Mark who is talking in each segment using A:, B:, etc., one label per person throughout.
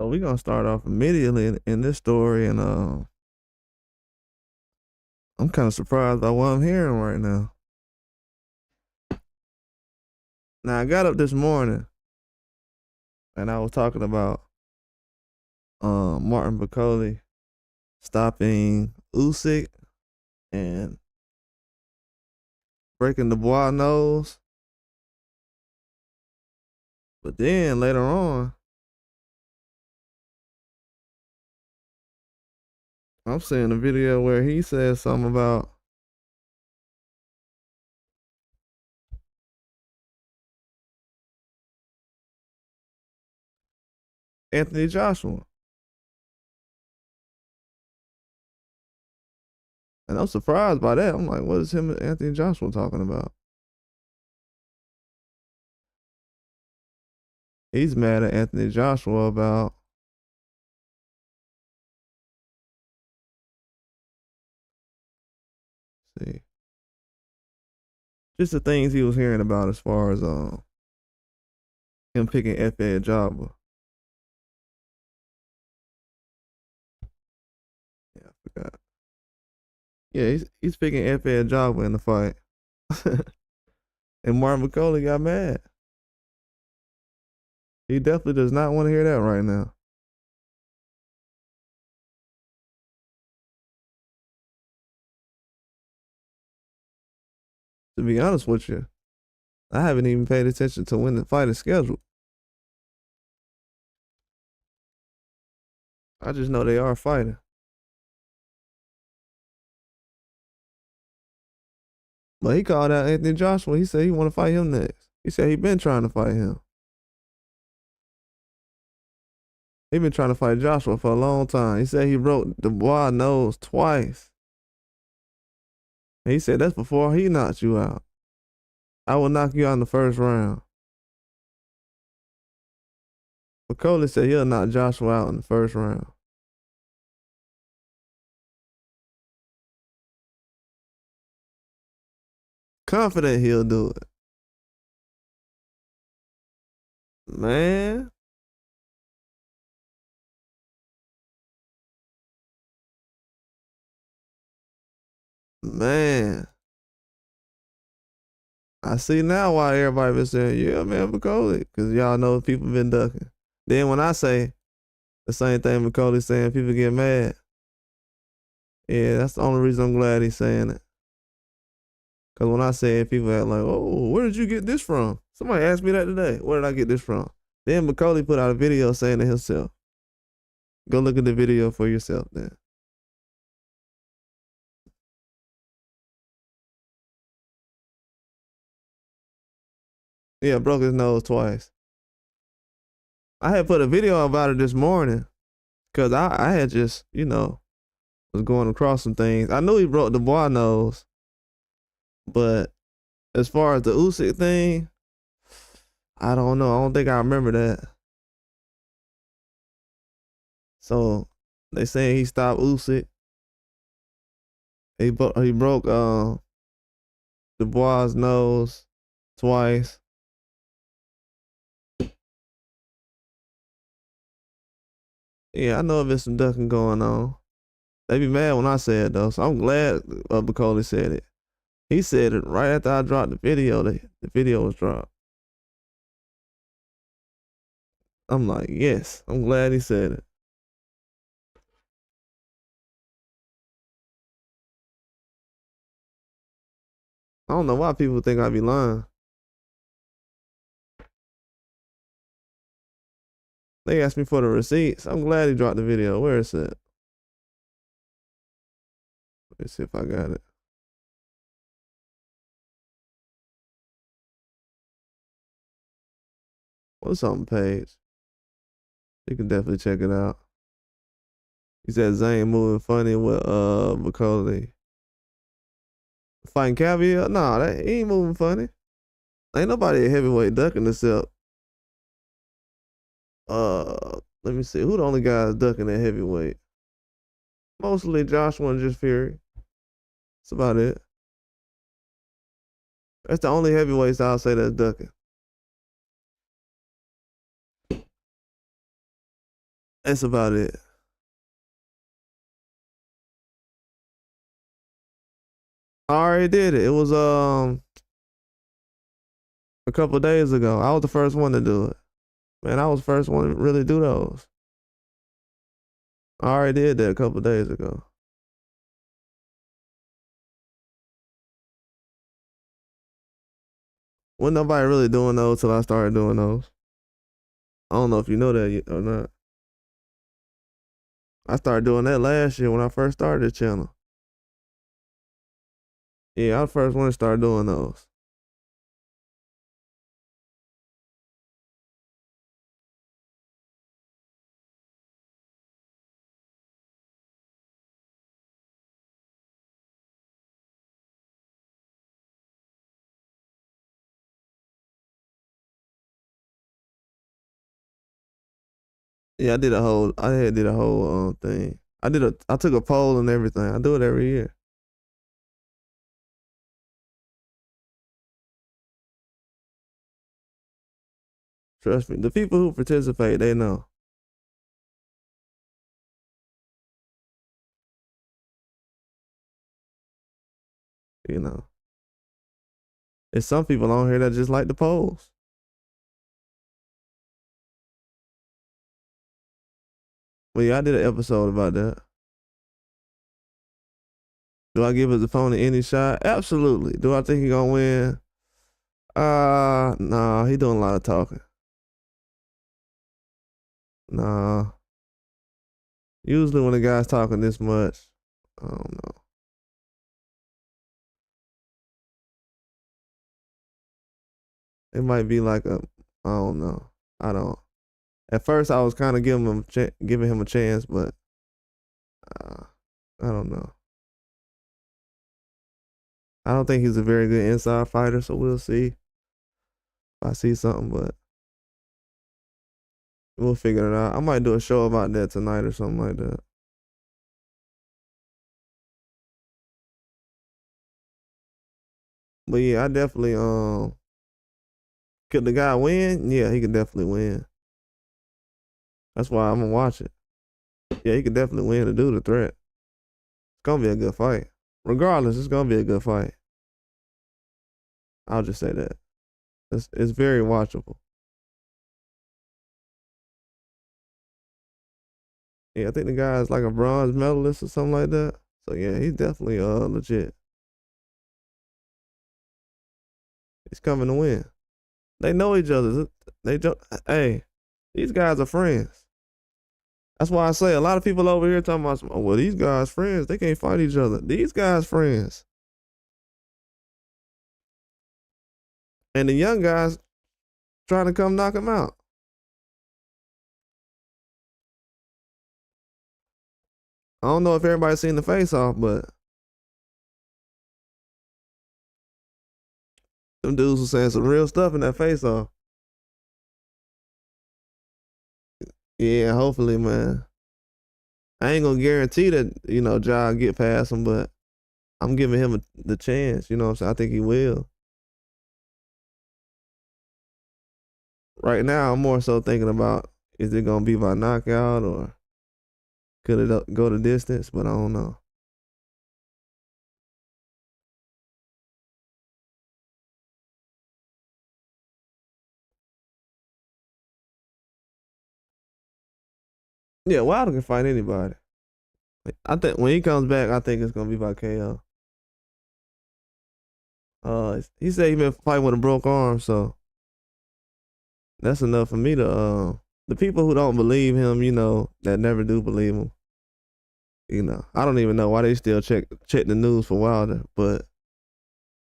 A: So we're gonna start off immediately in this story, and I'm kind of surprised by what I'm hearing right now. Now I got up this morning and I was talking about Martin Bakole stopping Usyk and breaking Dubois' nose. But then later on, I'm seeing a video where he says something about Anthony Joshua. And I'm surprised by that. I'm like, what is him and Anthony Joshua talking about? He's mad at Anthony Joshua about see just the things he was hearing about as far as him picking FA Jabba. Yeah, I forgot. Yeah, he's picking FA Jabba in the fight. And Martin Bakole got mad. He definitely does not want to hear that right now. To be honest with you, I haven't even paid attention to when the fight is scheduled. I just know they are fighting. But he called out Anthony Joshua. He said he want to fight him next. He said he been trying to fight him. He been trying to fight Joshua for a long time. He said he broke Dubois' nose twice. And he said that's before he knocked you out. I will knock you out in the first round. Bakole said he'll knock Joshua out in the first round. Confident he'll do it. Man. Man. I see now why everybody been saying, yeah, man, Bakole. Because y'all know people been ducking. Then when I say the same thing Bakole saying, people get mad. Yeah, that's the only reason I'm glad he's saying it. Because when I say it, people act like, oh, where did you get this from? Somebody asked me that today. Where did I get this from? Then Bakole put out a video saying it himself. Go look at the video for yourself then. Yeah, broke his nose twice. I had put a video about it this morning because I had just, was going across some things. I knew he broke the Dubois nose, but as far as the Usyk thing, I don't know. I don't think I remember that. So they saying he stopped Usyk. He broke Dubois' nose twice. Yeah, I know if there's some ducking going on. They be mad when I say it though, so I'm glad Bakole said it. He said it right after I dropped the video. The video was dropped. I'm like, yes, I'm glad he said it. I don't know why people think I be lying. They asked me for the receipts. I'm glad he dropped the video. Where is it? Let me see if I got it. What's on the page? You can definitely check it out. He said Zane moving funny with Bakole. Fighting Caviar? Nah, that he ain't moving funny. Ain't nobody at heavyweight ducking except let me see. Who the only guys ducking at heavyweight? Mostly Joshua and just Fury. That's about it. That's the only heavyweights I'll say that's ducking. That's about it. I already did it. It was a couple of days ago. I was the first one to do it. Man, I was the first one to really do those. I already did that a couple of days ago. Wasn't nobody really doing those till I started doing those. I don't know if you know that yet or not. I started doing that last year when I first started the channel. Yeah, I was the first one to start doing those. Yeah, I had did a whole thing. I took a poll and everything. I do it every year. Trust me. The people who participate, they know. You know. There's some people on here that just like the polls. Well, yeah, I did an episode about that. Do I give his opponent any shot? Absolutely. Do I think he gonna win? Nah, he doing a lot of talking. Nah. Usually when a guy's talking this much, I don't know. It might be like I don't know. I don't. At first, I was kind of giving him a chance, but uh, I don't know. I don't think he's a very good inside fighter, so we'll see if I see something, but we'll figure it out. I might do a show about that tonight or something like that. But yeah, I definitely could the guy win? Yeah, he could definitely win. That's why I'm gonna watch it. Yeah, he could definitely win to do the threat. It's gonna be a good fight. Regardless, it's gonna be a good fight. I'll just say that. It's very watchable. Yeah, I think the guy is like a bronze medalist or something like that. So yeah, he's definitely legit. He's coming to win. They know each other. They don't. Hey, these guys are friends. That's why I say a lot of people over here talking about, oh, well, these guys friends. They can't fight each other. These guys friends. And the young guys trying to come knock him out. I don't know if everybody's seen the face off, but them dudes were saying some real stuff in that face off. Yeah, hopefully, man. I ain't gonna guarantee that, Ja get past him, but I'm giving him the chance. You know what I'm saying? I think he will. Right now, I'm more so thinking about, is it gonna be by knockout or could it go the distance? But I don't know. Yeah, Wilder can fight anybody. I think when he comes back, I think it's gonna be by KO. He said he been fighting with a broke arm, so that's enough for me to. The people who don't believe him, that never do believe him. I don't even know why they still check the news for Wilder. But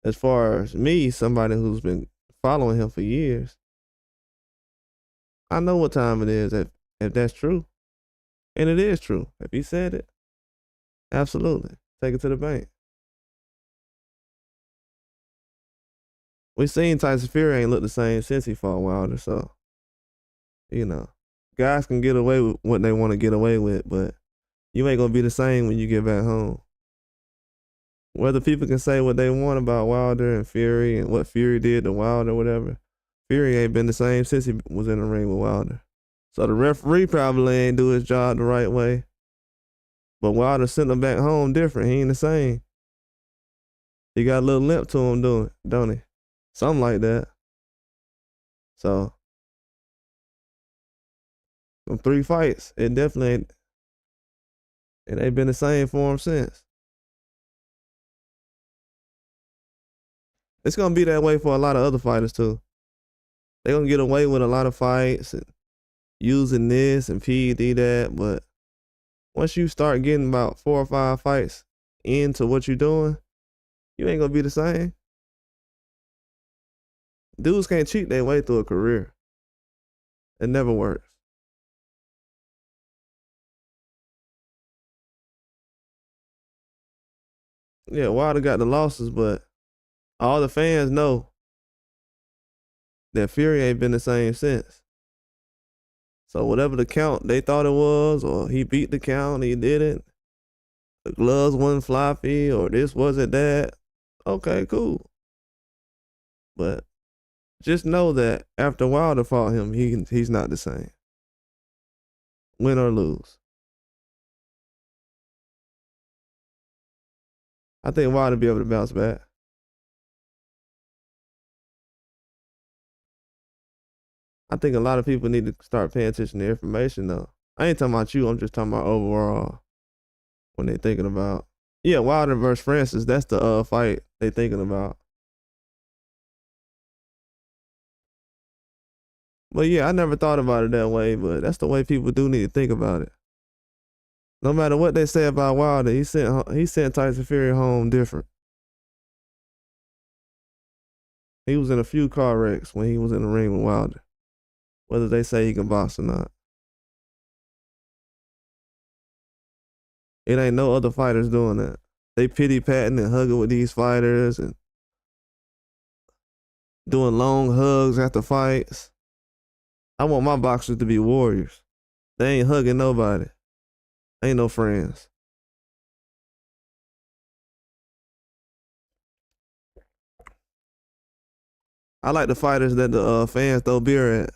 A: as far as me, somebody who's been following him for years, I know what time it is. If that's true, and it is true, if he said it, absolutely take it to the bank. We seen Tyson Fury ain't looked the same since he fought Wilder, so guys can get away with what they want to get away with, but you ain't gonna be the same when you get back home. Whether people can say what they want about Wilder and Fury and what Fury did to Wilder or whatever, Fury ain't been the same since he was in the ring with Wilder. So the referee probably ain't do his job the right way. But Wilder sent him back home different. He ain't the same. He got a little limp to him, don't he? Something like that. So, them 3 fights, it definitely ain't, it ain't been the same for him since. It's gonna be that way for a lot of other fighters too. They gonna get away with a lot of fights and using this and PED that, but once you start getting about 4 or 5 fights into what you're doing, you ain't gonna be the same. Dudes can't cheat their way through a career. It never works. Yeah, Wilder got the losses, but all the fans know that Fury ain't been the same since. So whatever the count they thought it was, or he beat the count, he didn't, the gloves wasn't floppy, or this wasn't that, okay, cool. But just know that after Wilder fought him, he's not the same. Win or lose. I think Wilder be able to bounce back. I think a lot of people need to start paying attention to information though. I ain't talking about you, I'm just talking about overall when they thinking about. Yeah, Wilder versus Francis, that's the fight they thinking about. But yeah, I never thought about it that way, but that's the way people do need to think about it. No matter what they say about Wilder, he sent Tyson Fury home different. He was in a few car wrecks when he was in the ring with Wilder, whether they say he can box or not. It ain't no other fighters doing that. They pity-patting and hugging with these fighters and doing long hugs after fights. I want my boxers to be warriors. They ain't hugging nobody. Ain't no friends. I like the fighters that the fans throw beer at.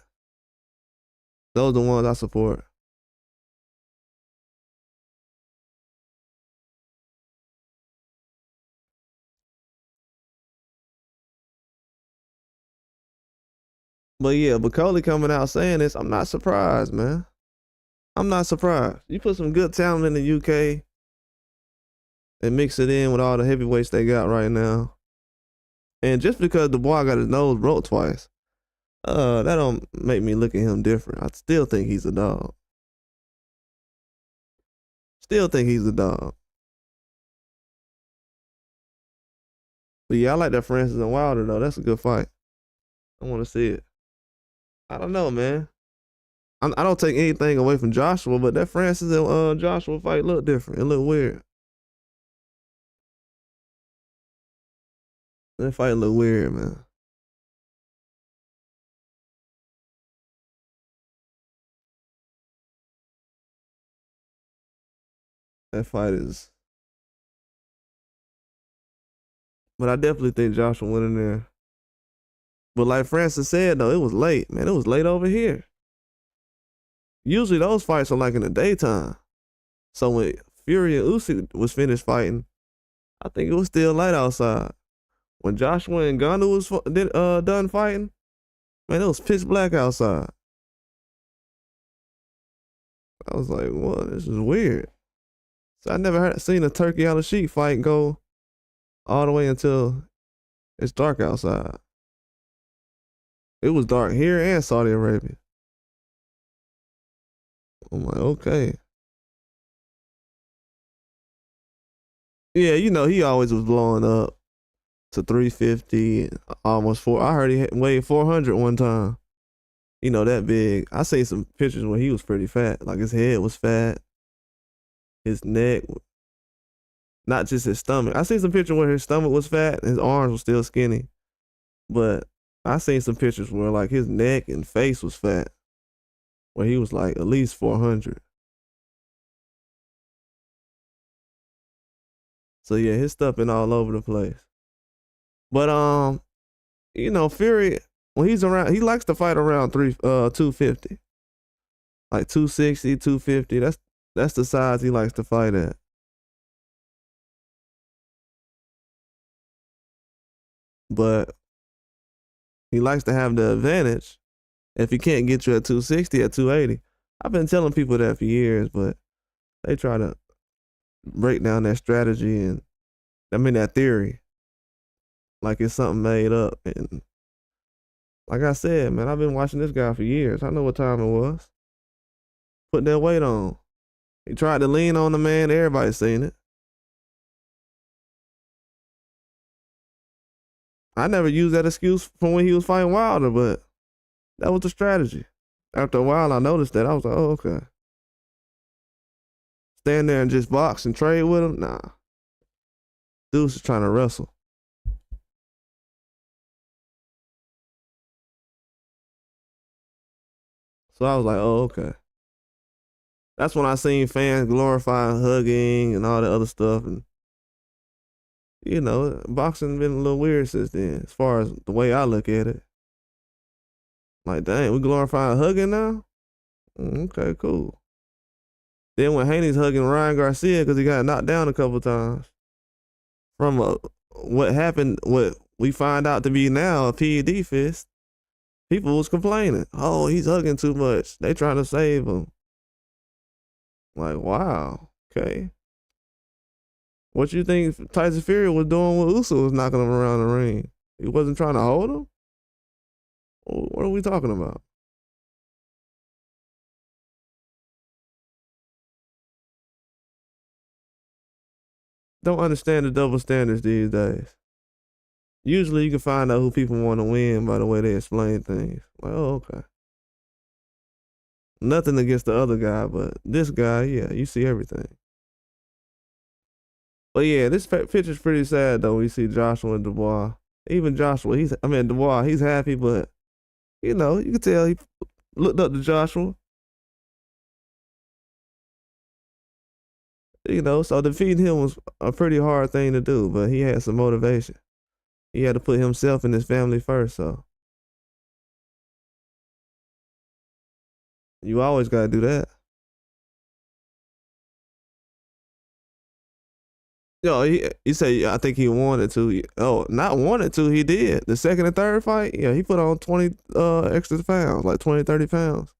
A: Those are the ones I support. But yeah, Bakole coming out saying this, I'm not surprised, man. I'm not surprised. You put some good talent in the UK and mix it in with all the heavyweights they got right now. And just because Dubois got his nose broke twice, that don't make me look at him different. I still think he's a dog. Still think he's a dog. But yeah, I like that Francis and Wilder though. That's a good fight. I want to see it. I don't know, man. I don't take anything away from Joshua, but that Francis and Joshua fight looked different. It looked weird. That fight looked weird, man. That fight is. But I definitely think Joshua went in there. But like Francis said, though, it was late, man. It was late over here. Usually those fights are like in the daytime. So when Fury and Usyk was finished fighting, I think it was still light outside. When Joshua and Gunnar was done fighting, man, it was pitch black outside. I was like, "What? This is weird." So I never seen a turkey on a sheep fight go all the way until it's dark outside. It was dark here and Saudi Arabia. I'm like, okay. Yeah, you know, he always was blowing up to 350, almost 4. I heard he weighed 400 one time. You know, that big. I seen some pictures where he was pretty fat. Like his head was fat, his neck, not just his stomach. I seen some pictures where his stomach was fat and his arms were still skinny. But I seen some pictures where like his neck and face was fat, where he was like at least 400. So yeah, his stuff been all over the place. But you know, Fury, when he's around, he likes to fight around 250. like 260, 250. That's the size he likes to fight at. But he likes to have the advantage if he can't get you at 260, at 280. I've been telling people that for years, but they try to break down that strategy and that theory like it's something made up. And like I said, man, I've been watching this guy for years. I know what time it was. Put that weight on. He tried to lean on the man. Everybody's seen it. I never used that excuse from when he was fighting Wilder, but that was the strategy. After a while, I noticed that. I was like, oh, okay. Stand there and just box and trade with him? Nah. Dude's just trying to wrestle. So I was like, oh, okay. That's when I seen fans glorifying hugging and all the other stuff. And, boxing been a little weird since then, as far as the way I look at it. Like, dang, we glorifying hugging now? Okay, cool. Then when Haney's hugging Ryan Garcia because he got knocked down a couple times from what happened, what we find out to be now a PED fist, people was complaining. Oh, he's hugging too much. They trying to save him. Like, wow, okay. What you think Tyson Fury was doing when Usyk was knocking him around the ring? He wasn't trying to hold him? What are we talking about? Don't understand the double standards these days. Usually you can find out who people want to win by the way they explain things. Like, oh, okay. Nothing against the other guy, but this guy, yeah, you see everything. But yeah, this picture's pretty sad though. We see Joshua and Dubois. Even Joshua, Dubois, he's happy, but you can tell he looked up to Joshua. So defeating him was a pretty hard thing to do, but he had some motivation. He had to put himself and his family first, so you always gotta do that. He said I think he wanted to. Oh, not wanted to, he did. The second and third fight, yeah, he put on 20 extra pounds, like 20, 30 pounds.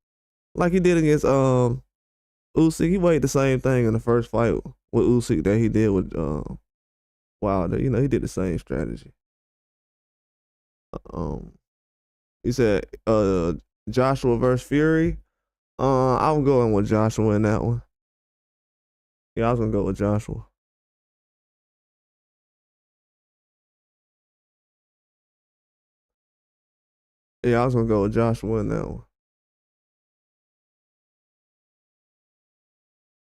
A: Like he did against Usyk. He weighed the same thing in the first fight with Usyk that he did with Wilder. He did the same strategy. He said Joshua versus Fury. I'm going with Joshua in that one. Yeah, I was gonna go with Joshua. Yeah, I was gonna go with Joshua in that one.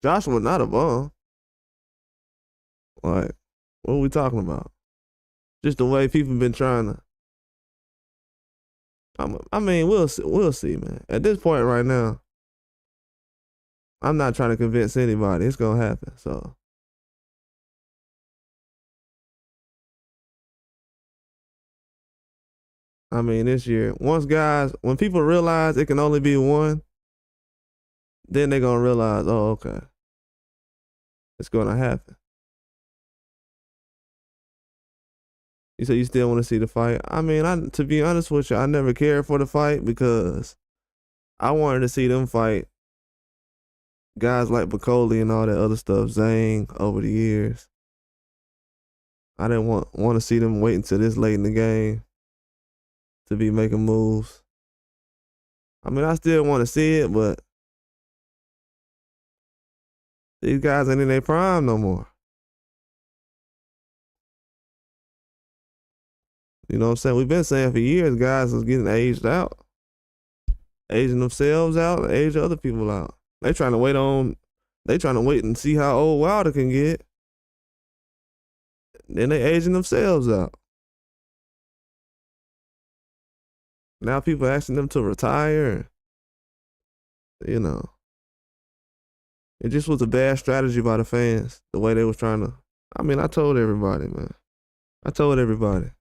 A: Joshua not a bum. Like, what are we talking about? Just the way people been trying to. We'll see, man. At this point right now, I'm not trying to convince anybody. It's gonna happen. So, this year, when people realize it can only be one, then they're gonna realize, oh, okay, it's gonna happen. You say you still want to see the fight? To be honest with you, I never cared for the fight because I wanted to see them fight guys like Bakole and all that other stuff, Zhang, over the years. I didn't want to see them wait until this late in the game to be making moves. I still want to see it, but these guys ain't in their prime no more. You know what I'm saying? We've been saying for years guys is getting aged out. Aging themselves out, age other people out. They trying to wait and see how old Wilder can get. Then they aging themselves out. Now people asking them to retire. It just was a bad strategy by the fans, the way they was trying to. I told everybody, man. I told everybody.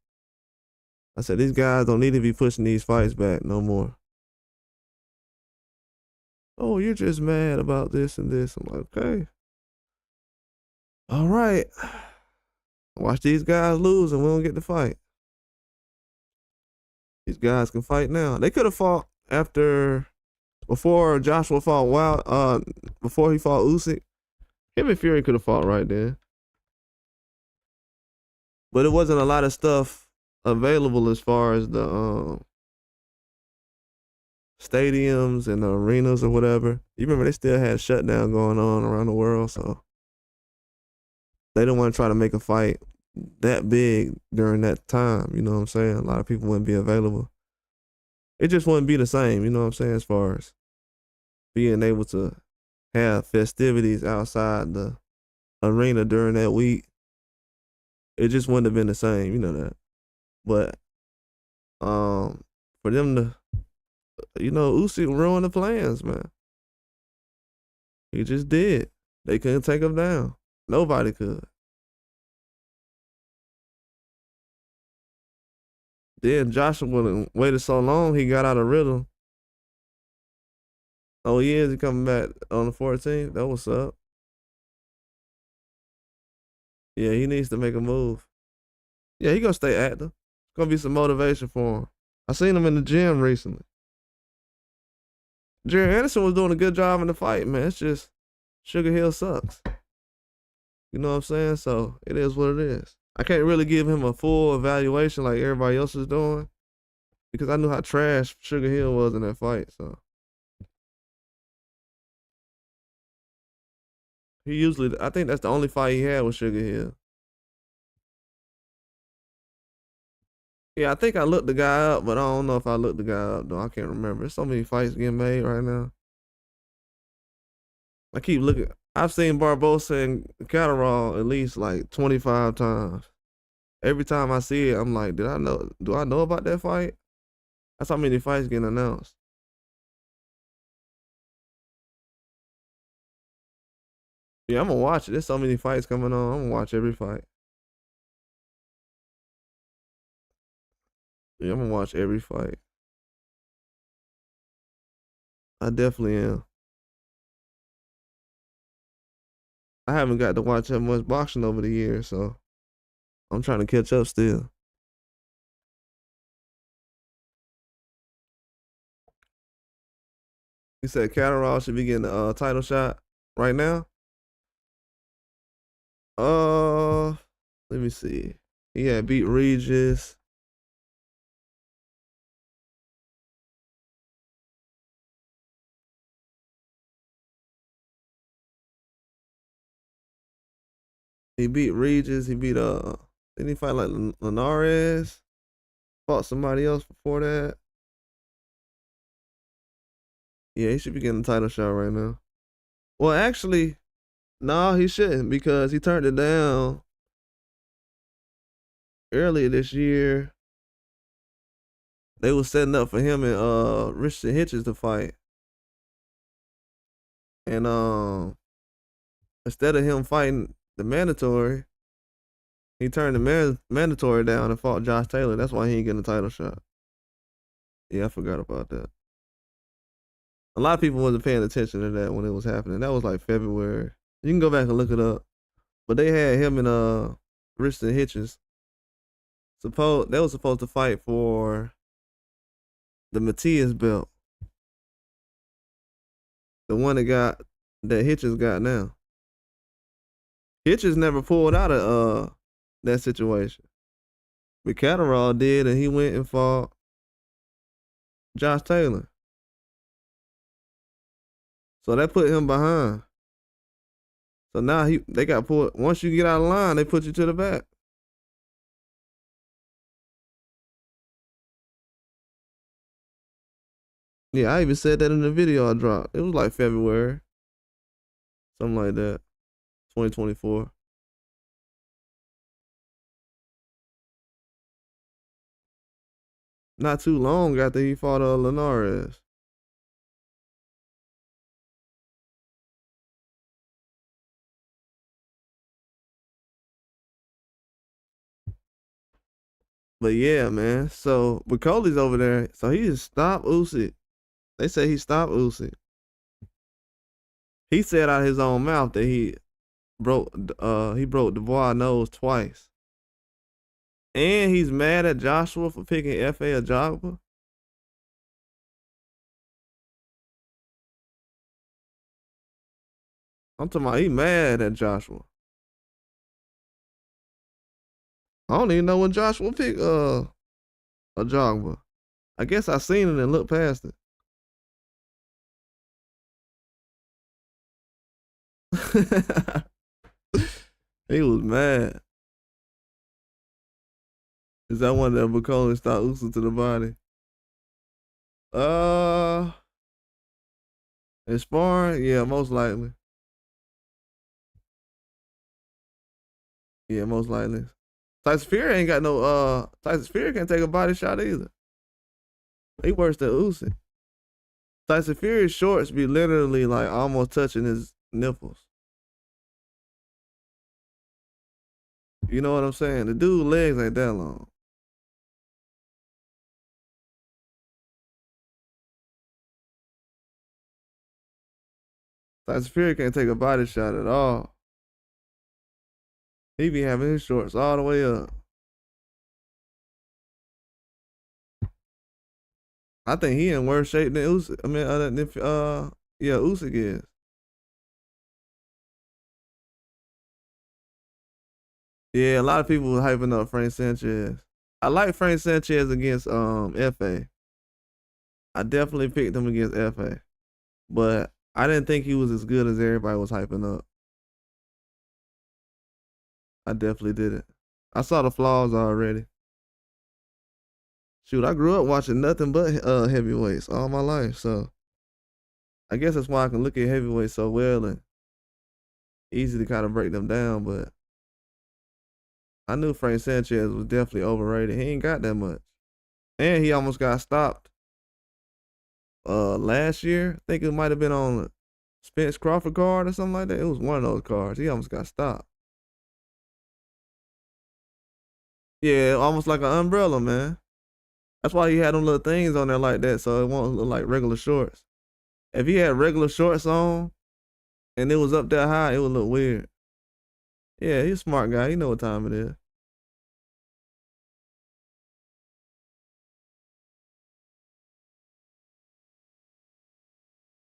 A: I said, these guys don't need to be pushing these fights back no more. "Oh, you're just mad about this and this." I'm like, "Okay, all right. Watch these guys lose and we don't get to fight. These guys can fight now. They could have fought after before Joshua fought Wild. Before he fought Usyk, him and Fury could have fought right then. But it wasn't a lot of stuff available as far as the stadiums and the arenas or whatever. You remember they still had shutdown going on around the world, so they didn't want to try to make a fight that big during that time. You know what I'm saying? A lot of people wouldn't be available. It just wouldn't be the same. You know what I'm saying? As far as being able to have festivities outside the arena during that week, it just wouldn't have been the same. You know that. But for them to, Usyk ruined the plans, man. He just did. They couldn't take him down. Nobody could. Then Joshua waited so long, he got out of rhythm. Oh, he is. He coming back on the 14th. That what's up. Yeah, he needs to make a move. Yeah, he gonna stay active. It's gonna be some motivation for him. I seen him in the gym recently. Jerry Anderson was doing a good job in the fight, man. It's just Sugar Hill sucks. You know what I'm saying? So it is what it is. I can't really give him a full evaluation like everybody else is doing because I knew how trash Sugar Hill was in that fight. So I think that's the only fight he had with Sugar Hill. Yeah, I think I looked the guy up, but I don't know if I looked the guy up though. I can't remember. There's so many fights getting made right now. I keep looking. I've seen Barbosa and Catterall at least like 25 times. Every time I see it, I'm like, do I know about that fight? That's how many fights getting announced. Yeah, I'm gonna watch it. There's so many fights coming on. I'm gonna watch every fight. Yeah, I'm gonna watch every fight. I definitely am. I haven't got to watch that much boxing over the years, so I'm trying to catch up still. He said Catterall should be getting a title shot right now. Uh, Let me see. He had beat Regis. He beat Regis. He beat didn't he fight like Linares? Fought somebody else before that. Yeah, he should be getting a title shot right now. Well, actually, no, he shouldn't because he turned it down earlier this year. They was setting up for him and Richard Hitchens to fight. And instead of him fighting the mandatory, he turned the mandatory down and fought Josh Taylor. That's why he ain't getting a title shot. Yeah, I forgot about that. A lot of people wasn't paying attention to that when it was happening. That was like February. You can go back and look it up. But they had him and Richard Hitchens. They was supposed to fight for the Matias belt. The one that Hitchens got now. Hitchens never pulled out of that situation. But Catterall did, and he went and fought Josh Taylor. So that put him behind. So now they got pulled. Once you get out of line, they put you to the back. Yeah, I even said that in the video I dropped. It was like February. Something like that. 2024. Not too long after he fought Linares. But yeah, man. So Bakole's over there. So he just stopped Usyk. They say he stopped Usyk. He said out of his own mouth that he broke Dubois' nose twice. And he's mad at Joshua for picking F.A. Ajagba. I'm talking about he mad at Joshua. I don't even know when Joshua picked Ajagba. I guess I seen it and looked past it. He was mad. Is that one that Bakole stopped Usyk to the body? Uh, in sparring, yeah, most likely. Yeah, most likely. Tyson Fury ain't got no. Tyson Fury can't take a body shot either. He worse than Usyk. Tyson Fury's shorts be literally like almost touching his nipples. You know what I'm saying? The dude's legs ain't that long. Tyson Fury can't take a body shot at all. He be having his shorts all the way up. I think he in worse shape than Usyk. I mean, yeah, Usyk is. Yeah, a lot of people were hyping up Frank Sanchez. I like Frank Sanchez against FA. I definitely picked him against FA, but I didn't think he was as good as everybody was hyping up. I definitely didn't. I saw the flaws already. Shoot, I grew up watching nothing but heavyweights all my life, so I guess that's why I can look at heavyweights so well and easy to kind of break them down. But I knew Frank Sanchez was definitely overrated. He ain't got that much, and he almost got stopped last year. I think it might have been on Spence Crawford card or something like that. It was one of those cards. He almost got stopped. Yeah, almost like an umbrella, man. That's why he had them little things on there like that, so it won't look like regular shorts. If he had regular shorts on and it was up that high, it would look weird. Yeah, he's a smart guy. He know what time it is.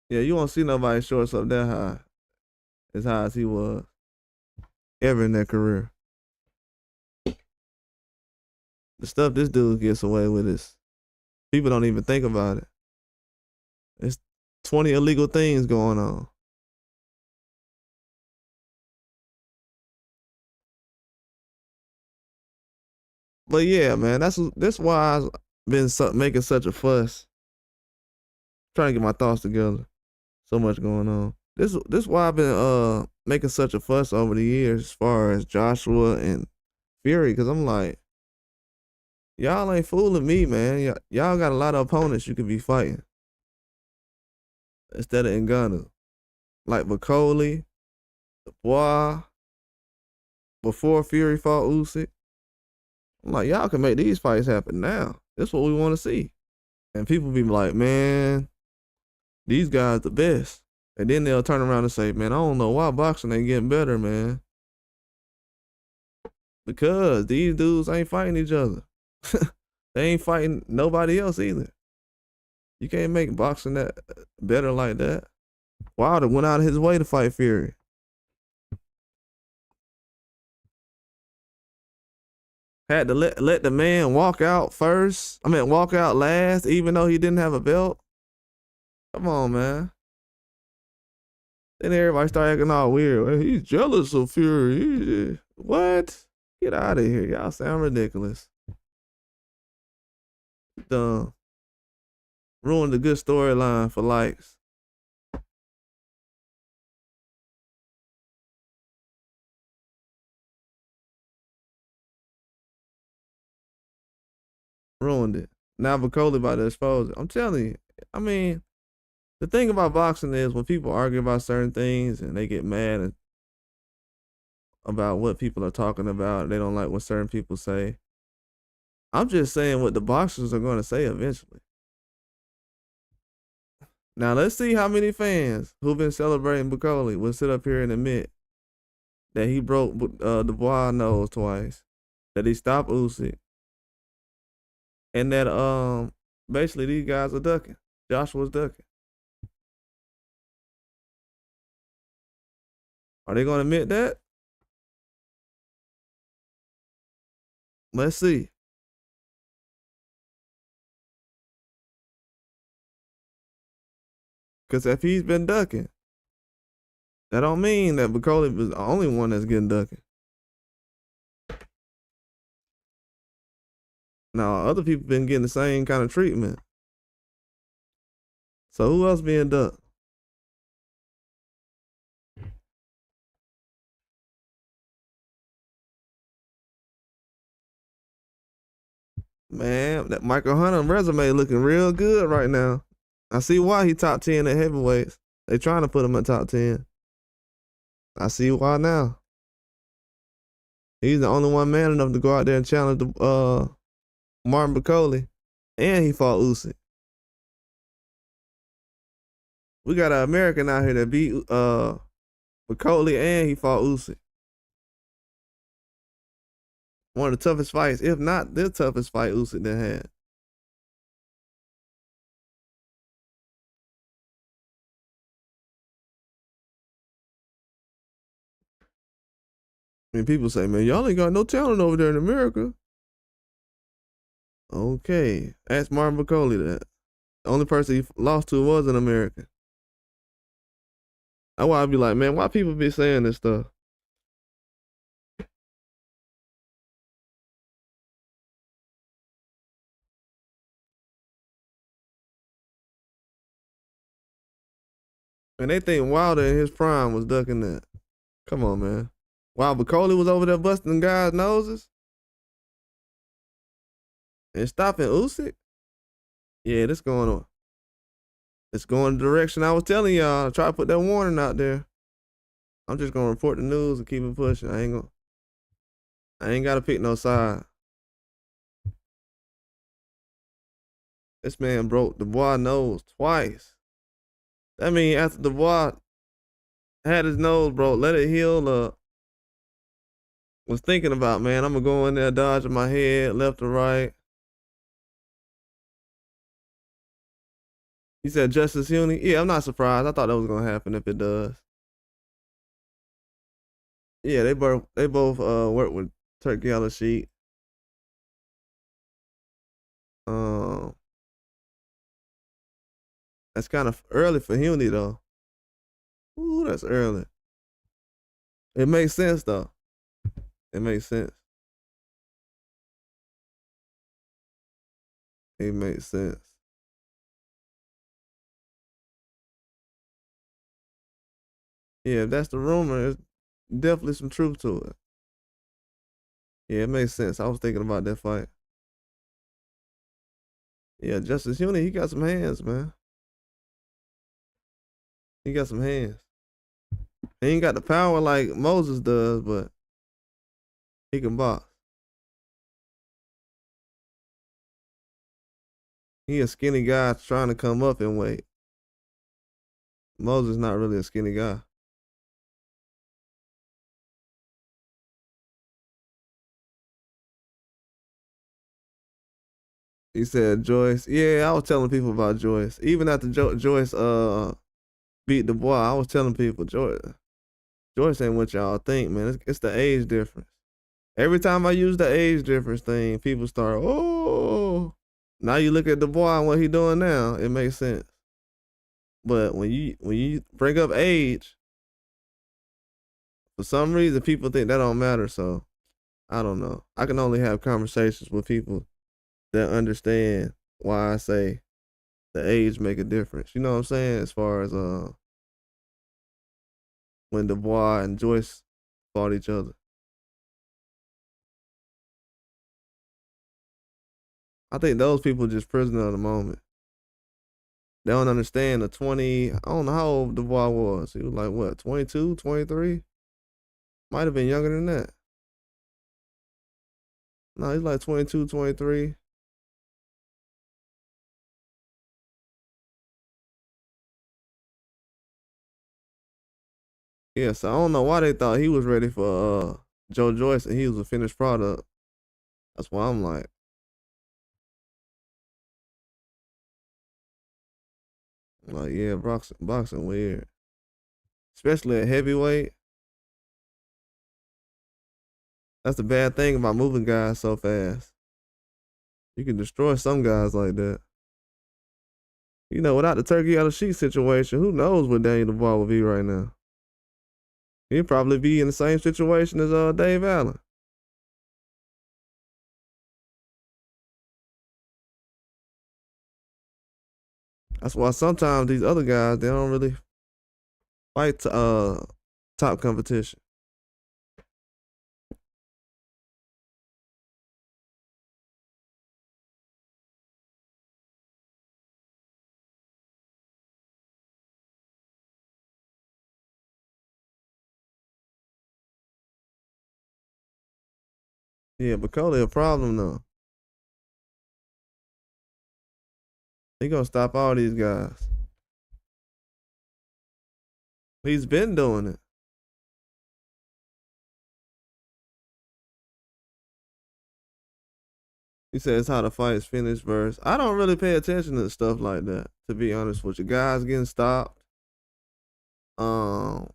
A: Yeah, you won't see nobody shorts up that high, as high as he was ever in their career. The stuff this dude gets away with is people don't even think about it. It's 20 illegal things going on. But yeah, man, that's why I've been making such a fuss, trying to get my thoughts together. So much going on. This why I've been making such a fuss over the years as far as Joshua and Fury, because I'm like, y'all ain't fooling me, man. Y'all got a lot of opponents you could be fighting instead of Ngannou, like Bakole, Dubois. Before Fury fought Usyk, I'm like, y'all can make these fights happen now. That's what we want to see. And people be like, man, these guys the best. And then they'll turn around and say, man, I don't know why boxing ain't getting better, man. Because these dudes ain't fighting each other. They ain't fighting nobody else either. You can't make boxing that better like that. Wilder went out of his way to fight Fury. Had to let the man walk out first. I mean, walk out last, even though he didn't have a belt. Come on, man. Then everybody started acting all weird. Well, he's jealous of Fury. What? Get out of here. Y'all sound ridiculous. Dumb. Ruined a good storyline for likes. Ruined it. Now Bakole about to expose it. I'm telling you. I mean, the thing about boxing is when people argue about certain things and they get mad about what people are talking about, they don't like what certain people say. I'm just saying what the boxers are going to say eventually. Now let's see how many fans who've been celebrating Bakole will sit up here and admit that he broke Dubois' nose twice, that he stopped Usyk, and that basically these guys are ducking. Joshua's ducking. Are they gonna admit that? Let's see. Cause if he's been ducking, that don't mean that Bakole was the only one that's getting ducking. Now other people been getting the same kind of treatment. So who else being ducked? Man, that Michael Hunter resume looking real good right now. I see why he top 10 at heavyweights. They trying to put him at top 10. I see why now. He's the only one man enough to go out there and challenge the Martin Bakole, and he fought Usyk. We got an American out here that beat Bakole and he fought Usyk. One of the toughest fights, if not the toughest fight Usyk done had. I mean, people say, man, y'all ain't got no talent over there in America. Okay, ask Martin Bakole that. The only person he lost to was an American. That's why I be like, man, why people be saying this stuff? And they think Wilder in his prime was ducking that. Come on, man. While Bakole was over there busting guys' noses and stopping Usyk. Yeah, this going on. It's going the direction I was telling y'all. Try to put that warning out there. I'm just gonna report the news and keep it pushing. I ain't gotta pick no side. This man broke Dubois' nose twice. That means after Dubois had his nose broke, let it heal up. Was thinking about, man, I'm gonna go in there dodging my head left or right. He said Justice Uni. Yeah, I'm not surprised. I thought that was gonna happen if it does. Yeah, they both work with Turkey Yellow Sheet. Um, that's kind of early for Huny though. Ooh, that's early. It makes sense though. It makes sense. It makes sense. Yeah, if that's the rumor, there's definitely some truth to it. Yeah, it makes sense. I was thinking about that fight. Yeah, Justice Uni, he got some hands, man. He got some hands. He ain't got the power like Moses does, but he can box. He a skinny guy trying to come up in weight. Moses not really a skinny guy. He said Joyce. Yeah, I was telling people about Joyce. Even after Joyce beat Dubois, I was telling people Joyce ain't what y'all think, man. It's the age difference. Every time I use the age difference thing, people start, oh. Now you look at Dubois and what he doing now, it makes sense. But when you bring up age, for some reason people think that don't matter. So I don't know. I can only have conversations with people that understand why I say the age make a difference. You know what I'm saying? As far as when Dubois and Joyce fought each other. I think those people just prisoner of the moment. They don't understand the 20, I don't know how old Dubois was. He was like, what, 22, 23? Might have been younger than that. No, he's like 22, 23. Yeah, so I don't know why they thought he was ready for Joe Joyce and he was a finished product. That's why I'm like, yeah, boxing weird. Especially at heavyweight. That's the bad thing about moving guys so fast. You can destroy some guys like that. You know, without the turkey out of sheet situation, who knows what Daniel Dubois would be right now? He'd probably be in the same situation as Dave Allen. That's why sometimes these other guys they don't really fight top competition. Yeah, Bakole a problem though. He gonna stop all these guys. He's been doing it. He says how the fight's finished verse. I don't really pay attention to stuff like that, to be honest with you. Guys getting stopped. Um,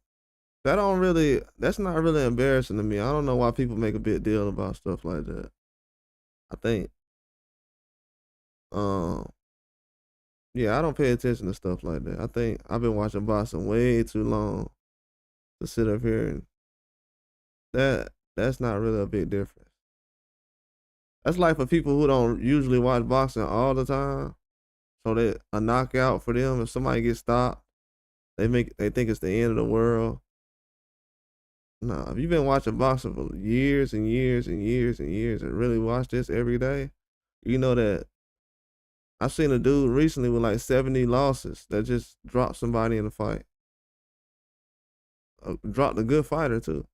A: that's not really embarrassing to me. I don't know why people make a big deal about stuff like that. I think, um, yeah, I don't pay attention to stuff like that. I think I've been watching boxing way too long to sit up here and that's not really a big difference. That's like for people who don't usually watch boxing all the time. So that a knockout for them, if somebody gets stopped, they think it's the end of the world. No, if you've been watching boxing for years and years and years and years and really watch this every day, you know that I've seen a dude recently with like 70 losses that just dropped somebody in the fight. Dropped a good fighter too.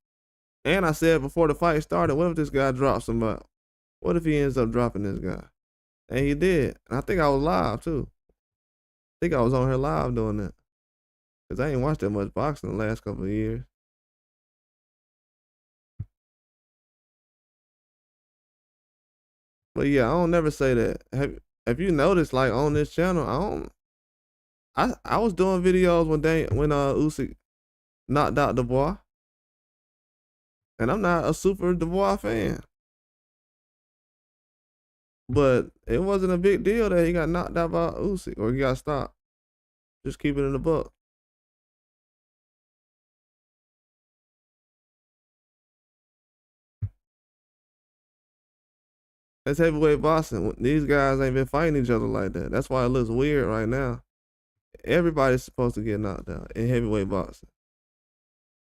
A: And I said before the fight started, what if this guy drops somebody? What if he ends up dropping this guy? And he did. And I think I was live too. I think I was on here live doing that. Cause I ain't watched that much boxing the last couple of years. But yeah, I don't never say that. Have you noticed like on this channel, I was doing videos when Usyk knocked out Dubois. And I'm not a super Dubois fan. But it wasn't a big deal that he got knocked out by Usyk or he got stopped. Just keep it in the book. That's heavyweight boxing. These guys ain't been fighting each other like that. That's why it looks weird right now. Everybody's supposed to get knocked out in heavyweight boxing.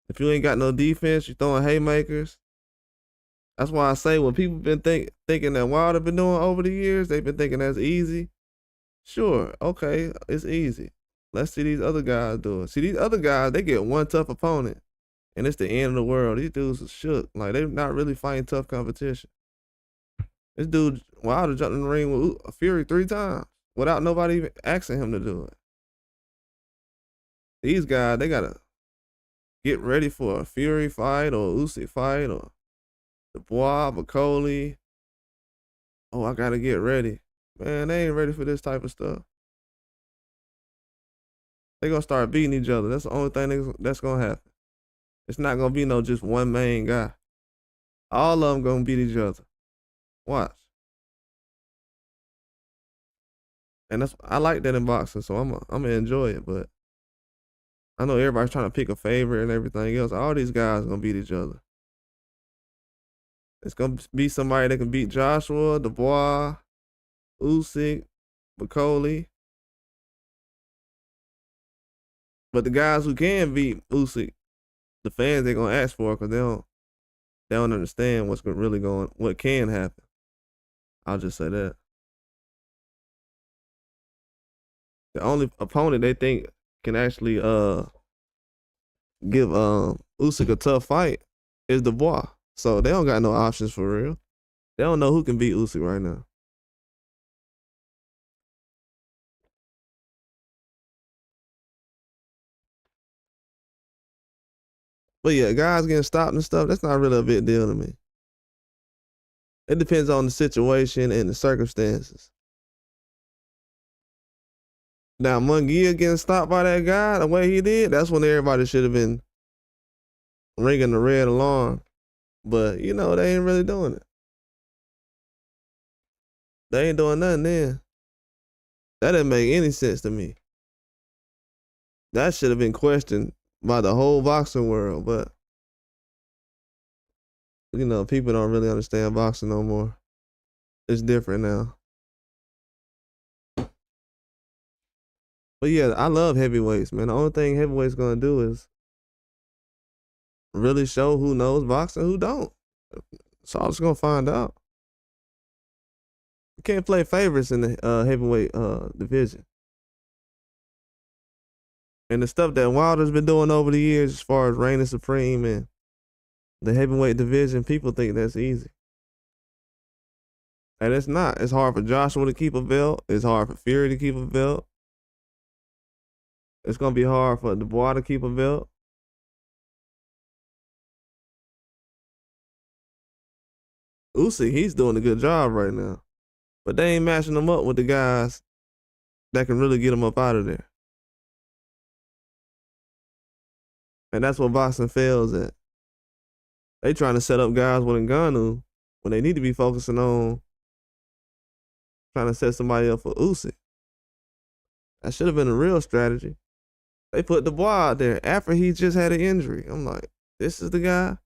A: If you ain't got no defense, you throwing haymakers. That's why I say when people been thinking that Wilder been doing over the years, they've been thinking that's easy. Sure, okay, it's easy. Let's see these other guys do it. See these other guys, they get one tough opponent, and it's the end of the world. These dudes are shook. Like they're not really fighting tough competition. This dude Wilder jumped in the ring with Fury 3 times without nobody even asking him to do it. These guys, they gotta get ready for a Fury fight or Usyk fight or Dubois, Bakole. Oh, I gotta get ready. Man, they ain't ready for this type of stuff. They gonna start beating each other. That's the only thing that's gonna happen. It's not gonna be no just one main guy. All of them gonna beat each other. Watch. And I like that in boxing, so I'm gonna enjoy it. But I know everybody's trying to pick a favorite and everything else. All these guys gonna beat each other. It's gonna be somebody that can beat Joshua, Dubois, Usyk, Bakole. But the guys who can beat Usyk, the fans they gonna ask for because they don't understand what's really going, what can happen. I'll just say that. The only opponent they think can actually give Usyk a tough fight is Dubois. So they don't got no options for real. They don't know who can beat Usyk right now. But yeah, guys getting stopped and stuff, that's not really a big deal to me. It depends on the situation and the circumstances. Now, Munguia getting stopped by that guy the way he did, that's when everybody should have been ringing the red alarm. But, you know, they ain't really doing it. They ain't doing nothing then. That didn't make any sense to me. That should have been questioned by the whole boxing world, but, you know, people don't really understand boxing no more. It's different now. But yeah, I love heavyweights, man. The only thing heavyweights gonna do is really show who knows boxing, who don't. So I'm just gonna find out. You can't play favorites in the heavyweight division. And the stuff that Wilder's been doing over the years as far as reigning supreme and the heavyweight division, people think that's easy. And it's not. It's hard for Joshua to keep a belt. It's hard for Fury to keep a belt. It's going to be hard for Dubois to keep a belt. Usyk, he's doing a good job right now. But they ain't matching him up with the guys that can really get him up out of there. And that's what boxing fails at. They trying to set up guys with Ngannou when they need to be focusing on trying to set somebody up for Usyk. That should have been a real strategy. They put Dubois out there after he just had an injury. I'm like, this is the guy?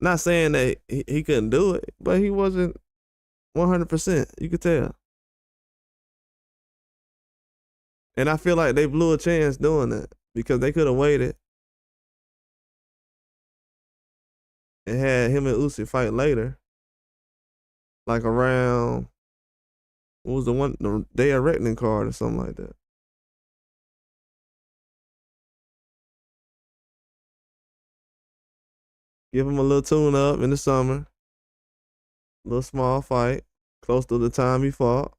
A: Not saying that he couldn't do it, but he wasn't 100%. You could tell. And I feel like they blew a chance doing that because they could have waited and had him and Usyk fight later. Like around, what was the day of reckoning card or something like that. Give him a little tune up in the summer. A little small fight, close to the time he fought.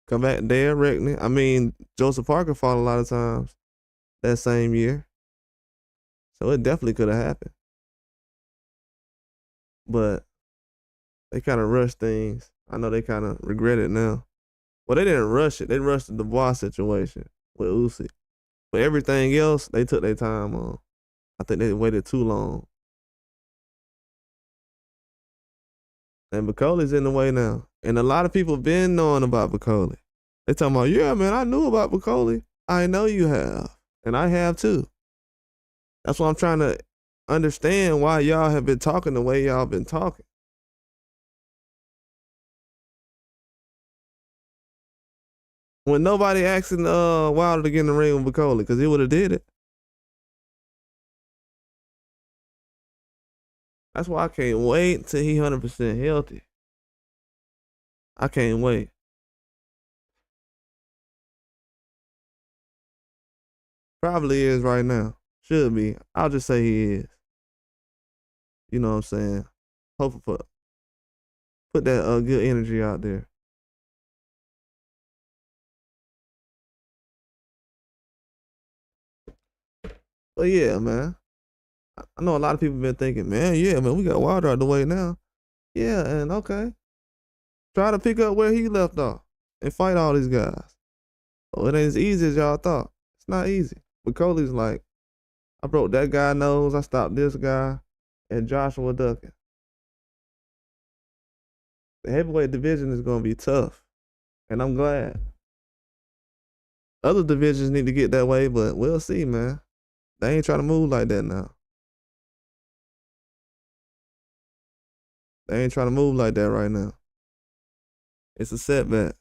A: Come back day of reckoning. I mean, Joseph Parker fought a lot of times that same year. So it definitely could have happened. But they kind of rushed things. I know they kind of regret it now. Well, they didn't rush it. They rushed the Dubois situation with Usyk. But everything else, they took their time on. I think they waited too long. And Bakole's in the way now. And a lot of people been knowing about Bakole. They talking about, yeah, man, I knew about Bakole. I know you have. And I have too. That's why I'm trying to understand why y'all have been talking the way y'all been talking. When nobody asking Wilder to get in the ring with Bakole, because he would have did it. That's why I can't wait till he 100% healthy. I can't wait. Probably is right now. Should be. I'll just say he is. You know what I'm saying? Hopefully put that good energy out there. But yeah, man. I know a lot of people been thinking, man, yeah, man, we got Wilder out the way now. Yeah, and okay. Try to pick up where he left off and fight all these guys. Oh, it ain't as easy as y'all thought. It's not easy. Bakole's like, I broke that guy's nose, I stopped this guy, and Joshua ducking. The heavyweight division is gonna be tough. And I'm glad. Other divisions need to get that way, but we'll see, man. They ain't trying to move like that now. They ain't trying to move like that right now. It's a setback.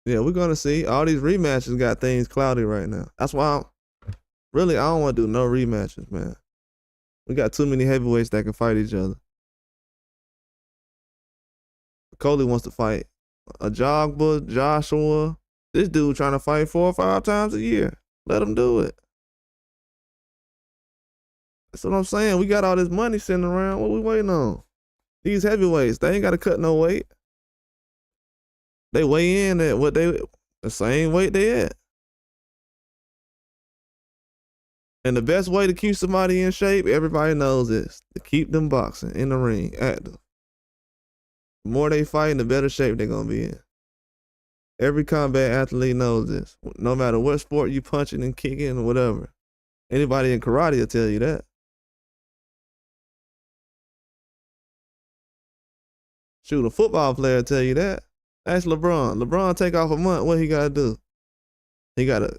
A: Yeah, we're gonna see. All these rematches got things cloudy right now. That's why I don't want to do no rematches, man. We got too many heavyweights that can fight each other. Cody wants to fight a Jogba, Joshua. This dude trying to fight 4 or 5 times a year. Let him do it. That's what I'm saying. We got all this money sitting around. What we waiting on? These heavyweights, they ain't got to cut no weight. They weigh in at what they The same weight they at. And the best way to keep somebody in shape, everybody knows this, to keep them boxing in the ring, active. The more they fight, the better shape they're gonna be in. Every combat athlete knows this. No matter what sport you punching and kicking or whatever. Anybody in karate will tell you that. Shoot, a football player tell you that. Ask LeBron. LeBron take off a month, what he gotta do? He gotta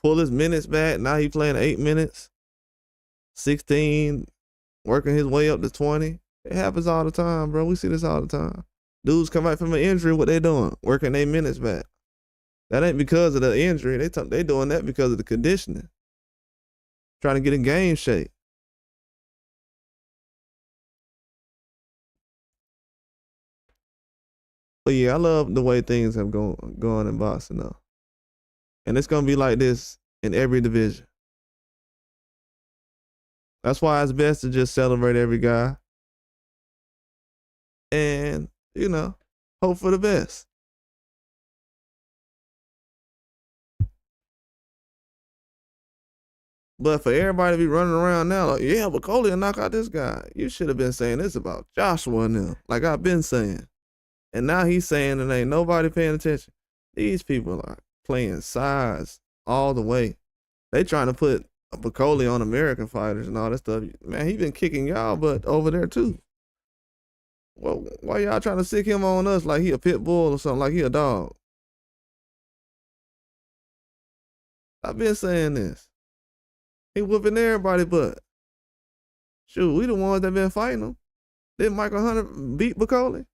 A: pull his minutes back. Now he playing 8 minutes, 16, working his way up to 20. It happens all the time, bro. We see this all the time. Dudes come back from an injury, what they doing? Working their minutes back. That ain't because of the injury. They doing that because of the conditioning. Trying to get in game shape. But yeah, I love the way things have gone in boxing now. And it's gonna be like this in every division. That's why it's best to just celebrate every guy. And, you know, hope for the best. But for everybody to be running around now, like, yeah, Bakole will knock out this guy. You should have been saying this about Joshua and them, like I've been saying. And now he's saying and ain't nobody paying attention. These people are playing sides all the way. They trying to put Bakole on American fighters and all that stuff. Man, he been kicking y'all butt over there too. Well, why y'all trying to sick him on us like he a pit bull or something, like he a dog? I've been saying this. He whooping everybody butt. Shoot, we the ones that been fighting him. Didn't Michael Hunter beat Bakole?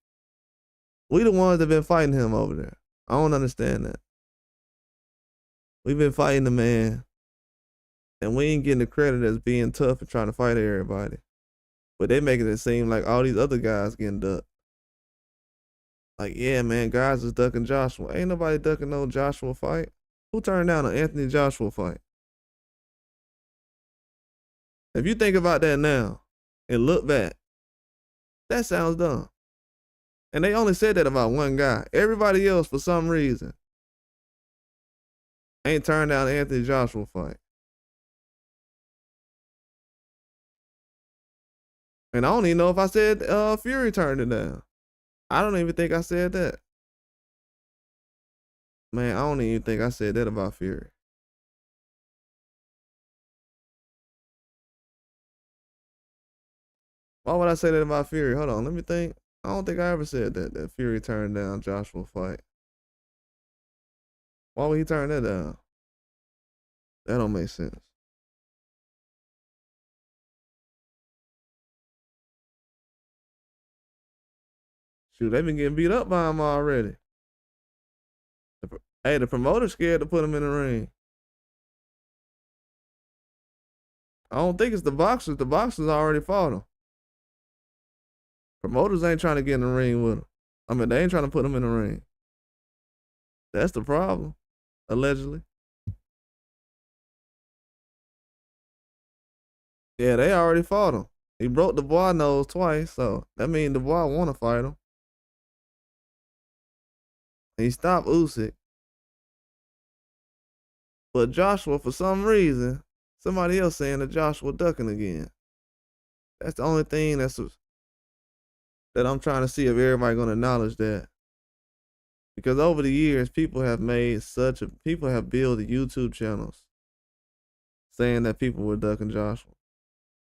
A: We the ones that been fighting him over there. I don't understand that. We've been fighting the man, and we ain't getting the credit as being tough and trying to fight everybody. But they making it seem like all these other guys getting ducked. Like, yeah, man, guys is ducking Joshua. Ain't nobody ducking no Joshua fight. Who turned down an Anthony Joshua fight? If you think about that now and look back, that sounds dumb. And they only said that about one guy. Everybody else, for some reason, ain't turned down an Anthony Joshua fight. And I don't even know if I said Fury turned it down. I don't even think I said that. Man, I don't even think I said that about Fury. Why would I say that about Fury? Hold on, let me think. I don't think I ever said that Fury turned down Joshua fight. Why would he turn that down? That don't make sense. Shoot, they been getting beat up by him already. Hey, the promoter's scared to put him in the ring. I don't think it's the boxers. The boxers already fought him. Promoters ain't trying to get in the ring with him. I mean, they ain't trying to put him in the ring. That's the problem, allegedly. Yeah, they already fought him. He broke Dubois' nose twice, so that means Dubois want to fight him. He stopped Usyk. But Joshua, for some reason, somebody else saying that Joshua ducking again. That's the only thing that I'm trying to see if everybody gonna acknowledge that. Because over the years, people have built YouTube channels saying that people were ducking Joshua.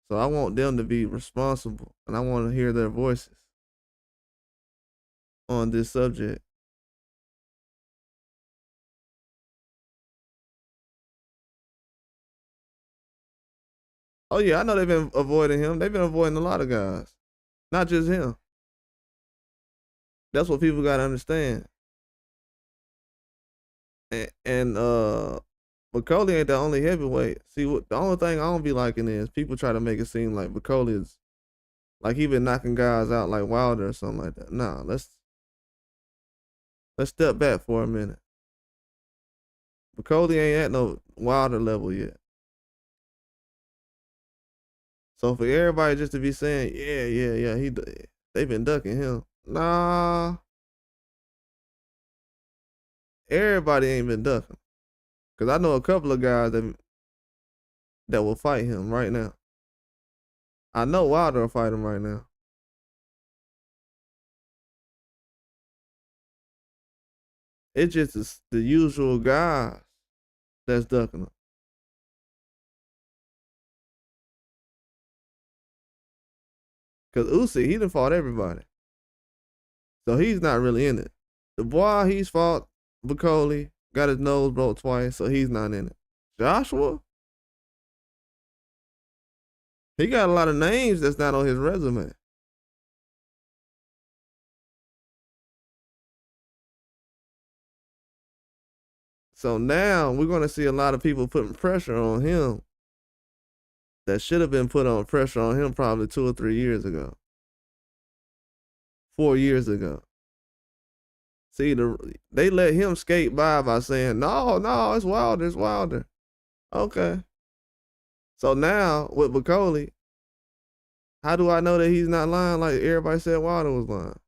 A: So I want them to be responsible, and I want to hear their voices on this subject. Oh yeah, I know they've been avoiding him. They've been avoiding a lot of guys, not just him. That's what people gotta understand. And Bakole ain't the only heavyweight. See, the only thing I don't be liking is people try to make it seem like Bakole is like he been knocking guys out like Wilder or something like that. Nah, let's step back for a minute. Bakole ain't at no Wilder level yet. So for everybody just to be saying, yeah, they been ducking him. Nah. everybody ain't been ducking. Cause I know a couple of guys that will fight him right now. I know Wilder will fight him right now. It's just the usual guys that's ducking him. Cause Usyk, he done fought everybody. So he's not really in it. Dubois, he's fought Bakole, got his nose broke twice, so he's not in it. Joshua, he got a lot of names that's not on his resume. So now we're gonna see a lot of people putting pressure on him that should have been put on pressure on him probably 2 or 3 years ago. 4 years ago. See, they let him skate by saying, no, it's Wilder, it's Wilder. Okay. So now with Bakole, how do I know that he's not lying like everybody said Wilder was lying?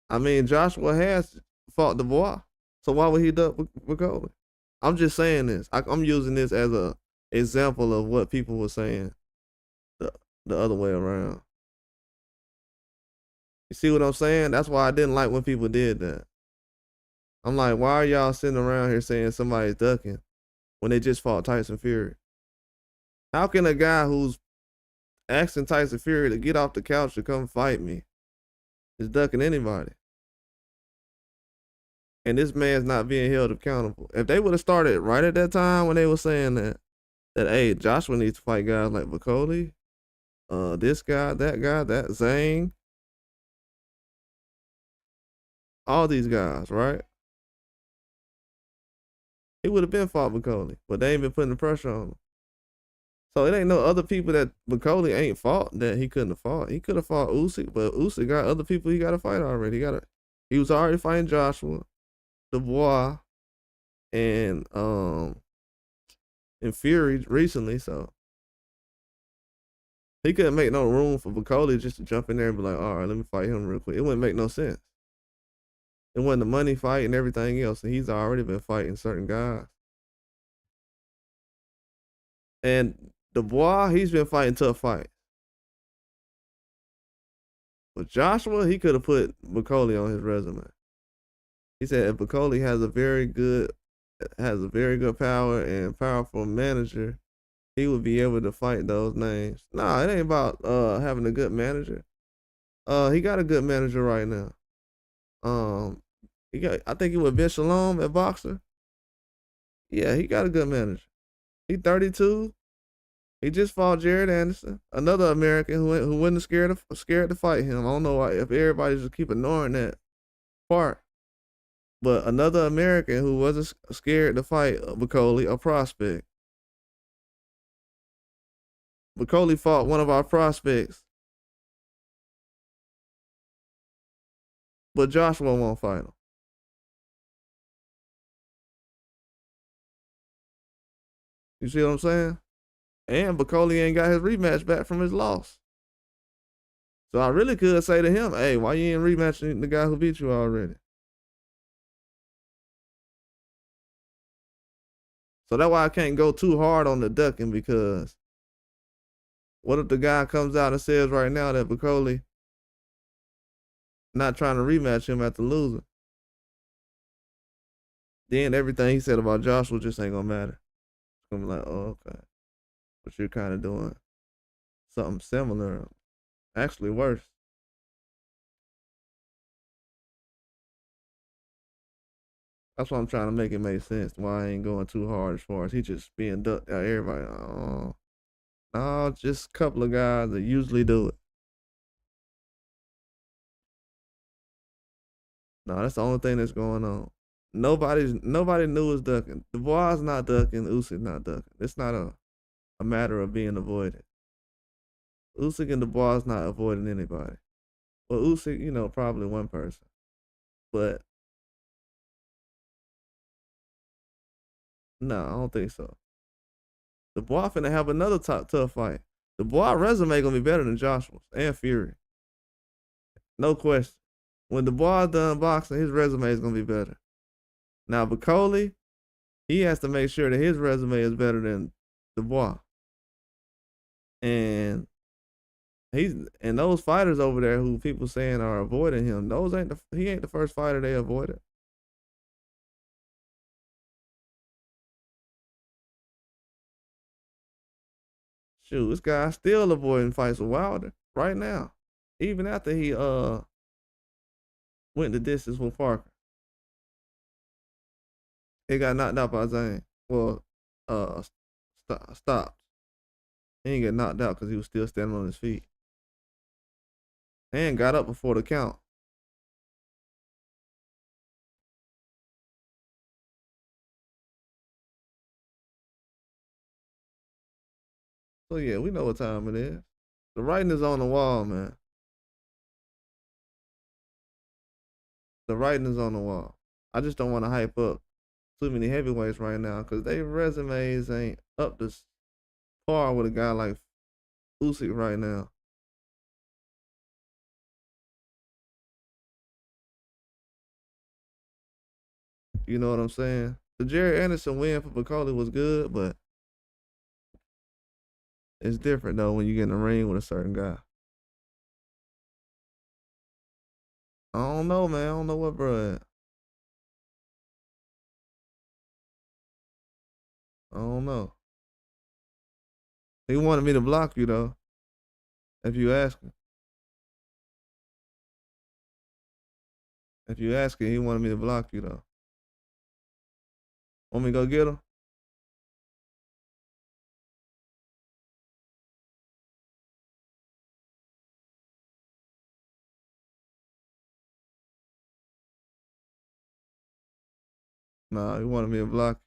A: I mean, Joshua has fought Dubois, so why would he duck Bakole? I'm just saying this. I'm using this as a example of what people were saying the other way around. You see what I'm saying? That's why I didn't like when people did that. I'm like, why are y'all sitting around here saying somebody's ducking when they just fought Tyson Fury? How can a guy who's asking Tyson Fury to get off the couch to come fight me is ducking anybody? And this man's not being held accountable. If they would have started right at that time when they were saying that hey, Joshua needs to fight guys like Bakole, this guy, that Zane, all these guys, right? He would have been fought Bakole, but they ain't been putting the pressure on him. So it ain't no other people that Bakole ain't fought that he couldn't have fought. He could have fought Usyk, but Usyk got other people he got to fight already. He was already fighting Joshua, Dubois, and Fury recently, so he couldn't make no room for Bakole just to jump in there and be like, all right, let me fight him real quick. It wouldn't make no sense. It wasn't the money fight and everything else, and he's already been fighting certain guys. And Dubois, he's been fighting tough fights. But Joshua, he could have put Bakole on his resume. He said if Bakole has a very good power and powerful manager, he would be able to fight those names. Nah, it ain't about having a good manager. He got a good manager right now. I think he was Ben Shalom at Boxer. Yeah, he got a good manager. He 32. He just fought Jared Anderson, another American who wasn't scared to fight him. I don't know why if everybody just keep ignoring that part. But another American who wasn't scared to fight Bakole, a prospect. Bakole fought one of our prospects, but Joshua won't fight him. You see what I'm saying? And Bakole ain't got his rematch back from his loss. So I really could say to him, hey, why you ain't rematching the guy who beat you already? So that's why I can't go too hard on the ducking, because what if the guy comes out and says right now that Bakole not trying to rematch him after losing? Then everything he said about Joshua just ain't gonna matter. It's gonna be like, oh, okay. But you're kind of doing something similar, actually worse. That's why I'm trying to make it make sense. Why I ain't going too hard as far as he just being ducked out. Everybody, oh, no, just a couple of guys that usually do it. No, that's the only thing that's going on. Nobody knew was ducking. Dubois not ducking. Usyk not ducking. It's not a matter of being avoided. Usyk and Dubois not avoiding anybody. Well, Usyk, probably one person, but no, I don't think so. Dubois finna have another tough fight. Dubois resume gonna be better than Joshua's and Fury. No question. when Dubois done boxing, his resume is gonna be better. Now Bakole, he has to make sure that his resume is better than Dubois. And those fighters over there who people saying are avoiding him, he ain't the first fighter they avoided. Shoot, this guy's still avoiding fights with Wilder right now, even after he went the distance with Parker. He got knocked out by Zane. Well, stopped. He didn't get knocked out because he was still standing on his feet. And got up before the count. So yeah, we know what time it is. The writing is on the wall, man. The writing is on the wall. I just don't want to hype up too many heavyweights right now because their resumes ain't up to par with a guy like Usyk right now. You know what I'm saying? The Jerry Anderson win for Bakole was good, but it's different though when you get in the ring with a certain guy. I don't know, man. I don't know what bro at. I don't know. He wanted me to block you though. If you ask him. If you ask him, he wanted me to block you though. Want me to go get him? Nah, he wanted me to block you.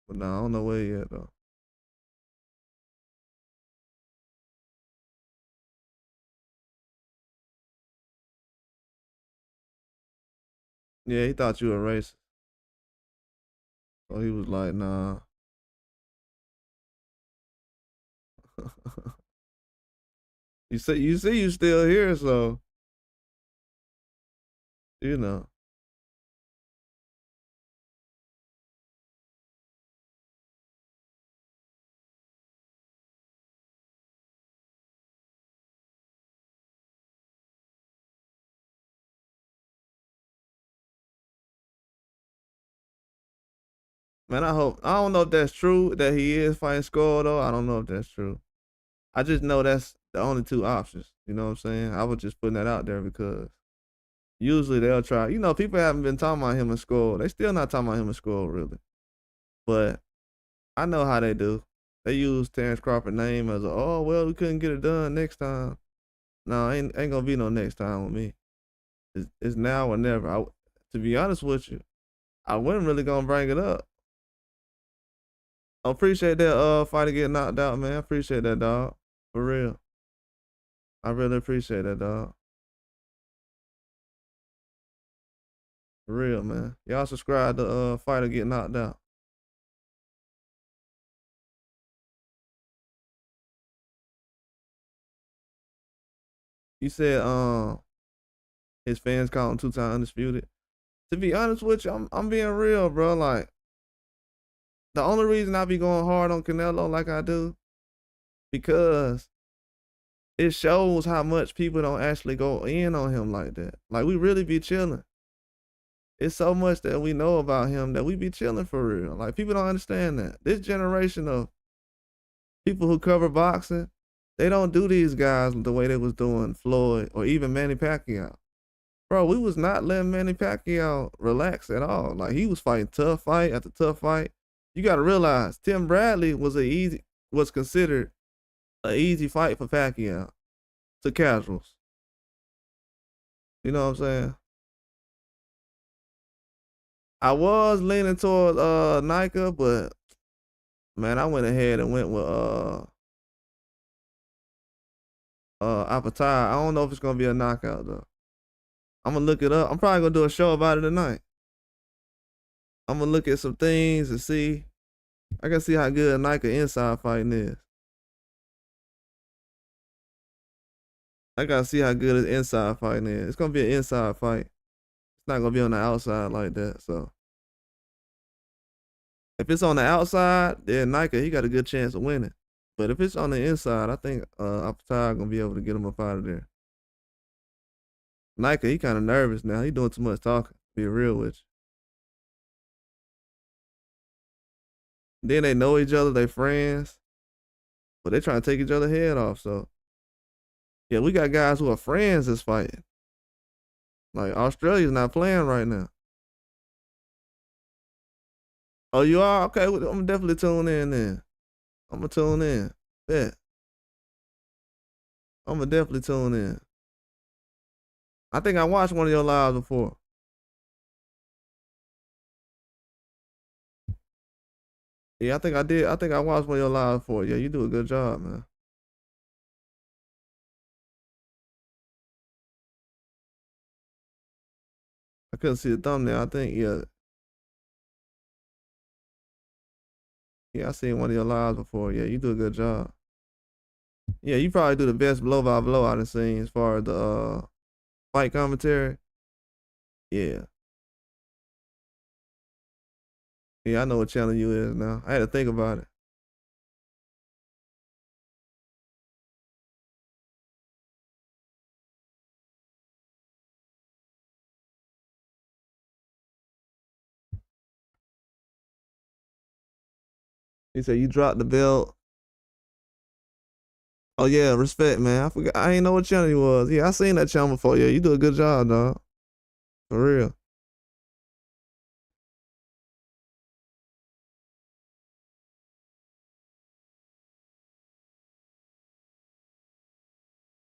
A: But nah, I don't know where he at though. Yeah, he thought you were racist. So he was like, nah. you still here, so you know. Man, I don't know if that's true that he is fighting Skull though. I don't know if that's true. I just know that's the only two options. You know what I'm saying? I was just putting that out there because usually they'll try. You know, people haven't been talking about him and Skull. They still not talking about him and Skull really. But I know how they do. They use Terrence Crawford's name as oh well we couldn't get it done next time. No, ain't gonna be no next time with me. It's now or never. To be honest with you, I wasn't really gonna bring it up. I appreciate that fighter getting knocked out, man. I appreciate that, dog. For real. I really appreciate that, dog. For real, man. Y'all subscribe to fighter get knocked out. You said his fans call him 2-time undisputed. To be honest with you, I'm being real, bro. Like the only reason I be going hard on Canelo like I do, because it shows how much people don't actually go in on him like that. Like we really be chilling. It's so much that we know about him that we be chilling for real. Like people don't understand that. This generation of people who cover boxing, they don't do these guys the way they was doing Floyd or even Manny Pacquiao. Bro, we was not letting Manny Pacquiao relax at all. Like he was fighting tough fight after tough fight. You got to realize Tim Bradley was considered an easy fight for Pacquiao to casuals. You know what I'm saying? I was leaning towards Nika, but man, I went ahead and went with Apatai. I don't know if it's gonna be a knockout though. I'm gonna look it up. I'm probably gonna do a show about it tonight. I'm gonna look at some things and see. I can see how good Nika inside fighting is. I gotta see how good his inside fighting is. It's gonna be an inside fight. It's not gonna be on the outside like that. So if it's on the outside, then Nike he got a good chance of winning. But if it's on the inside, I think Apatard gonna be able to get him up out of there. Nike he kind of nervous now. He doing too much talking. Be real with you. Then they know each other. They friends, but they trying to take each other head off. So yeah, we got guys who are friends that's fighting. Like Australia's not playing right now. Oh, you are? Okay, well, I'm definitely tune in then. I'm gonna tune in. Bet. I'm gonna definitely tune in. I think I watched one of your lives before. Yeah, I think I did. I think I watched one of your lives before. Yeah, you do a good job, man. I couldn't see the thumbnail. I think, yeah. Yeah, I seen one of your lives before. Yeah, you do a good job. Yeah, you probably do the best blow by blow I done seen as far as the fight commentary. Yeah. Yeah, I know what channel you is now. I had to think about it. He said you dropped the belt. Oh yeah, respect, man. I forgot. I ain't know what channel you was. Yeah, I seen that channel before. Yeah, you do a good job, dog. For real.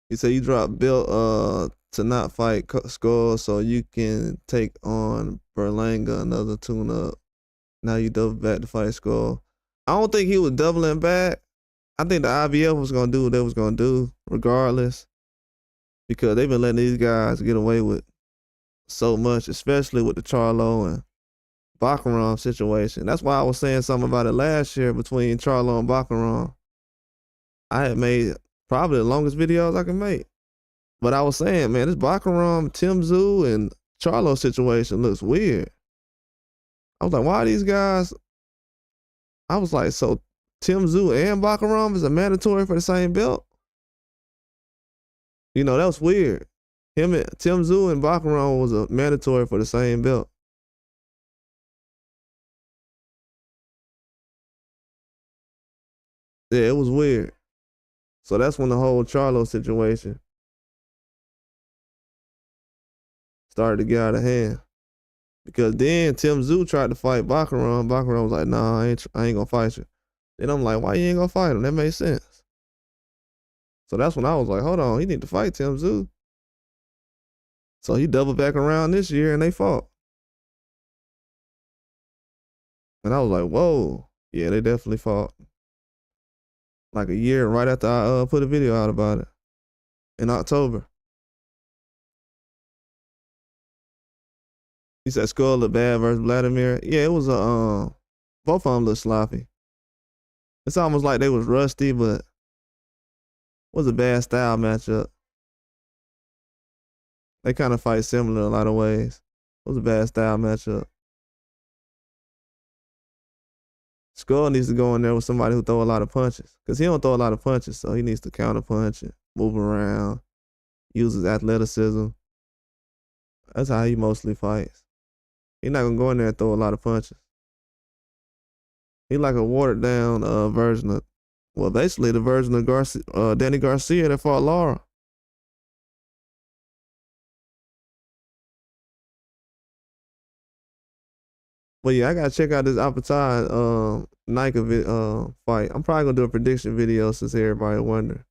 A: He said you dropped belt to not fight Skull so you can take on Berlanga, another tune up. Now you double back to fight Skull. I don't think he was doubling back. I think the IBF was gonna do what they was gonna do regardless, because they've been letting these guys get away with so much, especially with the Charlo and Baccarat situation. That's why I was saying something about it last year between Charlo and Baccarat. I had made probably the longest videos I can make. But I was saying, man, this Baccarat, Tim Tszyu, and Charlo situation looks weird. I was like, why are these guys? I was like, so Tim Tszyu and Baccarat is a mandatory for the same belt? You know, that was weird. Tim Tszyu and Baccarat was a mandatory for the same belt. Yeah, it was weird. So that's when the whole Charlo situation started to get out of hand. Because then Tim Tszyu tried to fight Baccarat. Baccarat was like, nah, I ain't gonna fight you. Then I'm like, why you ain't gonna fight him? That makes sense. So that's when I was like, hold on, he need to fight Tim Tszyu. So he doubled back around this year and they fought. And I was like, whoa. Yeah, they definitely fought. Like a year right after I put a video out about it in October. He said Skull looked bad versus Vladimir. Yeah, it was both of them looked sloppy. It's almost like they was rusty, but it was a bad style matchup. They kind of fight similar in a lot of ways. It was a bad style matchup. Skull needs to go in there with somebody who throw a lot of punches, because he don't throw a lot of punches, so he needs to counter punch and move around, use his athleticism. That's how he mostly fights. He's not gonna go in there and throw a lot of punches. He like a watered down version of, well, basically the version of Danny Garcia that fought Lara. But yeah, I gotta check out this Apatard Nike fight. I'm probably gonna do a prediction video since everybody wonder.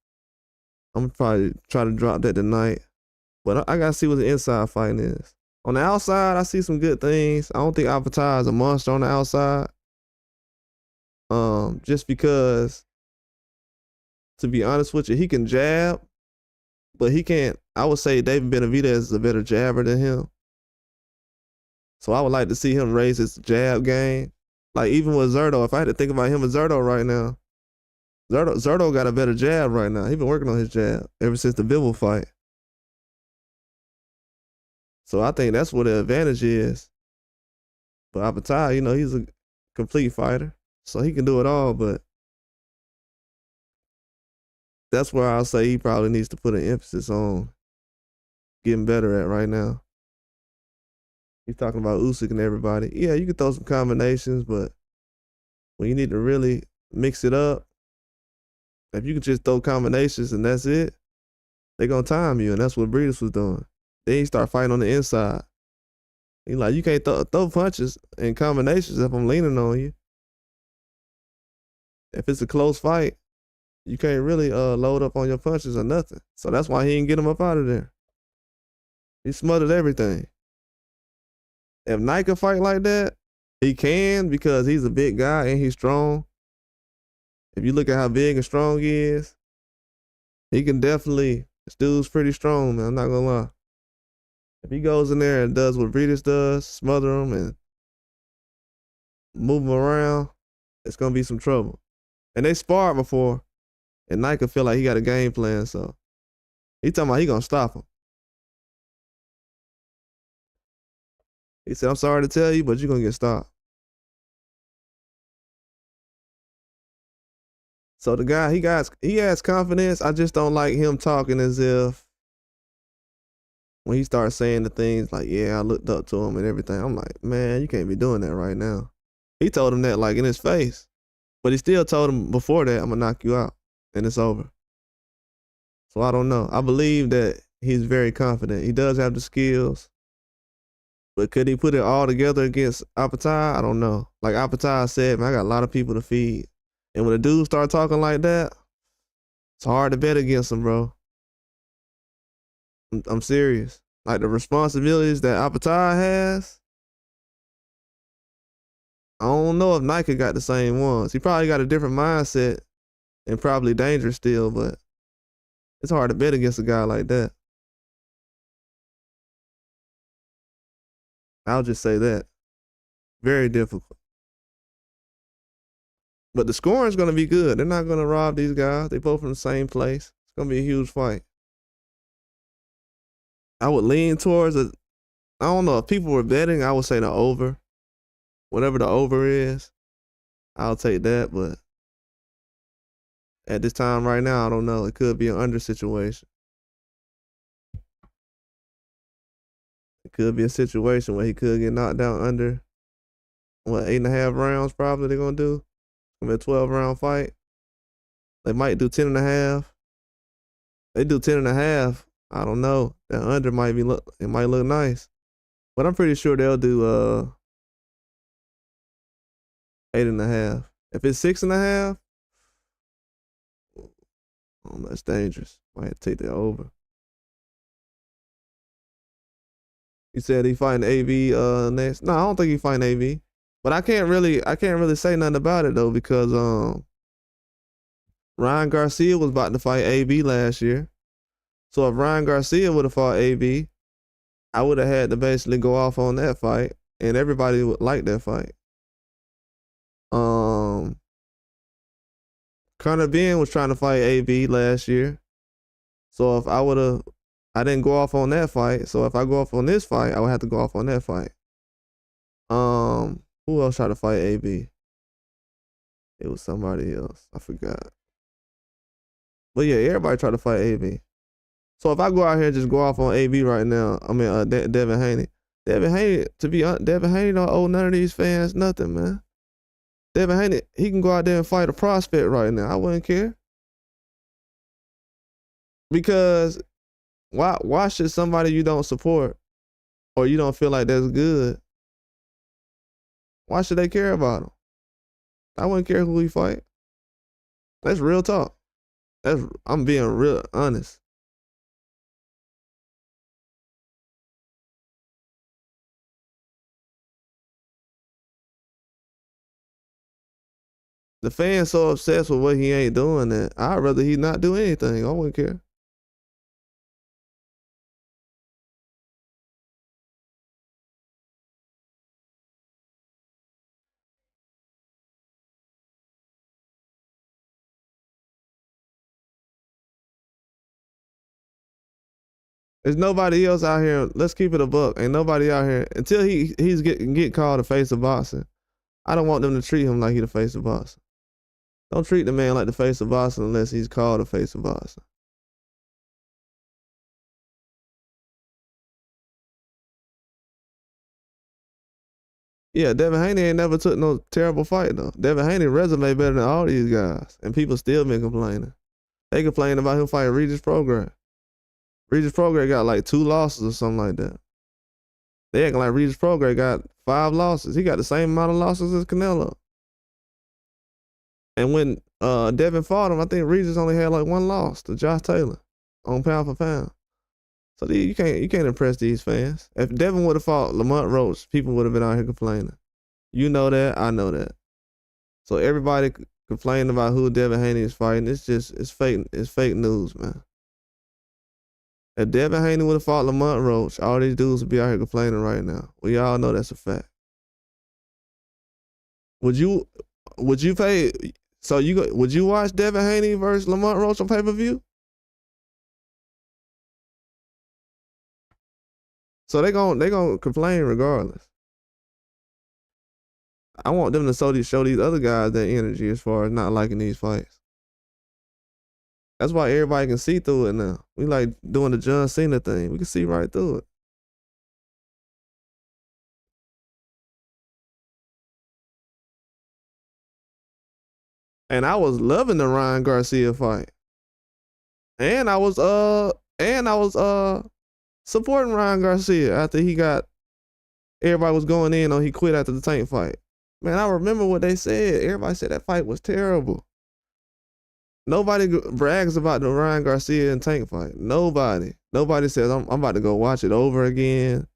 A: I'm gonna probably try to drop that tonight. But I gotta see what the inside fighting is. On the outside, I see some good things. I don't think Apatard is a monster on the outside. Just because, to be honest with you, he can jab, but he can't. I would say David Benavidez is a better jabber than him. So I would like to see him raise his jab game. Like even with Zerto, if I had to think about him and Zerto right now, Zerto got a better jab right now. He been working on his jab ever since the Bivol fight. So I think that's what the advantage is. But Apatai, he's a complete fighter, so he can do it all. But that's where I'll say he probably needs to put an emphasis on getting better at right now. He's talking about Usyk and everybody. Yeah, you can throw some combinations, but when you need to really mix it up, if you can just throw combinations and that's it, they're gonna time you, and that's what Breeders was doing. Then he start fighting on the inside. He like, you can't throw punches and combinations if I'm leaning on you. If it's a close fight, you can't really load up on your punches or nothing. So that's why he didn't get him up out of there. He smothered everything. If Nike can fight like that, he can because he's a big guy and he's strong. If you look at how big and strong he is, he can definitely, this dude's pretty strong, man. I'm not gonna lie. If he goes in there and does what Breeders does, smother him and move him around, it's gonna be some trouble. And they sparred before, and Nike feel like he got a game plan, so he talking about he gonna stop him. He said, I'm sorry to tell you, but you're gonna get stopped. So the guy, he has confidence. I just don't like him talking as if when he starts saying the things like, yeah, I looked up to him and everything. I'm like, man, you can't be doing that right now. He told him that like in his face, but he still told him before that, I'm gonna knock you out and it's over. So I don't know. I believe that he's very confident. He does have the skills, but could he put it all together against Apatai? I don't know. Like Apatai said, man, I got a lot of people to feed. And when a dude start talking like that, it's hard to bet against him, bro. I'm serious. Like the responsibilities that Apatai has, I don't know if Nike got the same ones. He probably got a different mindset and probably dangerous still, but it's hard to bet against a guy like that. I'll just say that. Very difficult. But the scoring's gonna be good. They're not gonna rob these guys. They both from the same place. It's gonna be a huge fight. I would lean towards I don't know if people were betting, I would say the over. Whatever the over is, I'll take that. But at this time right now, I don't know. It could be an under situation. It could be a situation where he could get knocked down under, 8.5 rounds probably they're going to do. It's going to be a 12-round fight. They might do 10.5. They do 10.5. I don't know. That under might look nice. But I'm pretty sure they'll do 8.5. If it's 6.5, oh, that's dangerous. Might have to take that over. You said he fighting AB next. No, I don't think he fighting AB. But I can't really say nothing about it though, because Ryan Garcia was about to fight AB last year. So if Ryan Garcia would have fought AB, I would have had to basically go off on that fight, and everybody would like that fight. Conor Ben was trying to fight AB last year. So if I didn't go off on that fight. So if I go off on this fight, I would have to go off on that fight. Who else tried to fight AB? It was somebody else. I forgot. But yeah, everybody tried to fight AB. So if I go out here and just go off on AB right now, I mean Devin Haney. Devin Haney, Devin Haney don't owe none of these fans nothing, man. Devin Haney, he can go out there and fight a prospect right now. I wouldn't care. Because why should somebody you don't support or you don't feel like that's good, why should they care about him? I wouldn't care who he fight. That's real talk. I'm being real honest. The fans so obsessed with what he ain't doing that I'd rather he not do anything. I wouldn't care. There's nobody else out here. Let's keep it a buck. Ain't nobody out here until he's get called the face of boxing. I don't want them to treat him like he the face of boxing. Don't treat the man like the face of boxing unless he's called the face of boxing. Yeah, Devin Haney ain't never took no terrible fight though. Devin Haney resume better than all these guys, and people still been complaining. They complain about him fighting Regis Prograis. Regis Prograis got like 2 losses or something like that. They acting like Regis Prograis got 5 losses. He got the same amount of losses as Canelo. And when Devin fought him, I think Regis only had like 1 loss to Josh Taylor on pound for pound. So you can't impress these fans. If Devin would have fought Lamont Roach, people would have been out here complaining. You know that, I know that. So everybody complaining about who Devin Haney is fighting, it's fake news, man. If Devin Haney would have fought Lamont Roach, all these dudes would be out here complaining right now. We all know that's a fact. Would you pay? So would you watch Devin Haney versus Lamont Roach on pay-per-view? So they gonna complain regardless. I want them to show these other guys that energy as far as not liking these fights. That's why everybody can see through it now. We like doing the John Cena thing. We can see right through it. And I was loving the Ryan Garcia fight. And I was supporting Ryan Garcia after everybody was going in on he quit after the Tank fight. Man, I remember what they said. Everybody said that fight was terrible. Nobody brags about the Ryan Garcia and Tank fight. Nobody says I'm about to go watch it over again.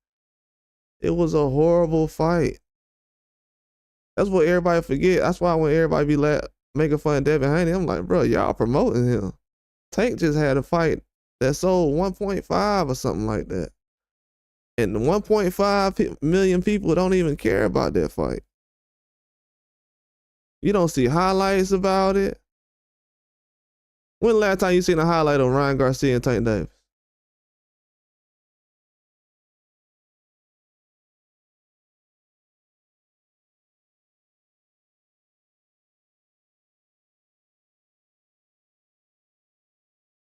A: It was a horrible fight. That's what everybody forget. That's why when everybody be making fun of Devin Haney, I'm like, bro, y'all promoting him. Tank just had a fight that sold 1.5 or something like that. And 1.5 million people don't even care about that fight. You don't see highlights about it. When the last time you seen a highlight of Ryan Garcia and Tank Davis?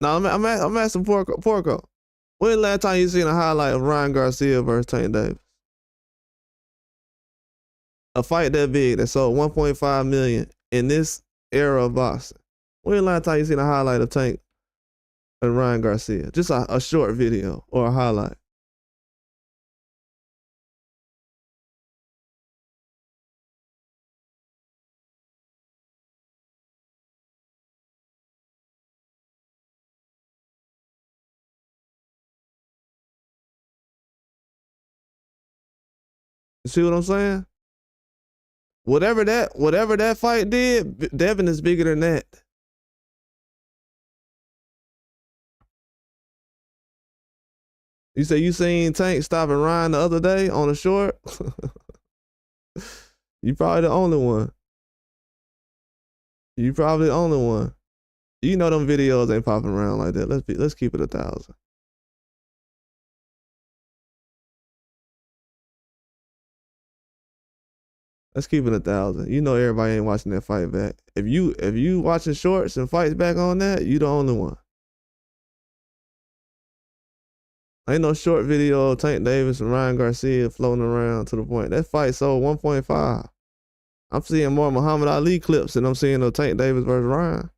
A: No, I'm asking Porco. When the last time you seen a highlight of Ryan Garcia versus Tank Davis? A fight that big that sold 1.5 million in this era of boxing. When the last time you seen a highlight of Tank and Ryan Garcia? Just a short video or a highlight. You see what I'm saying? Whatever that fight did, Devin is bigger than that. You say you seen Tank stopping Ryan the other day on a short? You probably the only one. You probably the only one. You know them videos ain't popping around like that. Let's keep it 1,000. Let's keep it 1,000. You know everybody ain't watching that fight back. If you watching shorts and fights back on that, you the only one. Ain't no short video of Tank Davis and Ryan Garcia floating around to the point. That fight sold 1.5. I'm seeing more Muhammad Ali clips than I'm seeing of Tank Davis versus Ryan.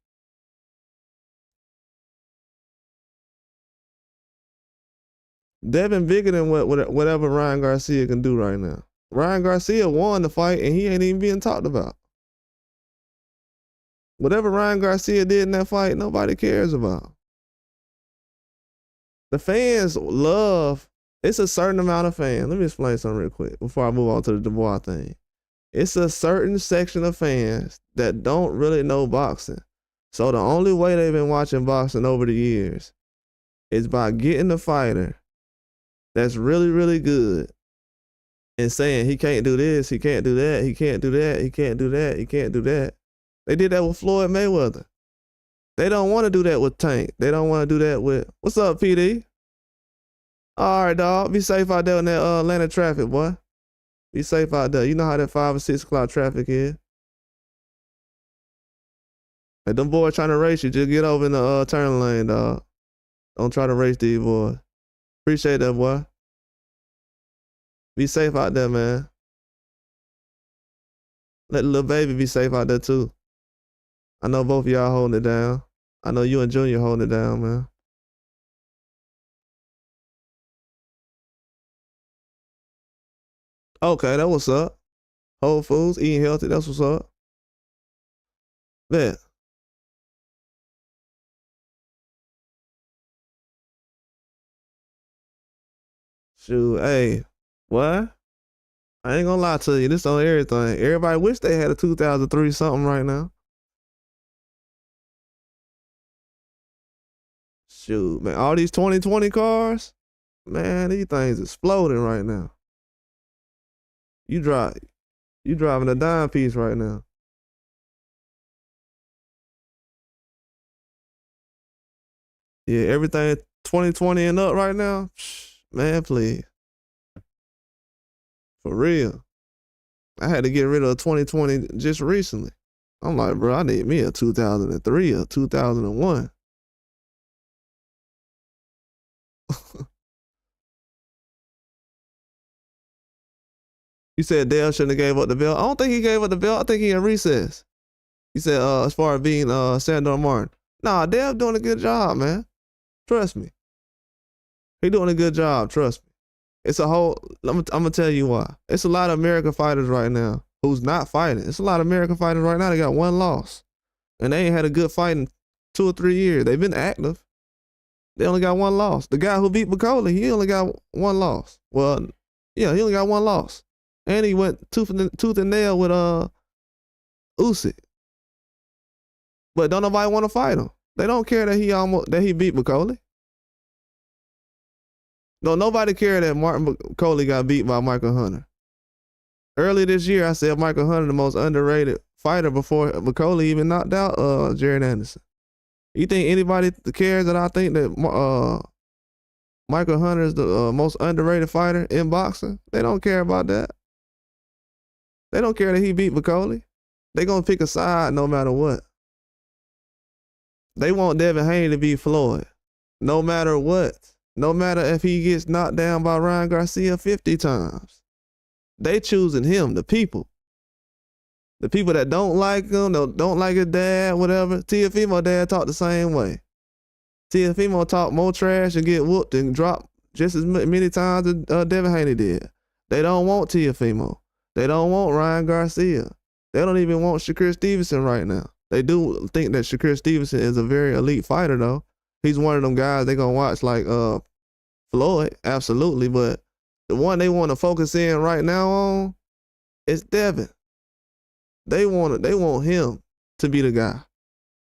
A: Devin bigger than whatever Ryan Garcia can do right now. Ryan Garcia won the fight and he ain't even being talked about. Whatever Ryan Garcia did in that fight, nobody cares about. The fans love, it's a certain amount of fans. Let me explain something real quick before I move on to the Dubois thing. It's a certain section of fans that don't really know boxing. So the only way they've been watching boxing over the years is by getting the fighter that's really, really good and saying he can't do this, he can't do that, he can't do that, he can't do that, he can't do that. They did that with Floyd Mayweather. They don't want to do that with Tank. They don't want to do that with, what's up, PD? All right, dog. Be safe out there in that Atlanta traffic, boy. Be safe out there. You know how that 5 or 6 o'clock traffic is. Hey, them boys trying to race you, just get over in the turn lane, dog. Don't try to race these boys. Appreciate that, boy. Be safe out there, man. Let the little baby be safe out there, too. I know both of y'all holding it down. I know you and Junior holding it down, man. Okay, that what's up. Whole Foods, eating healthy, that's what's up. Bet. Shoot, hey, what? I ain't gonna lie to you. This on everything. Everybody wish they had a 2003 something right now. Shoot, man. All these 2020 cars, man, these things exploding right now. You driving a dime piece right now. Yeah, everything 2020 and up right now. Man, please. For real. I had to get rid of 2020 just recently. I'm like, bro, I need me a 2003 or 2001. You said Dale shouldn't have gave up the belt. I don't think he gave up the belt. I think he in recess. You said as far as being Sandor Martin. Nah, Dale doing a good job, man. Trust me. He doing a good job, trust me. It's a whole, I'm gonna tell you why. It's a lot of American fighters right now who's not fighting. It's a lot of American fighters right now that got one loss. And they ain't had a good fight in 2 or 3 years. They've been active. They only got one loss. The guy who beat Bakole, he only got one loss. Well, yeah, he only got one loss. And he went tooth and nail with Usyk. But don't nobody want to fight him. They don't care that he beat Bakole. Don't nobody care that Martin Bakole got beat by Michael Hunter. Earlier this year, I said Michael Hunter the most underrated fighter before Bakole even knocked out Jared Anderson. You think anybody cares that I think that Michael Hunter is the most underrated fighter in boxing? They don't care about that. They don't care that he beat Bakole. They gonna pick a side no matter what. They want Devin Haney to beat Floyd, no matter what. No matter if he gets knocked down by Ryan Garcia 50 times. They choosing him, the people. The people that don't like him, don't like his dad, whatever. Teofimo dad talk the same way. Teofimo talk more trash and get whooped and drop just as many times as Devin Haney did. They don't want Teofimo. They don't want Ryan Garcia. They don't even want Shakur Stevenson right now. They do think that Shakur Stevenson is a very elite fighter, though. He's one of them guys they gonna watch like Floyd, absolutely. But the one they want to focus in right now on is Devin. They want him to be the guy.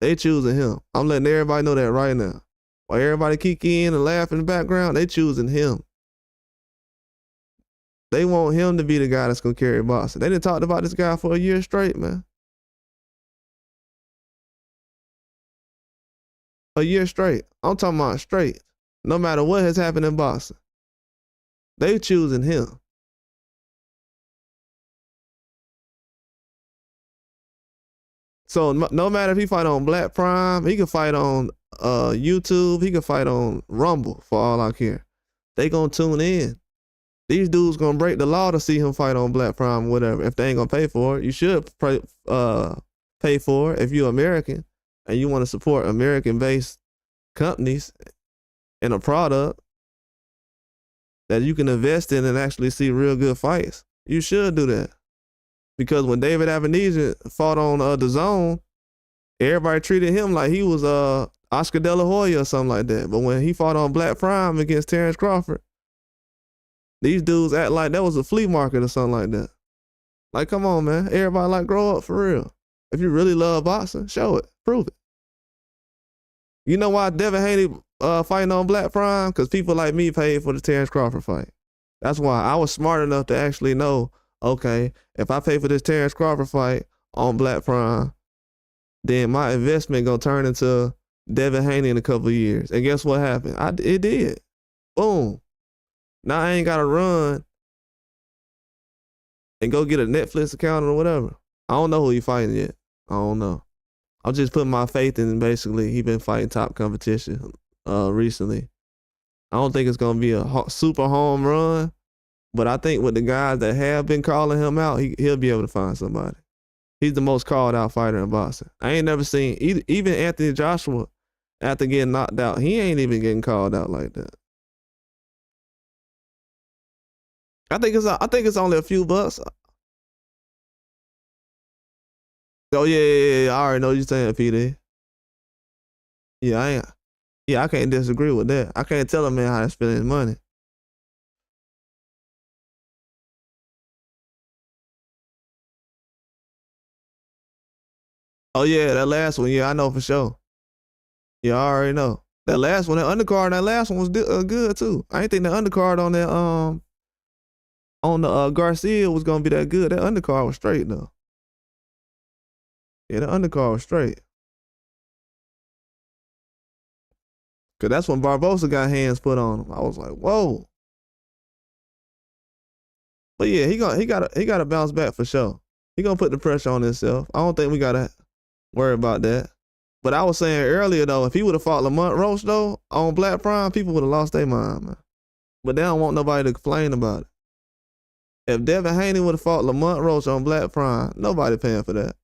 A: They choosing him. I'm letting everybody know that right now. While everybody kick in and laugh in the background, they choosing him. They want him to be the guy that's gonna carry boxing. They didn't talk about this guy for a year straight, man. A year straight. I'm talking about straight. No matter what has happened in boxing. They choosing him. So no matter if he fight on Black Prime, he can fight on YouTube, he can fight on Rumble for all I care. They gonna tune in. These dudes gonna break the law to see him fight on Black Prime or whatever. If they ain't gonna pay for it, you should pay for it if you're American and you want to support American-based companies and a product that you can invest in and actually see real good fights. You should do that. Because when David Avenesian fought on the Zone, everybody treated him like he was Oscar De La Hoya or something like that. But when he fought on Black Prime against Terrence Crawford, these dudes act like that was a flea market or something like that. Like, come on, man. Everybody like grow up for real. If you really love boxing, show it. Prove it. You know why Devin Haney fighting on Black Prime? Because people like me paid for the Terrence Crawford fight. That's why I was smart enough to actually know, okay, if I pay for this Terrence Crawford fight on Black Prime, then my investment gonna turn into Devin Haney in a couple of years. And guess what happened? It did. Boom. Now I ain't gotta run and go get a Netflix account or whatever. I don't know who he fighting yet. I don't know. I'm just putting my faith in basically he been fighting top competition recently. I don't think it's gonna be a super home run, but I think with the guys that have been calling him out, he'll be able to find somebody. He's the most called out fighter in boxing. I ain't never seen even Anthony Joshua after getting knocked out. He ain't even getting called out like that. I think it's only a few bucks. Oh yeah. I already know what you're saying, PD. Yeah, I can't disagree with that. I can't tell a man how to spend his money. Oh yeah, that last one. Yeah, I know for sure. Yeah, I already know. That last one, that undercard, that last one was good too. I ain't think the undercard on that on the Garcia was gonna be that good. That undercard was straight though. Yeah, the undercard was straight. Cause that's when Barbosa got hands put on him. I was like, whoa. But yeah, he gotta bounce back for sure. He gonna put the pressure on himself. I don't think we gotta worry about that. But I was saying earlier though, if he would have fought Lamont Roach though on Black Prime, people would have lost their mind, man. But they don't want nobody to complain about it. If Devin Haney would have fought Lamont Roach on Black Prime, nobody paying for that.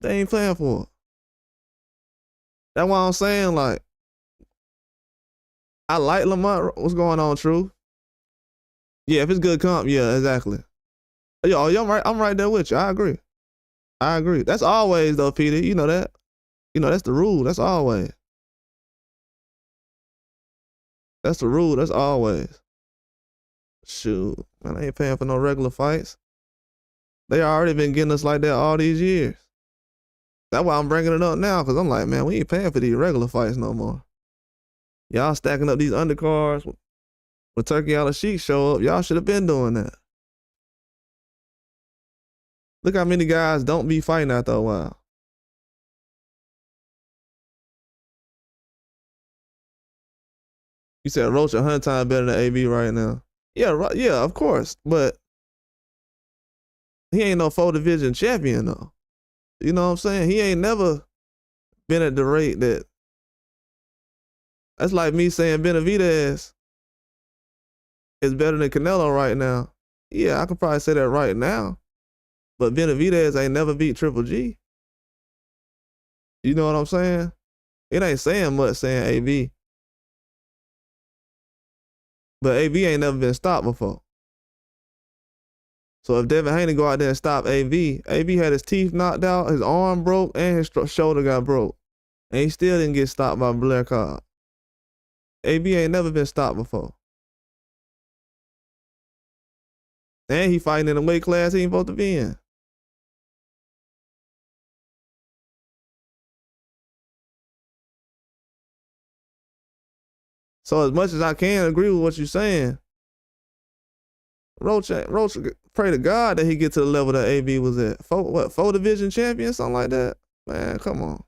A: They ain't paying for it. That's why I'm saying, like, I like Lamont. What's going on, True? Yeah, if it's good comp, yeah, exactly. Yo, I'm right there with you. I agree. That's always though, Peter. You know that. You know that's the rule. That's always. That's the rule. That's always. Shoot, man, I ain't paying for no regular fights. They already been getting us like that all these years. That's why I'm bringing it up now, because I'm like, man, we ain't paying for these regular fights no more. Y'all stacking up these undercards. When Turkey Al-Sheikh show up, y'all should have been doing that. Look how many guys don't be fighting after a while. You said Roach 100 times better than AB right now. Yeah, right, yeah, of course. But he ain't no 4-division champion though. You know what I'm saying? He ain't never been at the rate that. That's like me saying Benavidez is better than Canelo right now. Yeah, I could probably say that right now. But Benavidez ain't never beat Triple G. You know what I'm saying? It ain't saying much saying AB. But AB ain't never been stopped before. So if Devin Haney go out there and stop AB had his teeth knocked out, his arm broke, and his shoulder got broke. And he still didn't get stopped by Blair Cobb. AB ain't never been stopped before. And he fighting in a weight class he ain't supposed to be in. So as much as I can agree with what you're saying, Roach pray to God that he get to the level that AB was at. 4-division champion, something like that? Man, come on.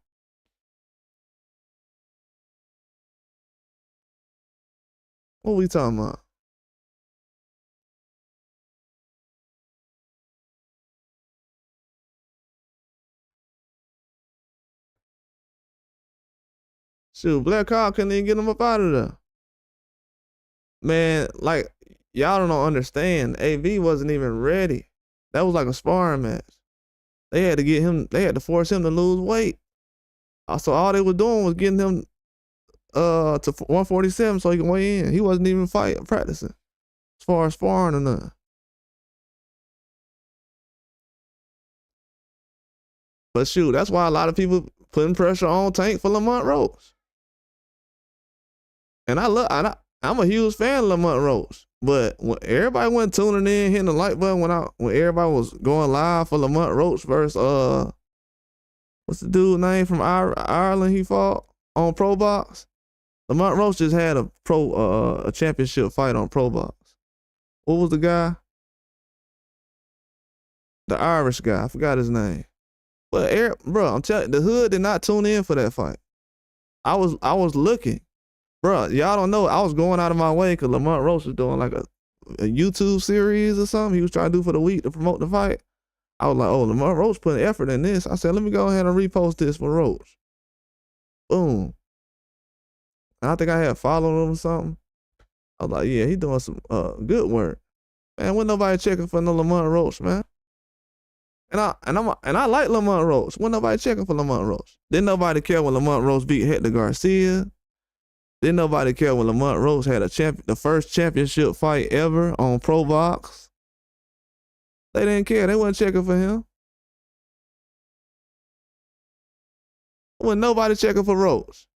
A: What we talking about? Shoot, Blair Cobb couldn't even get him up out of there. Man, like, y'all don't understand. AB wasn't even ready. That was like a sparring match. They had to force him to lose weight. So all they were doing was getting him to 147 so he can weigh in. He wasn't even practicing as far as sparring or nothing. But shoot, that's why a lot of people putting pressure on Tank for Lamont Roach. And I'm a huge fan of Lamont Roach. But when everybody went tuning in, hitting the like button when everybody was going live for Lamont Roach versus what's the dude name from Ireland he fought on Pro Box? Lamont Roach just had a championship fight on Pro Box. What was the guy? The Irish guy. I forgot his name. But bro, I'm telling you, the hood did not tune in for that fight. I was looking. Bro, y'all don't know. I was going out of my way because Lamont Roach was doing like a YouTube series or something he was trying to do for the week to promote the fight. I was like, oh, Lamont Roach putting effort in this. I said, let me go ahead and repost this for Roach. Boom. And I think I had followed him or something. I was like, yeah, he doing some good work. Man, wasn't nobody checking for no Lamont Roach, man. And I like Lamont Roach. Wasn't nobody checking for Lamont Roach. Didn't nobody care when Lamont Roach beat Hector Garcia. Didn't nobody care when Lamont Roach had the first championship fight ever on Pro Box. They didn't care. They wasn't checking for him. Wasn't nobody checking for Roach.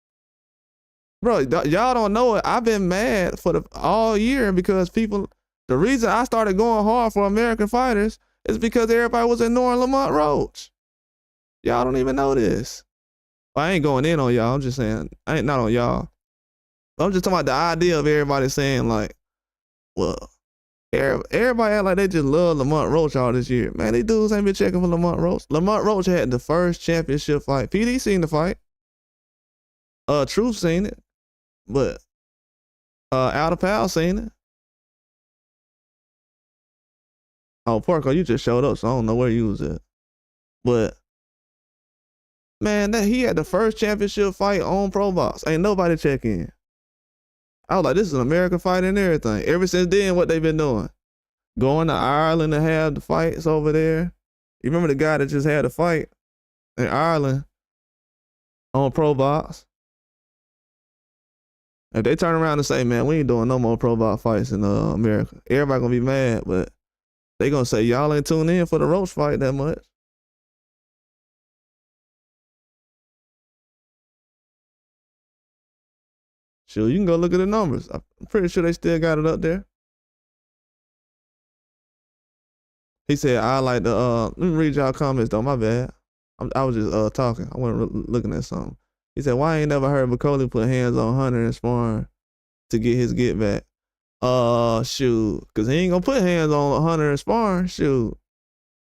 A: Bro, y'all don't know it. I've been mad for all year because people. The reason I started going hard for American fighters is because everybody was ignoring Lamont Roach. Y'all don't even know this. Well, I ain't going in on y'all. I'm just saying, I ain't not on y'all. I'm just talking about the idea of everybody saying like, well, everybody act like they just love Lamont Roach all this year. Man, these dudes ain't been checking for Lamont Roach. Lamont Roach had the first championship fight. PD seen the fight. Truth seen it. But Out of Pal seen it. Oh, Porco, you just showed up, so I don't know where you was at. But man, he had the first championship fight on Pro Box. Ain't nobody check in. I was like, this is an American fight and everything. Ever since then, what they been doing? Going to Ireland to have the fights over there. You remember the guy that just had a fight in Ireland on Pro Box? If they turn around and say, man, we ain't doing no more Pro Box fights in America, everybody gonna be mad, but they gonna say, y'all ain't tuned in for the Roach fight that much. Sure, you can go look at the numbers. I'm pretty sure they still got it up there. He said, I like the, let me read y'all comments though, my bad. I was just talking. I wasn't looking at something. He said, why I ain't never heard Bakole put hands on Hunter and sparring to get his get back? Shoot, cause he ain't gonna put hands on Hunter and sparring, shoot.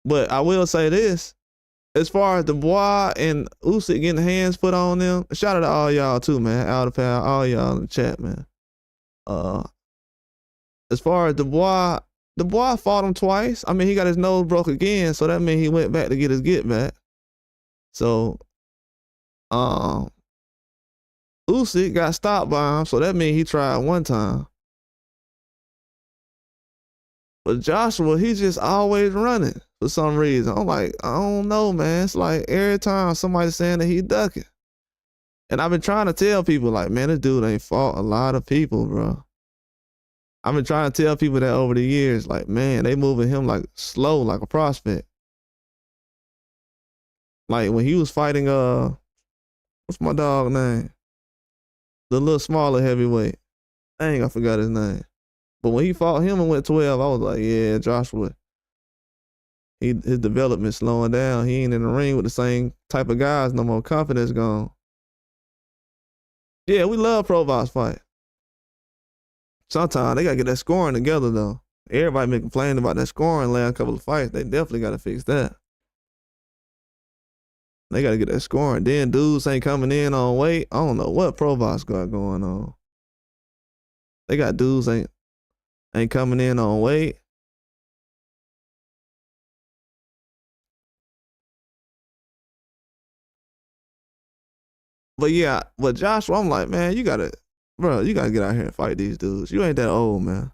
A: But I will say this, as far as Dubois and Usyk getting hands put on them, shout out to all y'all too, man. Out of Pal, all y'all in the chat, man. As far as Dubois fought him twice. I mean, he got his nose broke again, so that means he went back to get his get back. So, Usyk got stopped by him, so that means he tried one time. But Joshua, he just always running for some reason. I'm like, I don't know, man. It's like every time somebody's saying that he ducking. And I've been trying to tell people, like, man, this dude ain't fought a lot of people, bro. I've been trying to tell people that over the years, like, man, they moving him like slow, like a prospect. Like when he was fighting, what's my dog name? The little smaller heavyweight. Dang, I forgot his name. But when he fought him and went 12, I was like, yeah, Joshua, his development slowing down. He ain't in the ring with the same type of guys no more. Confidence gone. Yeah, we love Pro Box fight. Sometimes they gotta get that scoring together though. Everybody been complaining about that scoring last couple of fights. They definitely gotta fix that. They gotta get that scoring. Then dudes ain't coming in on weight. I don't know what Pro Box got going on. They got dudes ain't coming in on weight. But yeah, but Joshua, I'm like, man, you gotta get out here and fight these dudes. You ain't that old, man.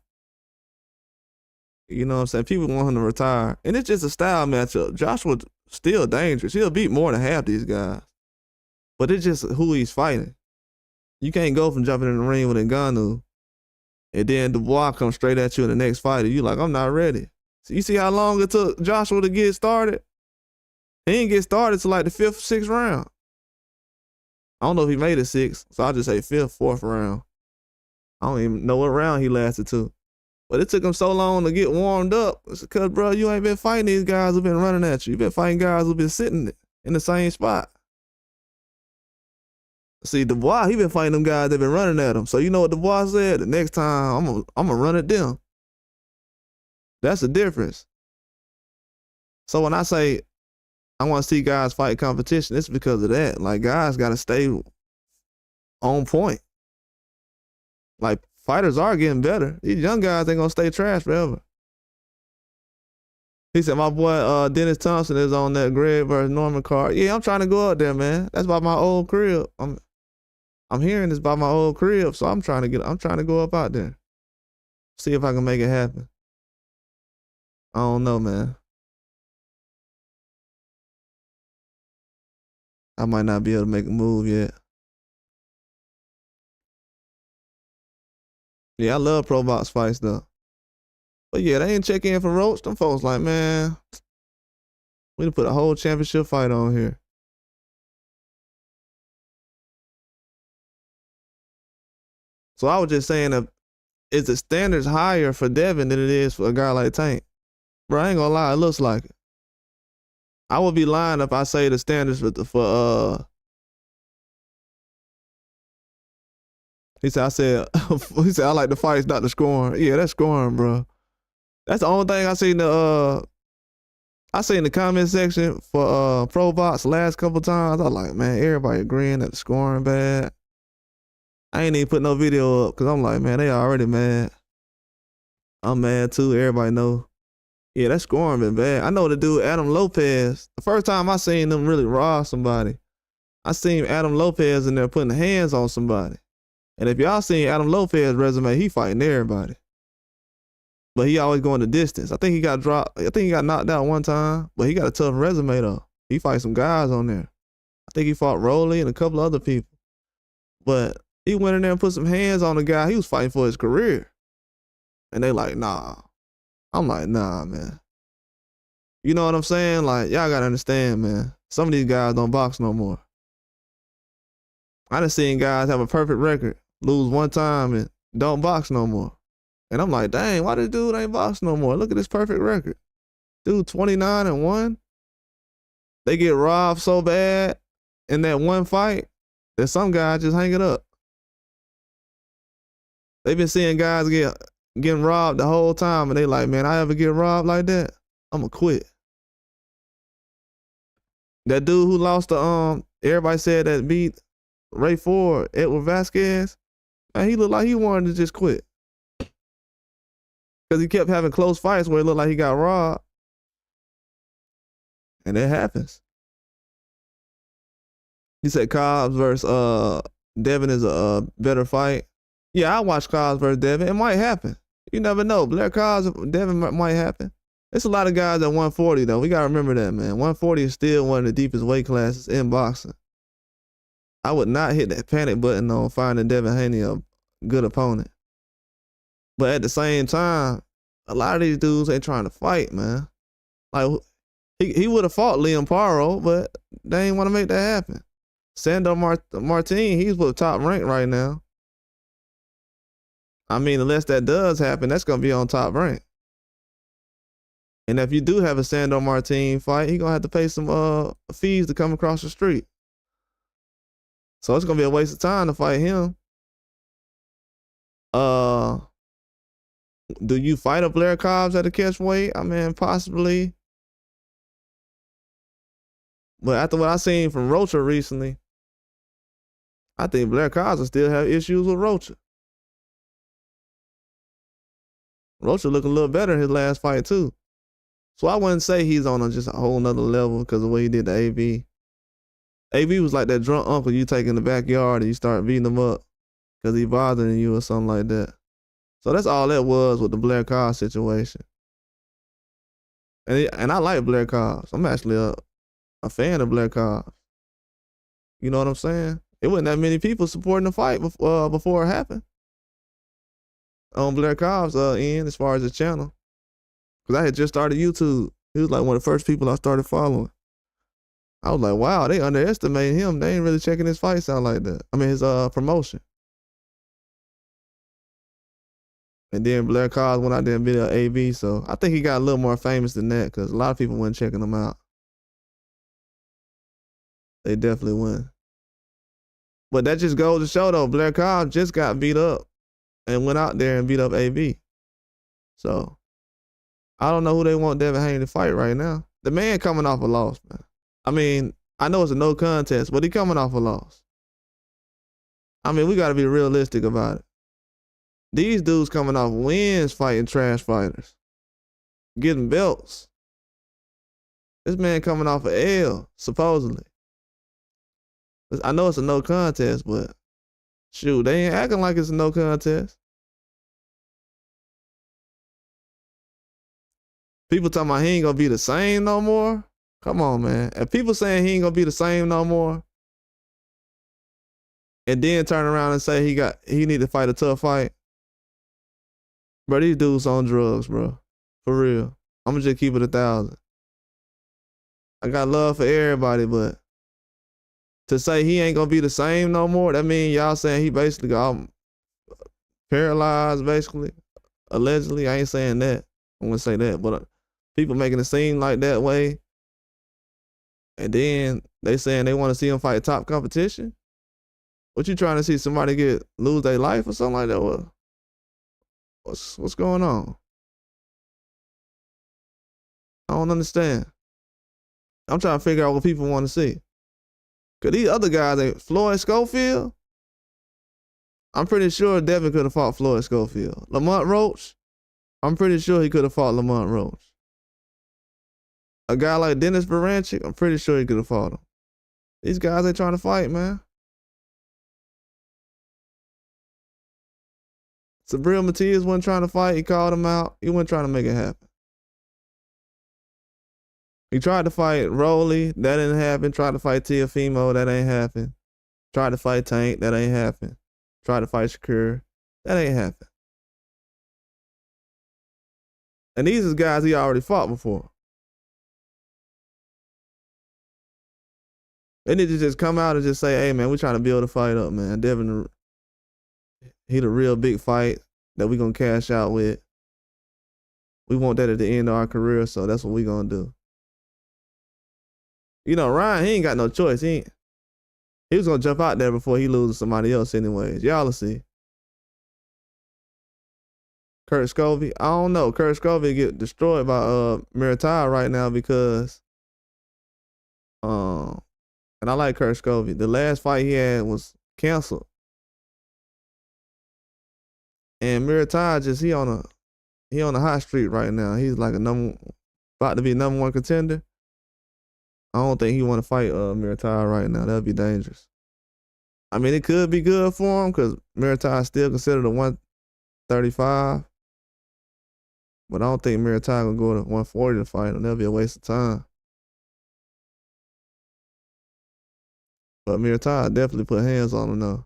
A: You know what I'm saying? People want him to retire. And it's just a style matchup. Joshua's still dangerous. He'll beat more than half these guys. But it's just who he's fighting. You can't go from jumping in the ring with Ngannou and then Dubois comes straight at you in the next fight and you like, I'm not ready. So you see how long it took Joshua to get started? He didn't get started till like the 5th, 6th round. I don't know if he made it 6th, so I'll just say 5th, 4th round. I don't even know what round he lasted to. But it took him so long to get warmed up. It's because, bro, you ain't been fighting these guys who've been running at you. You've been fighting guys who've been sitting in the same spot. See, Dubois, he been fighting them guys that been running at him. So you know what Dubois said? The next time, I'm gonna run at them. That's the difference. So when I say I want to see guys fight competition, it's because of that. Like, guys got to stay on point. Like, fighters are getting better. These young guys ain't gonna stay trash forever. He said, my boy Dennis Thompson is on that Greg versus Norman card. Yeah, I'm trying to go up there, man. That's by my old crib. I'm hearing this by my old crib, so I'm trying to go up out there. See if I can make it happen. I don't know, man. I might not be able to make a move yet. Yeah, I love pro box fights though. But yeah, they ain't check in for Roach. Them folks like, man, we done put a whole championship fight on here. So I was just saying, is the standards higher for Devin than it is for a guy like Tank? Bro, I ain't gonna lie, it looks like it. I would be lying if I say the standards he said I like the fights, not the scoring. Yeah, that's scoring, bro. That's the only thing I seen the comment section for Pro Box last couple times. I was like, man, everybody agreeing that the scoring bad. I ain't even put no video up because I'm like, man, they already mad. I'm mad too. Everybody know. Yeah, that scoring been bad. I know the dude Adam Lopez. The first time I seen them really rob somebody, I seen Adam Lopez in there putting hands on somebody. And if y'all seen Adam Lopez's resume, he fighting everybody. But he always going the distance. I think he got dropped. I think he got knocked out one time, but he got a tough resume though. He fight some guys on there. I think he fought Roley and a couple other people. But he went in there and put some hands on the guy. He was fighting for his career. And they like, nah. I'm like, nah, man. You know what I'm saying? Like, y'all gotta understand, man. Some of these guys don't box no more. I done seen guys have a perfect record, lose one time and don't box no more. And I'm like, dang, why this dude ain't box no more? Look at this perfect record. Dude, 29-1. They get robbed so bad in that one fight that some guys just hang it up. They've been seeing guys getting robbed the whole time, and they like, man, I ever get robbed like that, I'ma quit. That dude who lost the everybody said that beat Ray Ford, Edward Vasquez, man, he looked like he wanted to just quit. Because he kept having close fights where it looked like he got robbed. And it happens. He said Cobbs versus Devin is a better fight. Yeah, I watch Cobbs versus Devin. It might happen. You never know. Blair Cobbs, Devin might happen. It's a lot of guys at 140 though. We gotta remember that, man. 140 is still one of the deepest weight classes in boxing. I would not hit that panic button on finding Devin Haney a good opponent. But at the same time, a lot of these dudes ain't trying to fight, man. Like, he would have fought Liam Paro, but they ain't want to make that happen. Sandor Martin, he's with top rank right now. I mean, unless that does happen, that's going to be on top rank. And if you do have a Sandor Martin fight, he going to have to pay some fees to come across the street. So it's going to be a waste of time to fight him. Do you fight a Blair Cobbs at a catch weight? I mean, possibly. But after what I seen from Rocha recently, I think Blair Cobbs will still have issues with Rocha. Rocha looked a little better in his last fight too. So I wouldn't say he's on just a whole nother level because of the way he did the AB. AB was like that drunk uncle you take in the backyard and you start beating him up because he bothering you or something like that. So that's all that was with the Blair Cobbs situation. And I like Blair Cobbs. I'm actually a fan of Blair Cobbs. You know what I'm saying? It wasn't that many people supporting the fight before it happened. On Blair Cobbs' end, as far as the channel. Because I had just started YouTube. He was like one of the first people I started following. I was like, wow, they underestimated him. They ain't really checking his fights out like that. I mean, his promotion. And then Blair Cobbs went out there and beat up AB, so I think he got a little more famous than that because a lot of people weren't checking him out. They definitely went. But that just goes to show, though, Blair Cobbs just got beat up and went out there and beat up AB. So I don't know who they want Devin Haney to fight right now. The man coming off a loss, man. I mean, I know it's a no contest, but he coming off a loss. I mean, we got to be realistic about it. These dudes coming off wins fighting trash fighters, getting belts. This man coming off a L, supposedly. I know it's a no contest, but shoot, they ain't acting like it's a no contest. People talking about he ain't gonna be the same no more. Come on, man. If people saying he ain't gonna be the same no more, and then turn around and say he need to fight a tough fight, bro, these dudes on drugs, bro. For real. I'ma just keep it 1,000. I got love for everybody, but to say he ain't gonna be the same no more, that mean y'all saying he basically got paralyzed, basically. Allegedly, I ain't saying that. I'm gonna say that, but people making it seem like that way, and then they saying they want to see him fight top competition. What you trying to see somebody lose their life or something like that? What's going on? I don't understand. I'm trying to figure out what people want to see. Cause these other guys, Floyd Schofield, I'm pretty sure Devin could have fought Floyd Schofield. Lamont Roach, I'm pretty sure he could have fought Lamont Roach. A guy like Dennis Baranchik, I'm pretty sure he could have fought him. These guys ain't trying to fight, man. Sabril Matias wasn't trying to fight. He called him out. He wasn't trying to make it happen. He tried to fight Rolly. That didn't happen. Tried to fight Teofimo. That ain't happen. Tried to fight Tank. That ain't happen. Tried to fight Shakur. That ain't happen. And these is guys he already fought before. They need to just come out and just say, hey, man, we're trying to build a fight up, man. Devin, he the real big fight that we going to cash out with. We want that at the end of our career, so that's what we going to do. You know, Ryan, he ain't got no choice. He was going to jump out there before he loses somebody else anyways. Y'all will see. Kurt Scovey, I don't know. Kurt Scovey get destroyed by Muritai right now because and I like Kurt Scovey. The last fight he had was canceled. And Muritai he on a hot streak right now. He's like about to be number one contender. I don't think he want to fight Muritai right now. That'd be dangerous. I mean, it could be good for him because Muritai is still considered a 135. But I don't think Muritai gonna go to 140 to fight him. That'll be a waste of time. But Muritai definitely put hands on him though.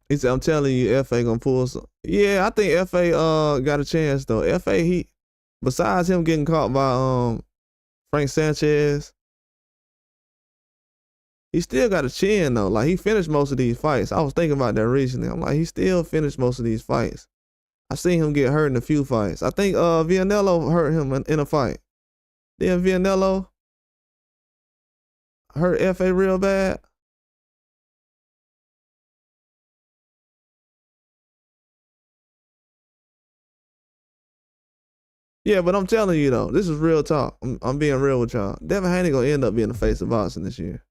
A: He said, I'm telling you, FA gonna pull some. Yeah, I think FA got a chance though. FA, besides him getting caught by Frank Sanchez, he still got a chin though. Like he finished most of these fights. I was thinking about that recently. I'm like, he still finished most of these fights. I seen him get hurt in a few fights. I think Vianello hurt him in a fight. Then Vianello hurt FA real bad. Yeah, but I'm telling you though, this is real talk. I'm being real with y'all. Devin Haney gonna end up being the face of boxing this year.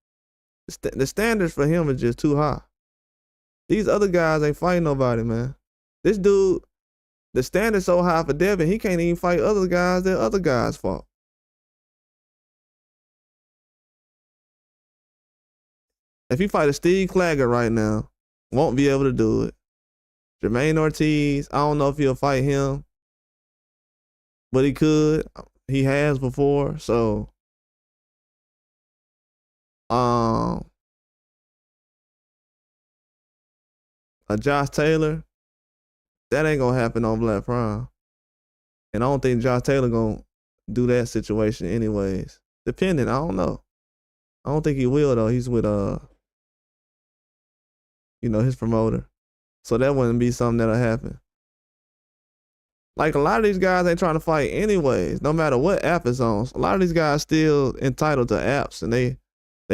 A: The standards for him are just too high. These other guys ain't fighting nobody, man. This dude, the standard's so high for Devin, he can't even fight other guys that other guys fought. If he fight a Steve Claggett right now, won't be able to do it. Jermaine Ortiz, I don't know if he'll fight him, but he could. He has before, so a Josh Taylor, that ain't gonna happen on Black Prime. And I don't think Josh Taylor gonna do that situation anyways. Depending, I don't know. I don't think he will though. He's with his promoter. So that wouldn't be something that'll happen. Like a lot of these guys ain't trying to fight anyways, no matter what app it's on. A lot of these guys still entitled to apps and they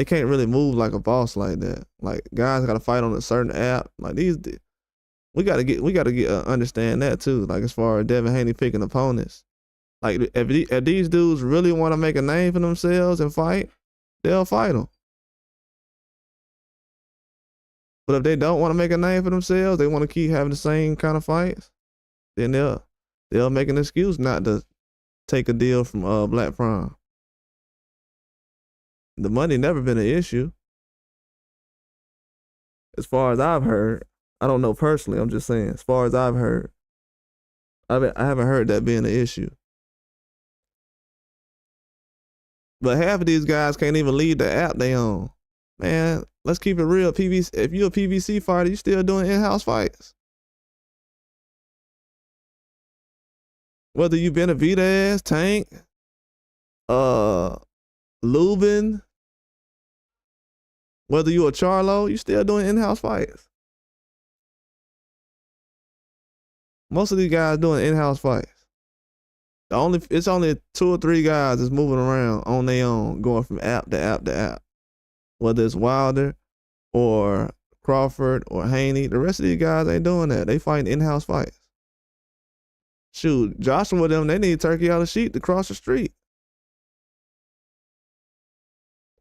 A: can't really move like a boss like that. Like guys gotta fight on a certain app. Like we gotta get understand that too. Like as far as Devin Haney picking opponents. Like if these dudes really want to make a name for themselves and fight, they'll fight them. But if they don't want to make a name for themselves, they want to keep having the same kind of fights, then they'll make an excuse not to take a deal from Black Prime. The money never been an issue, as far as I've heard. I don't know personally. I'm just saying, as far as I've heard, I haven't heard that being an issue. But half of these guys can't even leave the app they own. Man, let's keep it real. PBC, if you're a PBC fighter, you still doing in-house fights. Whether you Benavidez, Tank, Lubin, whether you a Charlo, you still doing in-house fights. Most of these guys doing in-house fights. It's only 2 or 3 guys that's moving around on their own, going from app to app to app. Whether it's Wilder or Crawford or Haney, the rest of these guys ain't doing that. They fighting in-house fights. Shoot, Joshua with them, they need turkey out of sheep to cross the street.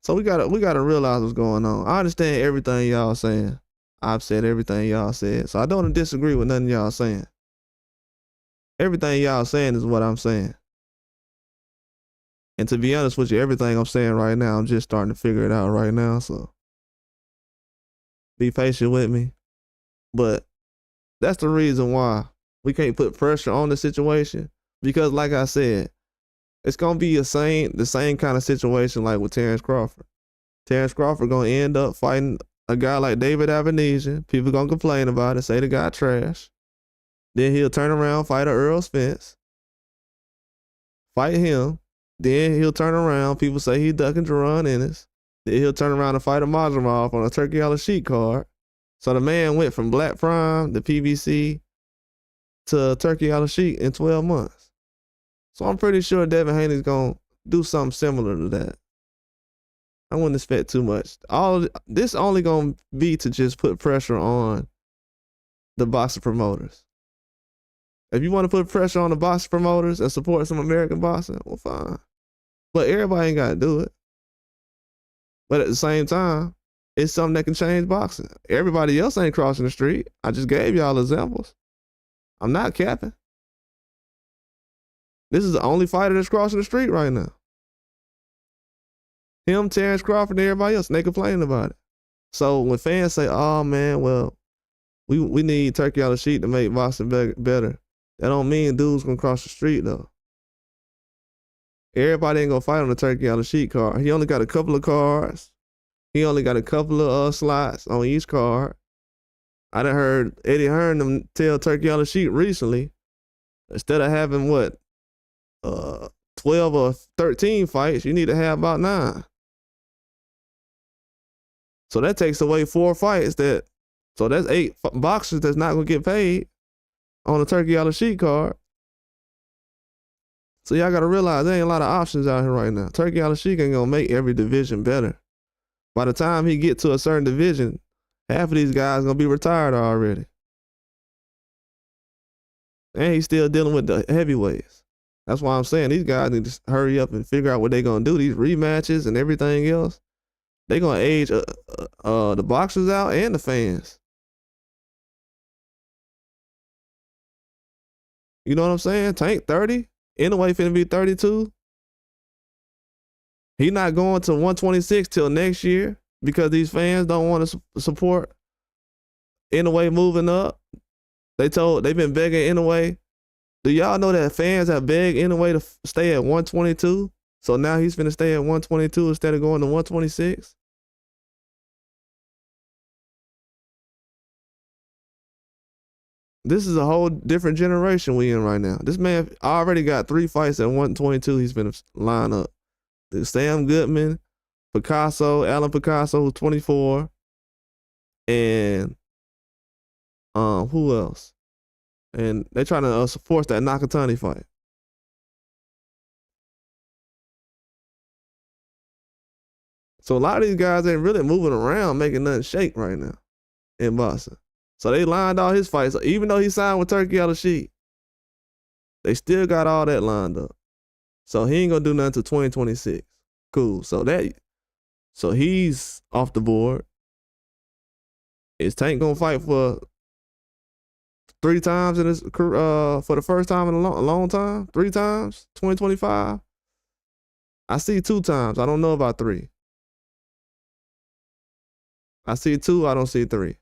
A: So we gotta realize what's going on. I understand everything y'all saying. I've said everything y'all said, so I don't disagree with nothing y'all saying. Everything y'all saying is what I'm saying. And to be honest with you, everything I'm saying right now, I'm just starting to figure it out right now. So be patient with me. But that's the reason why we can't put pressure on the situation. Because like I said, it's gonna be the same kind of situation like with Terrence Crawford. Terrence Crawford gonna end up fighting a guy like David Avenesian. People gonna complain about it, say the guy trash. Then he'll turn around, fight a Earl Spence, fight him. Then he'll turn around, people say he ducking Jerron Ennis. Then he'll turn around and fight a Mazurov on a turkey out of sheet card. So the man went from Black Prime to PBC to turkey out of sheet in 12 months. So I'm pretty sure Devin Haney's gonna do something similar to that. I wouldn't expect too much. All this only gonna be to just put pressure on the boxing promoters. If you want to put pressure on the boxing promoters and support some American boxing, well, fine. But everybody ain't got to do it. But at the same time, it's something that can change boxing. Everybody else ain't crossing the street. I just gave y'all examples. I'm not capping. This is the only fighter that's crossing the street right now. Him, Terrence Crawford, and everybody else, and they complaining about it. So when fans say, oh man, well, we need turkey out of sheet to make boxing better, that don't mean dudes gonna cross the street though. Everybody ain't gonna fight on the turkey out of sheet card. He only got a couple of cards. He only got a couple of slots on each card. I done heard Eddie Hearn them tell turkey out of sheet recently, instead of having 12 or 13 fights, you need to have about 9. So that takes away 4 fights so that's 8 boxers that's not gonna get paid on a turkey out of sheet card. So y'all gotta realize there ain't a lot of options out here right now. Turkey out of sheet ain't gonna make every division better. By the time he get to a certain division, half of these guys gonna be retired already. And he's still dealing with the heavyweights. That's why I'm saying these guys need to hurry up and figure out what they gonna do. These rematches and everything else, they gonna age the boxers out and the fans. You know what I'm saying? Tank 30, Inoue finna be 32. He not going to 126 till next year because these fans don't want to support Inoue moving up. They've been begging Inoue. Do y'all know that fans have begged Inoue to stay at 122? So now he's finna stay at 122 instead of going to 126? This is a whole different generation we in right now. This man already got 3 fights at 122 he's finna line up. Sam Goodman, Alan Picasso, who's 24, and who else? And they trying to force that Nakatani fight. So a lot of these guys ain't really moving around, making nothing shake right now in boxing. So they lined all his fights. Even though he signed with Turkey out of sheet, they still got all that lined up. So he ain't gonna do nothing till 2026. Cool. So he's off the board. Is Tank gonna fight for 3 times in his career, for the first time in a long time? 3 times? 2025? I see 2 times. I don't know about 3. I see 2. I don't see 3.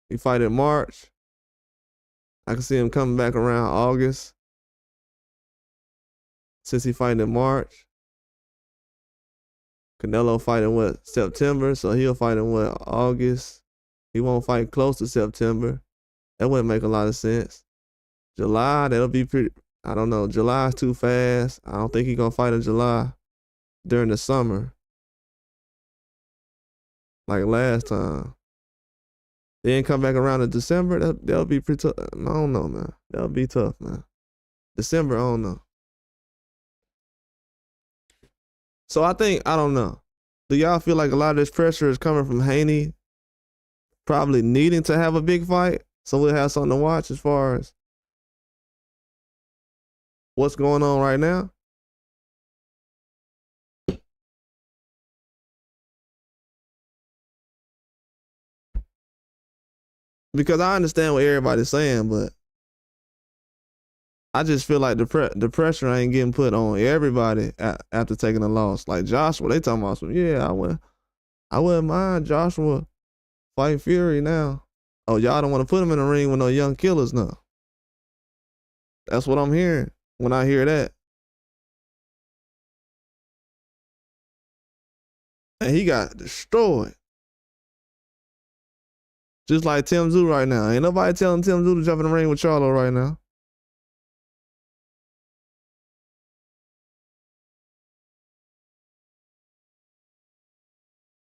A: He fight in March. I can see him coming back around August. Since he fighting in March. Canelo fighting what, September, so he'll fight in what, August. He won't fight close to September. That wouldn't make a lot of sense. July, that'll be pretty, I don't know. July's too fast. I don't think he's gonna fight in July during the summer. Like last time. Then come back around in December, that'll be pretty tough. I don't know, man. That'll be tough, man. December, I don't know. So I don't know. Do y'all feel like a lot of this pressure is coming from Haney probably needing to have a big fight? So we'll have something to watch as far as what's going on right now? Because I understand what everybody's saying, but I just feel like the pressure ain't getting put on everybody after taking a loss. Like Joshua, they talking about some, yeah, I wouldn't mind Joshua fight Fury now. Oh, y'all don't want to put him in the ring with no young killers now. That's what I'm hearing when I hear that. And he got destroyed. Just like Tim Tszyu right now. Ain't nobody telling Tim Tszyu to jump in the ring with Charlo right now.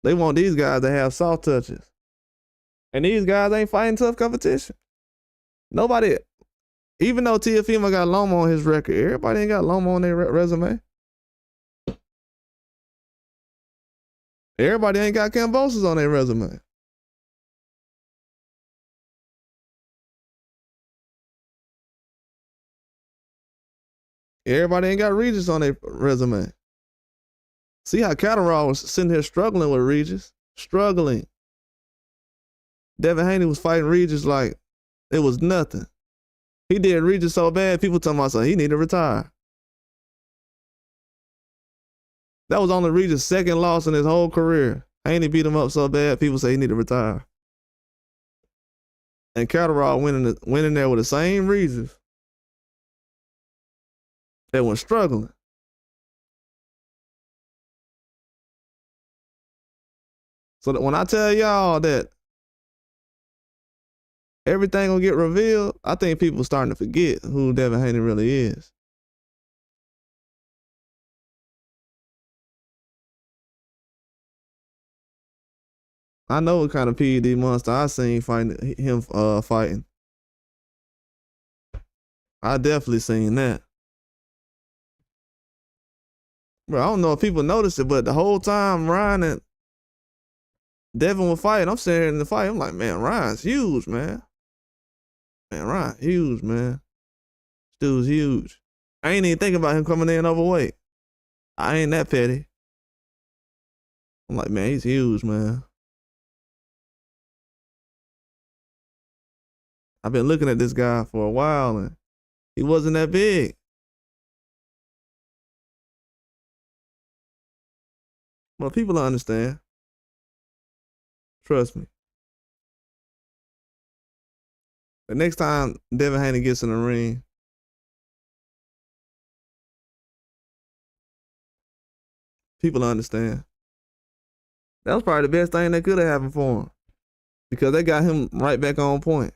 A: They want these guys to have soft touches. And these guys ain't fighting tough competition. Nobody, even though Teofimo got Loma on his record, everybody ain't got Loma on their resume. Everybody ain't got Kambosos on their resume. Everybody ain't got Regis on their resume. See how Catterall was sitting here struggling with Regis? Struggling. Devin Haney was fighting Regis like it was nothing. He did Regis so bad, people talking about he need to retire. That was only Regis' second loss in his whole career. Haney beat him up so bad, people say he need to retire. And Catterall went in there with the same Regis that was struggling. So that when I tell y'all that everything gonna get revealed, I think people starting to forget who Devin Haney really is. I know what kind of PED monster I seen him fighting. I definitely seen that. Bro, I don't know if people noticed it, but the whole time Ryan and Devin were fighting, I'm sitting here in the fight, I'm like, man, Ryan's huge, man. Man, Ryan, huge, man. This dude's huge. I ain't even thinking about him coming in overweight. I ain't that petty. I'm like, man, he's huge, man. I've been looking at this guy for a while, and he wasn't that big. Well, people don't understand. Trust me. The next time Devin Haney gets in the ring, people understand. That was probably the best thing that could have happened for him, because they got him right back on point.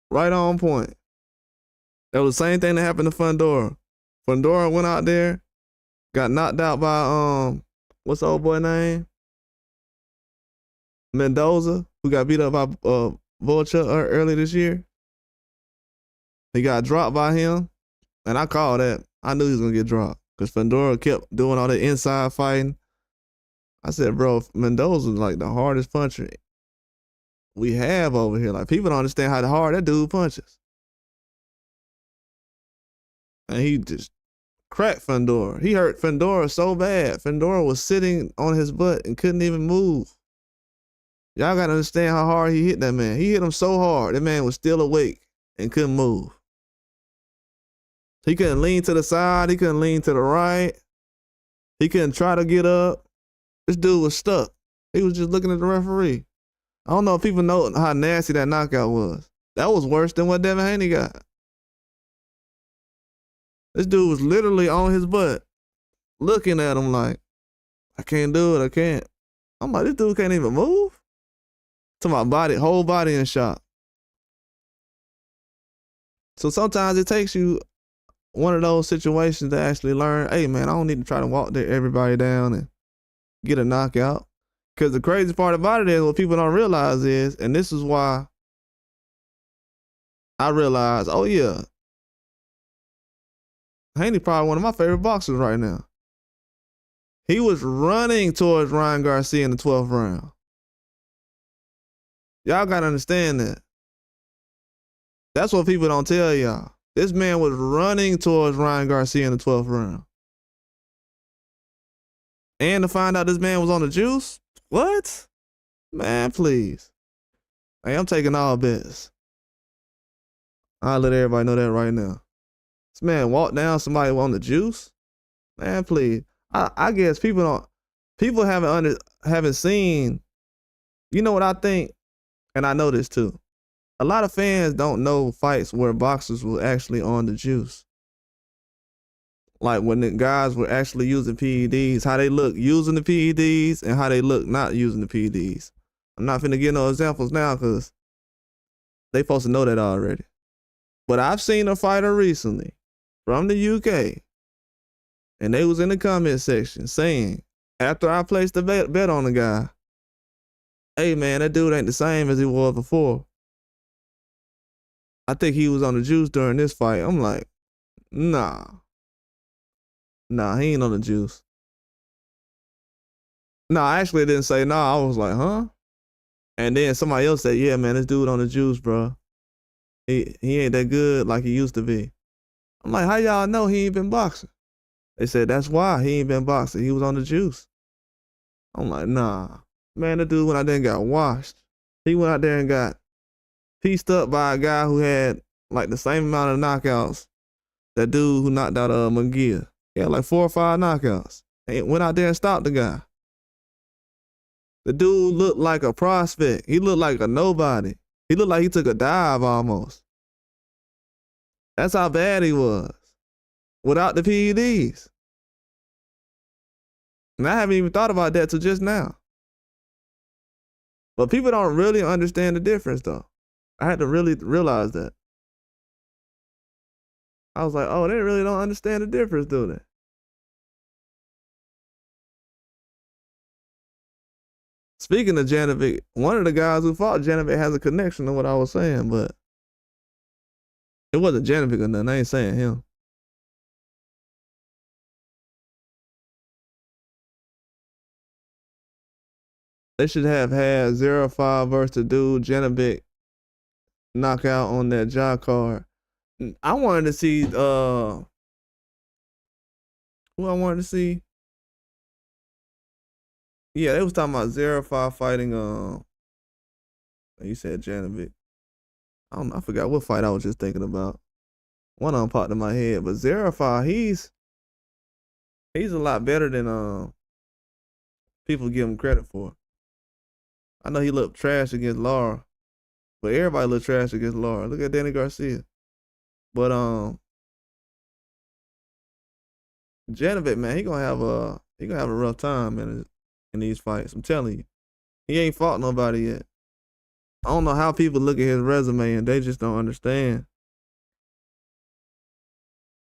A: Right on point. That was the same thing that happened to Fundora. Fundora went out there, got knocked out by what's the old boy name? Mendoza, who got beat up by Vulture early this year. He got dropped by him, and I called that. I knew he was gonna get dropped because Fundora kept doing all the inside fighting. I said, bro, Mendoza's like the hardest puncher we have over here. Like, people don't understand how hard that dude punches. and he just cracked Fedor. He hurt Fedor so bad. Fedor was sitting on his butt and couldn't even move. Y'all gotta understand how hard he hit that man. He hit him so hard, that man was still awake and couldn't move. He couldn't lean to the side. He couldn't lean to the right. He couldn't try to get up. This dude was stuck. He was just looking at the referee. I don't know if people know how nasty that knockout was. That was worse than what Devin Haney got. This dude was literally on his butt, looking at him like, I can't do it, I can't. I'm like, this dude can't even move? To my body, whole body in shock. So sometimes it takes you one of those situations to actually learn, hey man, I don't need to try to walk everybody down and get a knockout. Because the crazy part about it is, what people don't realize is, and this is why I realized, oh yeah, Haney probably one of my favorite boxers right now. He was running towards Ryan Garcia in the 12th round. Y'all gotta understand that. That's what people don't tell y'all. This man was running towards Ryan Garcia in the 12th round. And to find out this man was on the juice? What? Man, please. Hey, I'm taking all bets. I'll let everybody know that right now. This man walked down somebody on the juice? Man, please. I guess people haven't seen, you know what I think? And I know this too. A lot of fans don't know fights where boxers were actually on the juice. Like when the guys were actually using PEDs, how they look using the PEDs and how they look not using the PEDs. I'm not finna give no examples now because they supposed to know that already. But I've seen a fighter recently from the UK, and they was in the comment section saying, after I placed the bet on the guy, hey man, that dude ain't the same as he was before. I think he was on the juice during this fight. I'm like, nah, he ain't on the juice. No, I actually didn't say nah. I was like, huh? And then somebody else said, yeah, man, this dude on the juice, bro. He ain't that good like he used to be. I'm like, how y'all know he ain't been boxing? They said, that's why he ain't been boxing. He was on the juice. I'm like, nah. Man, the dude went out there and got washed. He went out there and got pieced up by a guy who had like the same amount of knockouts. That dude who knocked out McGill. He had like 4 or 5 knockouts. And went out there and stopped the guy. The dude looked like a prospect. He looked like a nobody. He looked like he took a dive almost. That's how bad he was without the PEDs. And I haven't even thought about that till just now. But people don't really understand the difference though. I had to really realize that. I was like, oh, they really don't understand the difference, do they? Speaking of Janovic, one of the guys who fought Janovic has a connection to what I was saying, but it wasn't Janovic or nothing. I ain't saying him. They should have had 0-5 versus the dude Janovic knockout on that jaw card. I wanted to see who I wanted to see. Yeah, they was talking about 0-5 fighting you said Janovic. I forgot what fight I was just thinking about. One of them popped in my head, but 0-5, he's a lot better than people give him credit for. I know he looked trash against Lara, but everybody looked trash against Lara. Look at Danny Garcia. But Janovic, man, he gonna have a rough time in these fights. I'm telling you, he ain't fought nobody yet. I don't know how people look at his resume and they just don't understand.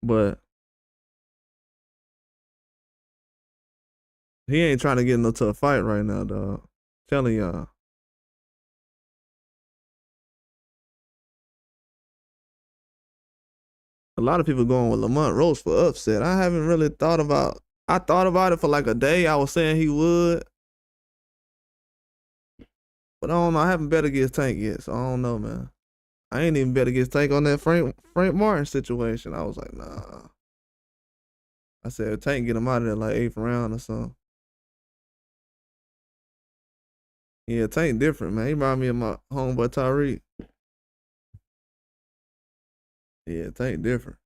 A: But he ain't trying to get into a fight right now, dog. Telling y'all. A lot of people going with Lamont Roach for upset. I haven't really thought about. I thought about it for like a day. I was saying he would, but I don't know. I haven't bet against Tank yet, so I don't know, man. I ain't even better get Tank on that Frank Martin situation. I was like, nah. I said Tank get him out of there like 8th round or something. Yeah, Tank different, man. He remind me of my homeboy Tyreek. Yeah, Tank different.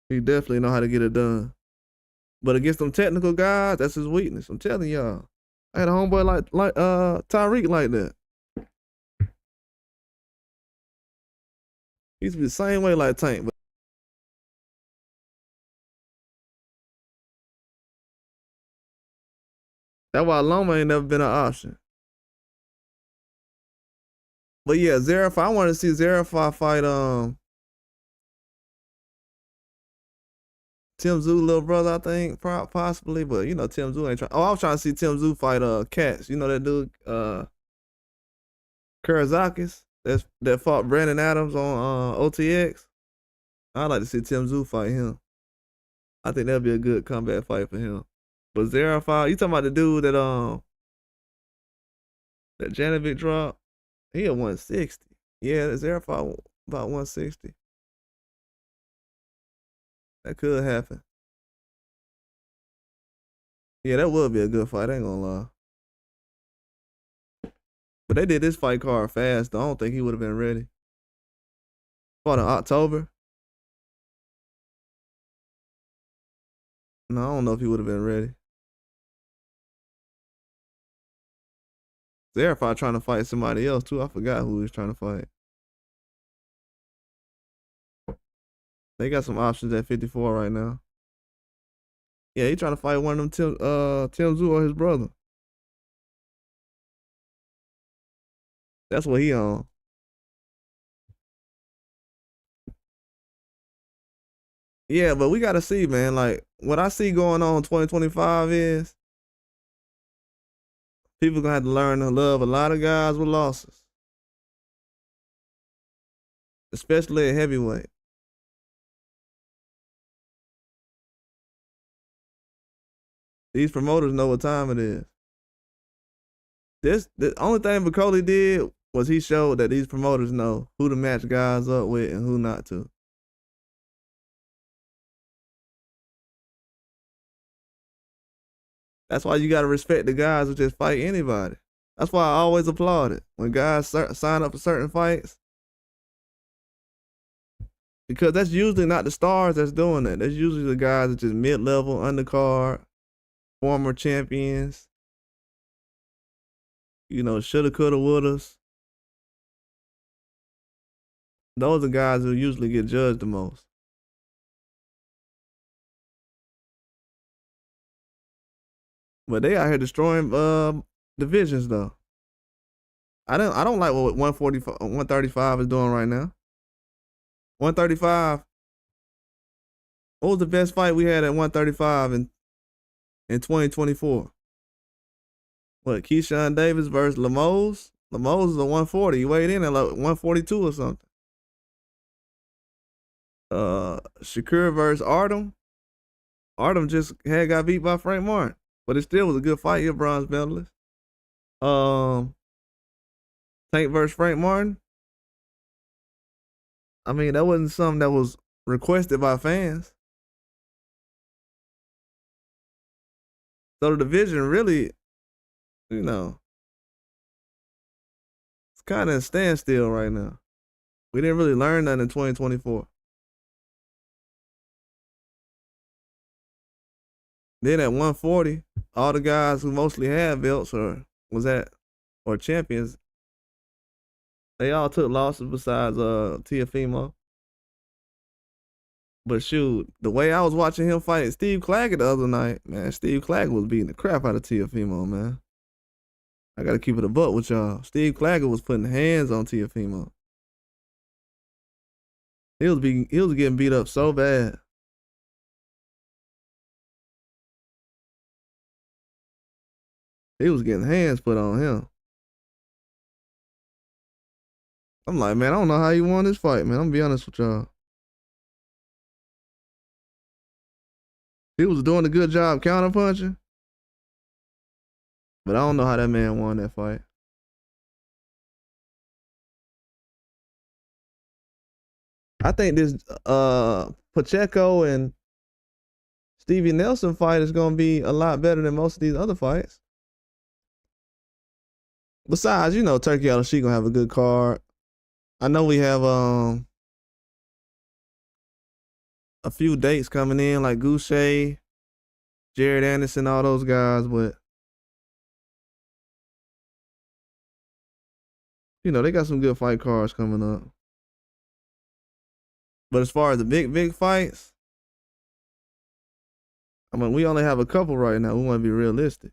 A: He definitely know how to get it done. But against them technical guys, that's his weakness. I'm telling y'all. I had a homeboy like Tyreek like that. He used to be the same way like Tank, but that's why Loma ain't never been an option. But yeah, Zarafai, I want to see Zarafai fight Tim Tszyu little brother, I think, possibly. But you know, Tim Tszyu ain't trying. Oh, I was trying to see Tim Tszyu fight Cats. You know that dude Kurazakis that fought Brandon Adams on OTX. I'd like to see Tim Tszyu fight him. I think that'd be a good comeback fight for him. But Zarafai, you talking about the dude that Janovic dropped? He at 160. Yeah, Zarafai about 160. That could happen. Yeah, that would be a good fight. I ain't gonna lie. But they did this fight card fast. Though. I don't think he would have been ready. Fought in October. No, I don't know if he would have been ready. Zarafai trying to fight somebody else too. I forgot who he was trying to fight. They got some options at 54 right now. Yeah, he trying to fight one of them Tim Tszyu or his brother. That's what he on. Yeah, but we gotta see, man. Like what I see going on in 2025 is people gonna have to learn to love a lot of guys with losses, especially at heavyweight. These promoters know what time it is. The only thing Bakole did was he showed that these promoters know who to match guys up with and who not to. That's why you gotta respect the guys who just fight anybody. That's why I always applaud it when guys sign up for certain fights. Because that's usually not the stars that's doing that. That's usually the guys that just mid-level, undercard, former champions. You know, shoulda, coulda, wouldas. Those are guys who usually get judged the most. But they out here destroying divisions though. I don't like what 135 is doing right now. 135. What was the best fight we had at 135 in 2024? What, Keyshawn Davis versus Lemos? Lemos is a 140. He weighed in at like 142 or something. Shakur versus Artem. Artem just got beat by Frank Martin, but it still was a good fight. He a bronze medalist. Tank versus Frank Martin. I mean, that wasn't something that was requested by fans. So the division really, you know, it's kind of a standstill right now. We didn't really learn that in 2024. Then at 140, all the guys who mostly had belts or champions, they all took losses besides Teofimo. But shoot, the way I was watching him fight Steve Claggett the other night, man, Steve Claggett was beating the crap out of Teofimo, man. I gotta keep it a buck with y'all. Steve Claggett was putting hands on Teofimo. He was getting beat up so bad. He was getting hands put on him. I'm like, man, I don't know how he won this fight, man. I'm gonna be honest with y'all. He was doing a good job counterpunching, but I don't know how that man won that fight. I think this Pacheco and Stevie Nelson fight is gonna be a lot better than most of these other fights. Besides, you know, Turkey Al-Sheikh gonna have a good card. I know we have a few dates coming in like Goucher, Jared Anderson, all those guys, but you know, they got some good fight cards coming up. But as far as the big fights, I mean, we only have a couple right now. We want to be realistic.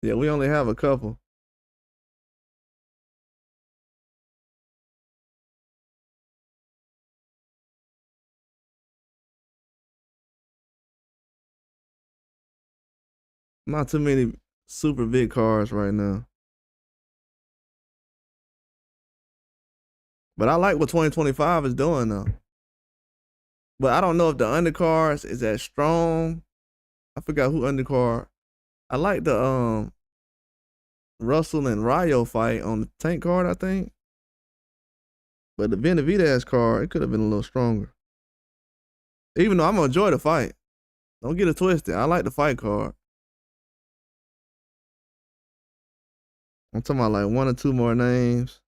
A: Yeah, we only have a couple. Not too many super big cards right now. But I like what 2025 is doing though. But I don't know if the undercards is as strong. I forgot who undercard. I like the Russell and Rayo fight on the tank card, I think. But the Benavidez card, it could have been a little stronger. Even though I'm gonna enjoy the fight. Don't get it twisted. I like the fight card. I'm talking about like one or two more names.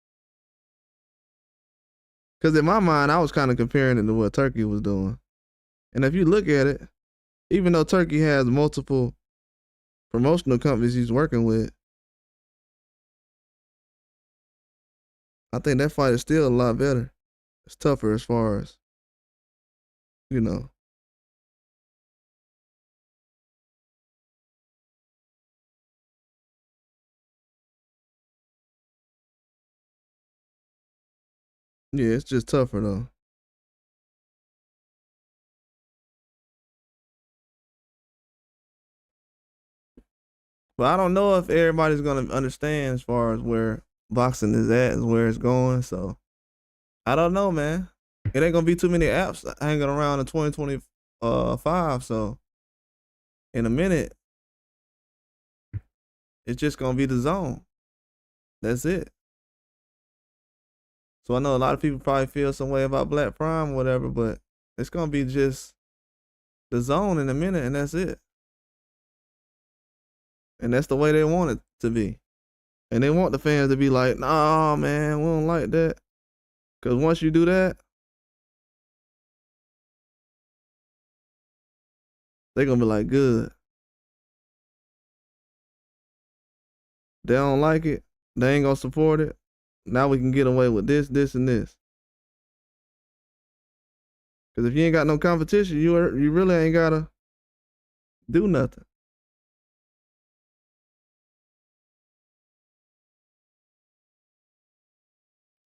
A: Because in my mind, I was kind of comparing it to what Turkey was doing. And if you look at it, even though Turkey has multiple promotional companies he's working with, I think that fight is still a lot better. It's tougher as far as, you know. Yeah, it's just tougher though. But I don't know if everybody's gonna understand as far as where boxing is at and where it's going. So I don't know, man. It ain't gonna be too many apps hanging around in 2025. So in a minute, it's just gonna be the zone. That's it. So I know a lot of people probably feel some way about Black Prime or whatever, but it's gonna be just the zone in a minute, and that's it. And that's the way they want it to be. And they want the fans to be like, nah, man, we don't like that. Cause once you do that, they gonna be like, good. They don't like it. They ain't gonna support it. Now we can get away with this, this, and this. Cause if you ain't got no competition, you really ain't gotta do nothing.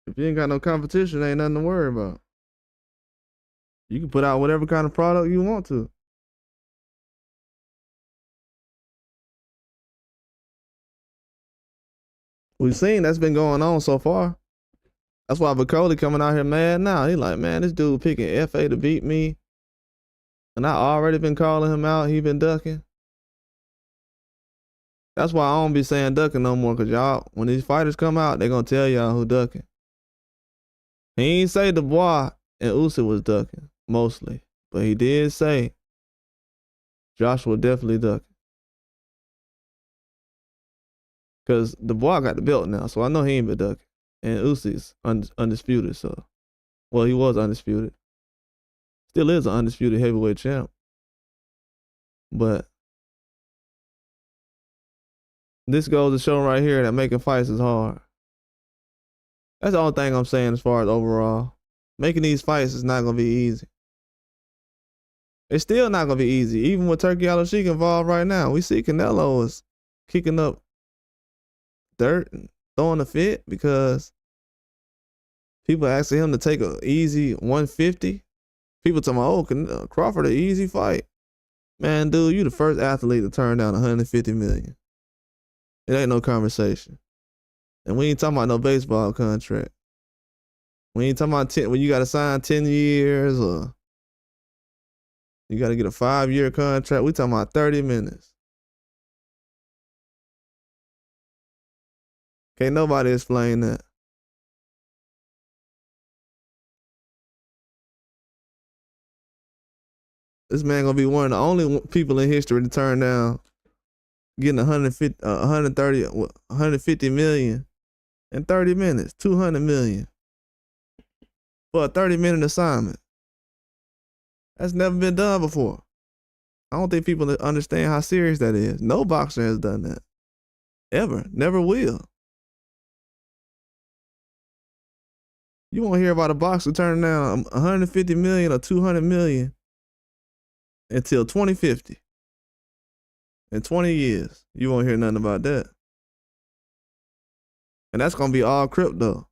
A: If you ain't got no competition, ain't nothing to worry about. You can put out whatever kind of product you want to. We've seen that's been going on so far. That's why Bakole coming out here mad now. He like, man, this dude picking FA to beat me. And I already been calling him out. He been ducking. That's why I don't be saying ducking no more. Cause y'all, when these fighters come out, they gonna tell y'all who ducking. He ain't say Dubois and Usyk was ducking, mostly. But he did say Joshua definitely ducking. Cause Dubois got the belt now, so I know he ain't been ducking. And Usyk's undisputed, so. Well, he was undisputed. Still is an undisputed heavyweight champ. But this goes to show right here that making fights is hard. That's the only thing I'm saying as far as overall. Making these fights is not gonna be easy. It's still not gonna be easy, even with Turkey Al-Sheikh involved right now. We see Canelo is kicking up dirt and throwing a fit because people asking him to take an easy 150. People talking about, oh, Crawford an easy fight. Man, dude, you the first athlete to turn down 150 million. It ain't no conversation. And we ain't talking about no baseball contract. We ain't talking about when you got to sign 10 years or you got to get a 5-year contract. We talking about 30 minutes. Can't nobody explain that. This man gonna be one of the only people in history to turn down getting 150 million in 30 minutes, 200 million for a 30-minute assignment. That's never been done before. I don't think people understand how serious that is. No boxer has done that. Ever. Never will. You won't hear about a boxer turning down 150 million or 200 million until 2050. In 20 years, you won't hear nothing about that. And that's gonna be all crypto.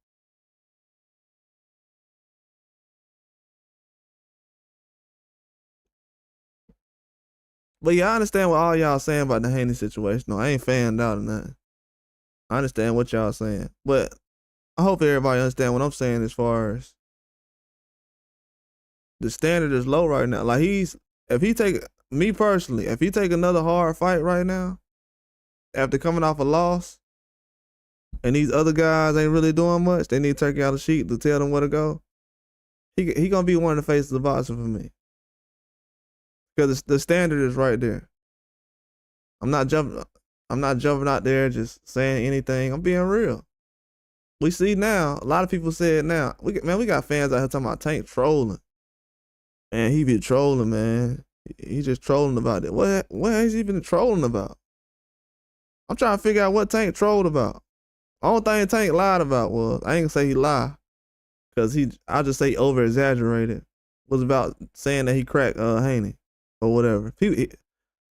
A: But yeah, I understand what all y'all saying about the Haney situation. No, I ain't fanned out or nothing. I understand what y'all saying. But I hope everybody understand what I'm saying as far as the standard is low right now. Like if he take another hard fight right now, after coming off a loss, and these other guys ain't really doing much, they need Turkey out of sheet to tell them where to go. He gonna be one of the faces of boxing for me. Because the standard is right there. I'm not jumping out there just saying anything. I'm being real. We see now, a lot of people say it now. We got fans out here talking about Tank trolling. And he be trolling, man. He just trolling about it. What has he been trolling about? I'm trying to figure out what Tank trolled about. Only thing Tank lied about was, I ain't gonna say he lied, because I'll just say over exaggerated, was about saying that he cracked Haney or whatever. They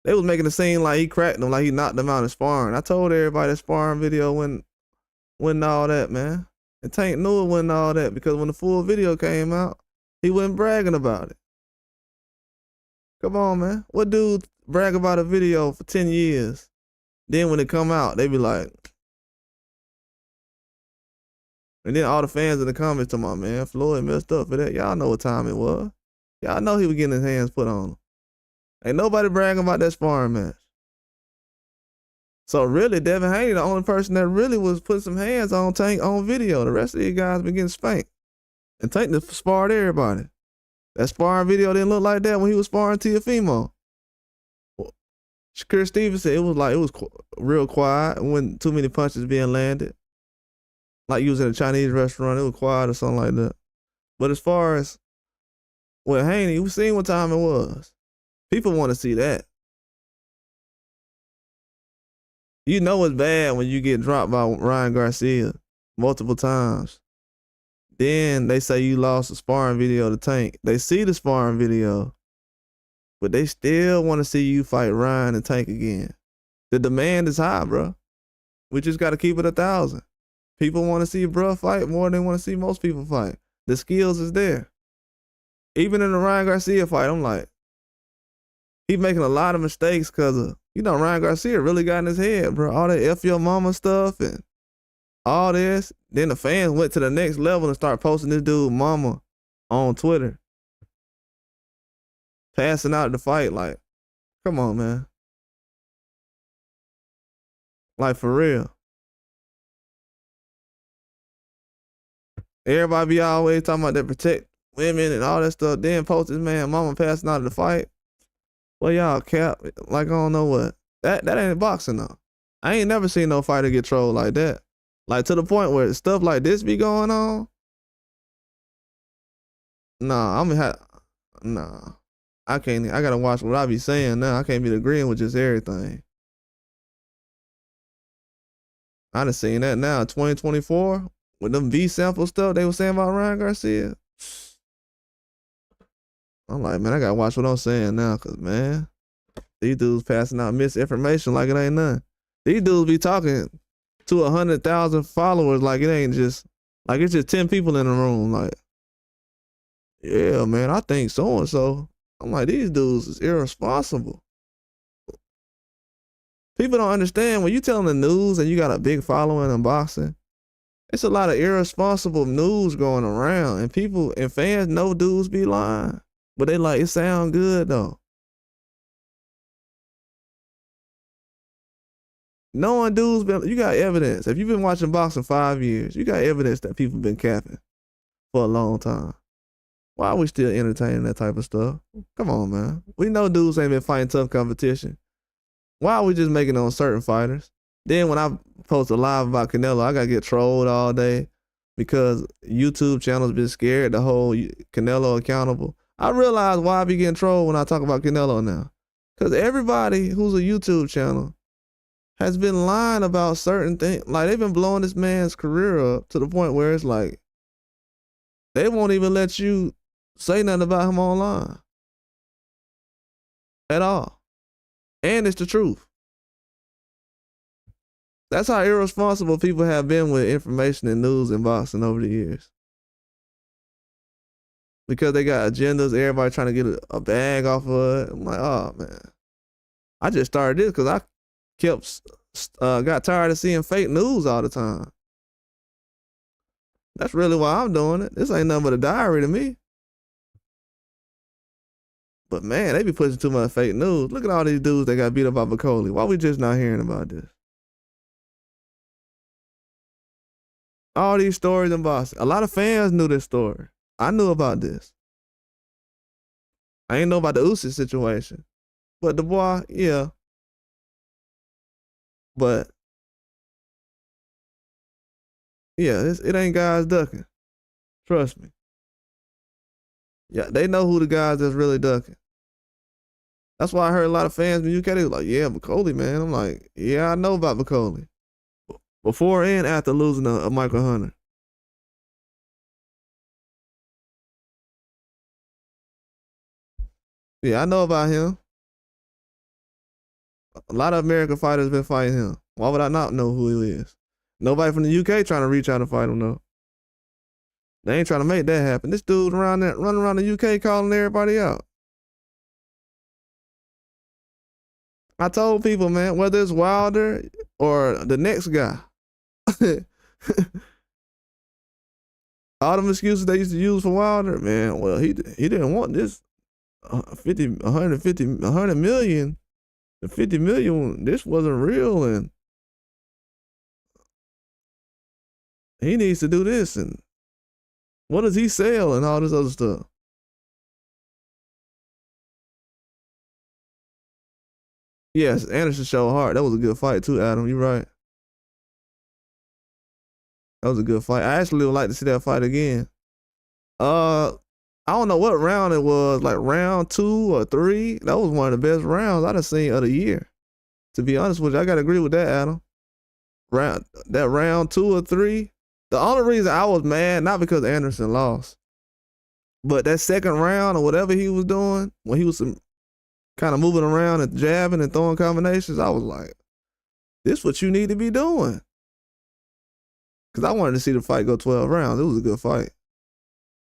A: was making it seem like he cracked him, like he knocked him out in sparring. I told everybody that sparring video wasn't all that, man. And Tank knew it wasn't all that, because when the full video came out, he wasn't bragging about it. Come on, man. What dude brag about a video for 10 years? Then when it come out, they be like, and then all the fans in the comments talking about, man, Floyd messed up for that. Y'all know what time it was. Y'all know he was getting his hands put on him. Ain't nobody bragging about that sparring match. So really, Devin Haney, the only person that really was putting some hands on Tank on video. The rest of these guys been getting spanked. And Tank just sparred everybody. That sparring video didn't look like that when he was sparring Teofimo. Shakur Stevens said it was real quiet. Wasn't too many punches being landed. Like you was in a Chinese restaurant, it was quiet or something like that. But as far as with Haney, we seen what time it was. People want to see that. You know it's bad when you get dropped by Ryan Garcia multiple times. Then they say you lost a sparring video to Tank. They see the sparring video, but they still want to see you fight Ryan and Tank again. The demand is high, bro. We just got to keep it 1,000. People want to see bro fight more than they want to see most people fight. The skills is there. Even in the Ryan Garcia fight, I'm like, he's making a lot of mistakes because of, Ryan Garcia really got in his head, bro. All that F your mama stuff and all this. Then the fans went to the next level and started posting this dude mama on Twitter. Passing out the fight, like, come on, man. Like, for real. Everybody be always talking about that protect women and all that stuff. Then post this man mama passing out of the fight. Well, y'all cap, like I don't know what. That ain't boxing though. I ain't never seen no fighter get trolled like that. Like to the point where stuff like this be going on. Nah, I can't. I gotta watch what I be saying now. I can't be agreeing with just everything. I done seen that now in 2024 with them V sample stuff they was saying about Ryan Garcia. I'm like, man, I gotta watch what I'm saying now, cause man, these dudes passing out misinformation like it ain't nothing. These dudes be talking to 100,000 followers like it ain't just, like it's just 10 people in the room. Like, yeah, man, I think so and so. I'm like, these dudes is irresponsible. People don't understand when you telling the news and you got a big following in boxing. It's a lot of irresponsible news going around, and people and fans know dudes be lying, but they like it sound good though. Knowing dudes you got evidence. If you've been watching boxing 5 years, you got evidence that people been capping for a long time. Why are we still entertaining that type of stuff? Come on, man. We know dudes ain't been fighting tough competition. Why are we just making it on certain fighters? Then when I post a live about Canelo, I gotta get trolled all day because YouTube channels been scared to hold Canelo accountable. I realize why I be getting trolled when I talk about Canelo now. Because everybody who's a YouTube channel has been lying about certain things. Like, they've been blowing this man's career up to the point where it's like, they won't even let you say nothing about him online at all. And it's the truth. That's how irresponsible people have been with information and news and boxing over the years. Because they got agendas, everybody trying to get a bag off of it. I'm like, oh, man. I just started this because I got tired of seeing fake news all the time. That's really why I'm doing it. This ain't nothing but a diary to me. But man, they be pushing too much fake news. Look at all these dudes that got beat up by Bakole. Why we just not hearing about this? All these stories in boxing. A lot of fans knew this story. I knew about this. I ain't know about the Usyk situation. But Dubois, yeah. But yeah, it ain't guys ducking. Trust me. Yeah, they know who the guys that's really ducking. That's why I heard a lot of fans in the UK, they were like, yeah, Bakole, man. I'm like, yeah, I know about Bakole. Before and after losing a Michael Hunter. Yeah, I know about him. A lot of American fighters been fighting him. Why would I not know who he is? Nobody from the UK trying to reach out and fight him, though. They ain't trying to make that happen. This dude running around the UK calling everybody out. I told people, man, whether it's Wilder or the next guy, all them excuses they used to use for Wilder, man, well, he didn't want this 100 million. The 50 million, this wasn't real, and he needs to do this, and what does he sell, and all this other stuff. Yes, Anderson showed hard. That was a good fight too, Adam. You right. That was a good fight. I actually would like to see that fight again. I don't know what round it was, like round 2 or 3. That was one of the best rounds I've seen of the year. To be honest with you, I gotta agree with that, Adam. Round 2 or 3. The only reason I was mad, not because Anderson lost, but that second round or whatever he was doing, when he was kind of moving around and jabbing and throwing combinations, I was like, this is what you need to be doing. Because I wanted to see the fight go 12 rounds. It was a good fight.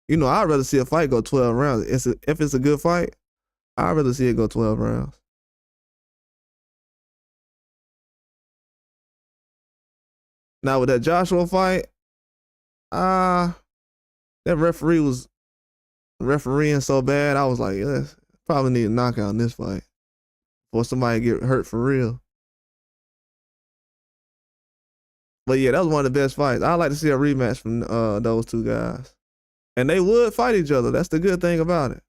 A: You know, I'd rather see a fight go 12 rounds. If it's a good fight, I'd rather see it go 12 rounds. Now with that Joshua fight, that referee was refereeing so bad, I was like, yeah, probably need a knockout in this fight before somebody get hurt for real. But yeah, that was one of the best fights. I'd like to see a rematch from those two guys. And they would fight each other. That's the good thing about it.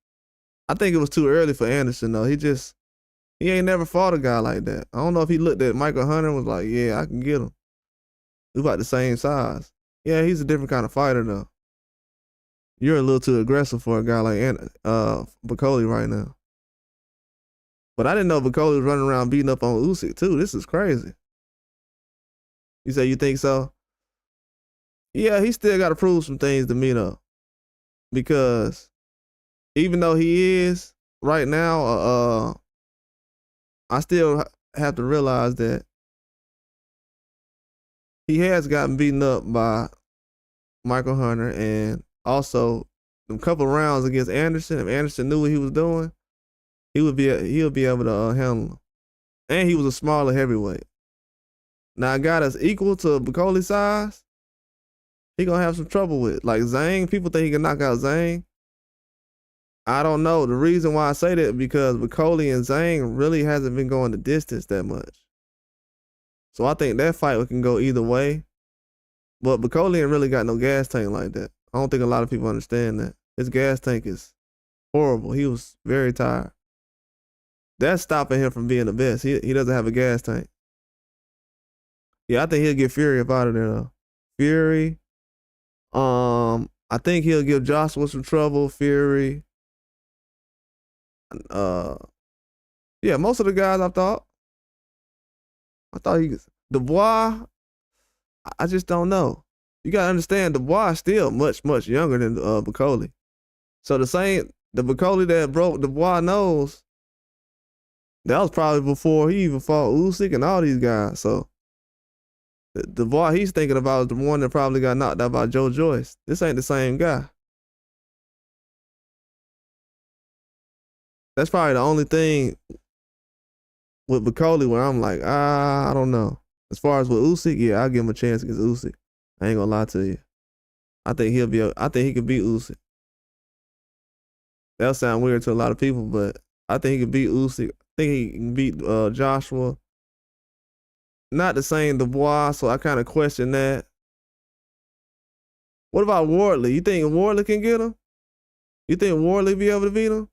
A: I think it was too early for Anderson, though. He ain't never fought a guy like that. I don't know if he looked at Michael Hunter and was like, yeah, I can get him. We about the same size. Yeah, he's a different kind of fighter, though. You're a little too aggressive for a guy like Bakole right now. But I didn't know Bakole was running around beating up on Usyk, too. This is crazy. You say you think so? Yeah, he still got to prove some things to me, though. Because even though he is right now, I still have to realize that he has gotten beaten up by Michael Hunter, and also a couple rounds against Anderson. If Anderson knew what he was doing, he'll be able to handle him. And he was a smaller heavyweight. Now, a guy that's equal to Bakole's size, he gonna have some trouble with. Like Zhang, people think he can knock out Zhang. I don't know. The reason why I say that because Bakole and Zhang really hasn't been going the distance that much. So I think that fight can go either way. But Bakole ain't really got no gas tank like that. I don't think a lot of people understand that. His gas tank is horrible. He was very tired. That's stopping him from being the best. He doesn't have a gas tank. Yeah, I think he'll get Fury up out of there though. Fury. I think he'll give Joshua some trouble. Fury. Yeah, most of the guys I thought he Dubois. I just don't know. You gotta understand, Dubois is still much younger than Bakole. So the Bakole that broke Dubois' nose, that was probably before he even fought Usyk and all these guys. So the Dubois he's thinking about is the one that probably got knocked out by Joe Joyce. This ain't the same guy. That's probably the only thing with Bakole where I'm like, I don't know. As far as with Usyk, yeah, I'll give him a chance against Usyk. I ain't gonna lie to you. I think he could beat Usyk. That'll sound weird to a lot of people, but I think he could beat Usyk. I think he can beat Joshua. Not the same Dubois, so I kind of question that. What about Wardley? You think Wardley can get him? You think Wardley be able to beat him?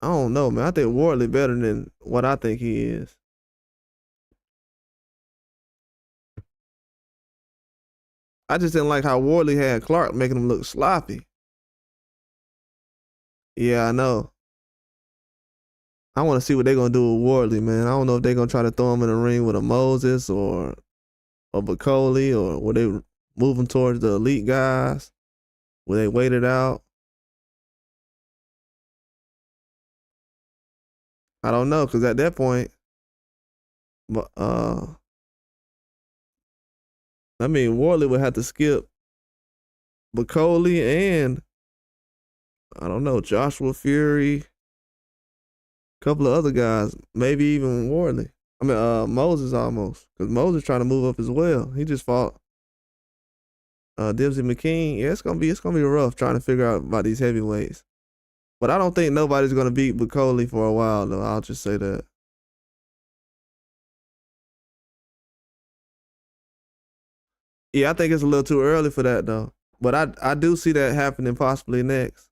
A: I don't know, man. I think Wardley better than what I think he is. I just didn't like how Wardley had Clark making him look sloppy. Yeah, I know. I want to see what they're going to do with Wardley, man. I don't know if they're going to try to throw him in the ring with a Moses or Bakole, or will they move him towards the elite guys? Will they wait it out? I don't know, because at that point, I mean, Wardley would have to skip Bakole and, I don't know, Joshua Fury, a couple of other guys, maybe even Wardley. I mean, Moses almost, because Moses trying to move up as well. He just fought Dibsy McKean. Yeah, it's gonna be rough trying to figure out about these heavyweights. But I don't think nobody's gonna beat Bakole for a while, though. I'll just say that. Yeah, I think it's a little too early for that though. But I do see that happening possibly next.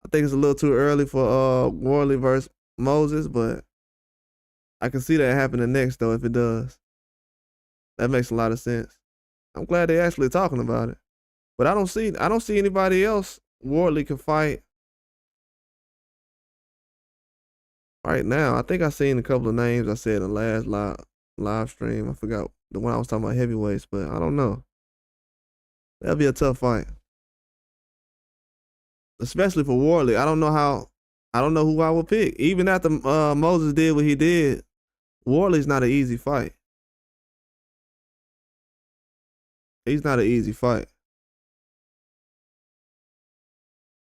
A: I think it's a little too early for Wardley versus Moses, but I can see that happening next though if it does. That makes a lot of sense. I'm glad they're actually talking about it. But I don't see anybody else Wardley can fight right now. I think I seen a couple of names I said in the last live stream. I forgot the one I was talking about heavyweights, but I don't know. That'll be a tough fight. Especially for Wardley. I don't know who I would pick. Even after Moses did what he did, Wardley's not an easy fight. He's not an easy fight.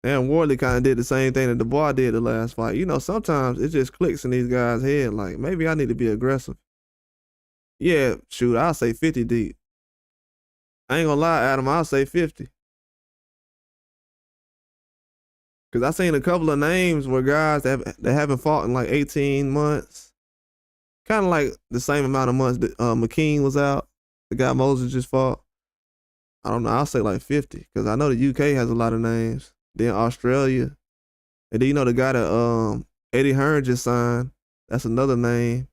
A: And Wardley kind of did the same thing that Dubois did the last fight. You know, sometimes it just clicks in these guys' head like, maybe I need to be aggressive. Yeah, shoot, I'll say 50 deep. I ain't gonna lie, Adam, I'll say 50. Because I seen a couple of names where guys that haven't fought in like 18 months. Kind of like the same amount of months that McKean was out. The guy Moses just fought. I don't know, I'll say like 50. Because I know the UK has a lot of names. Then Australia. And then you know the guy that Eddie Hearn just signed. That's another name.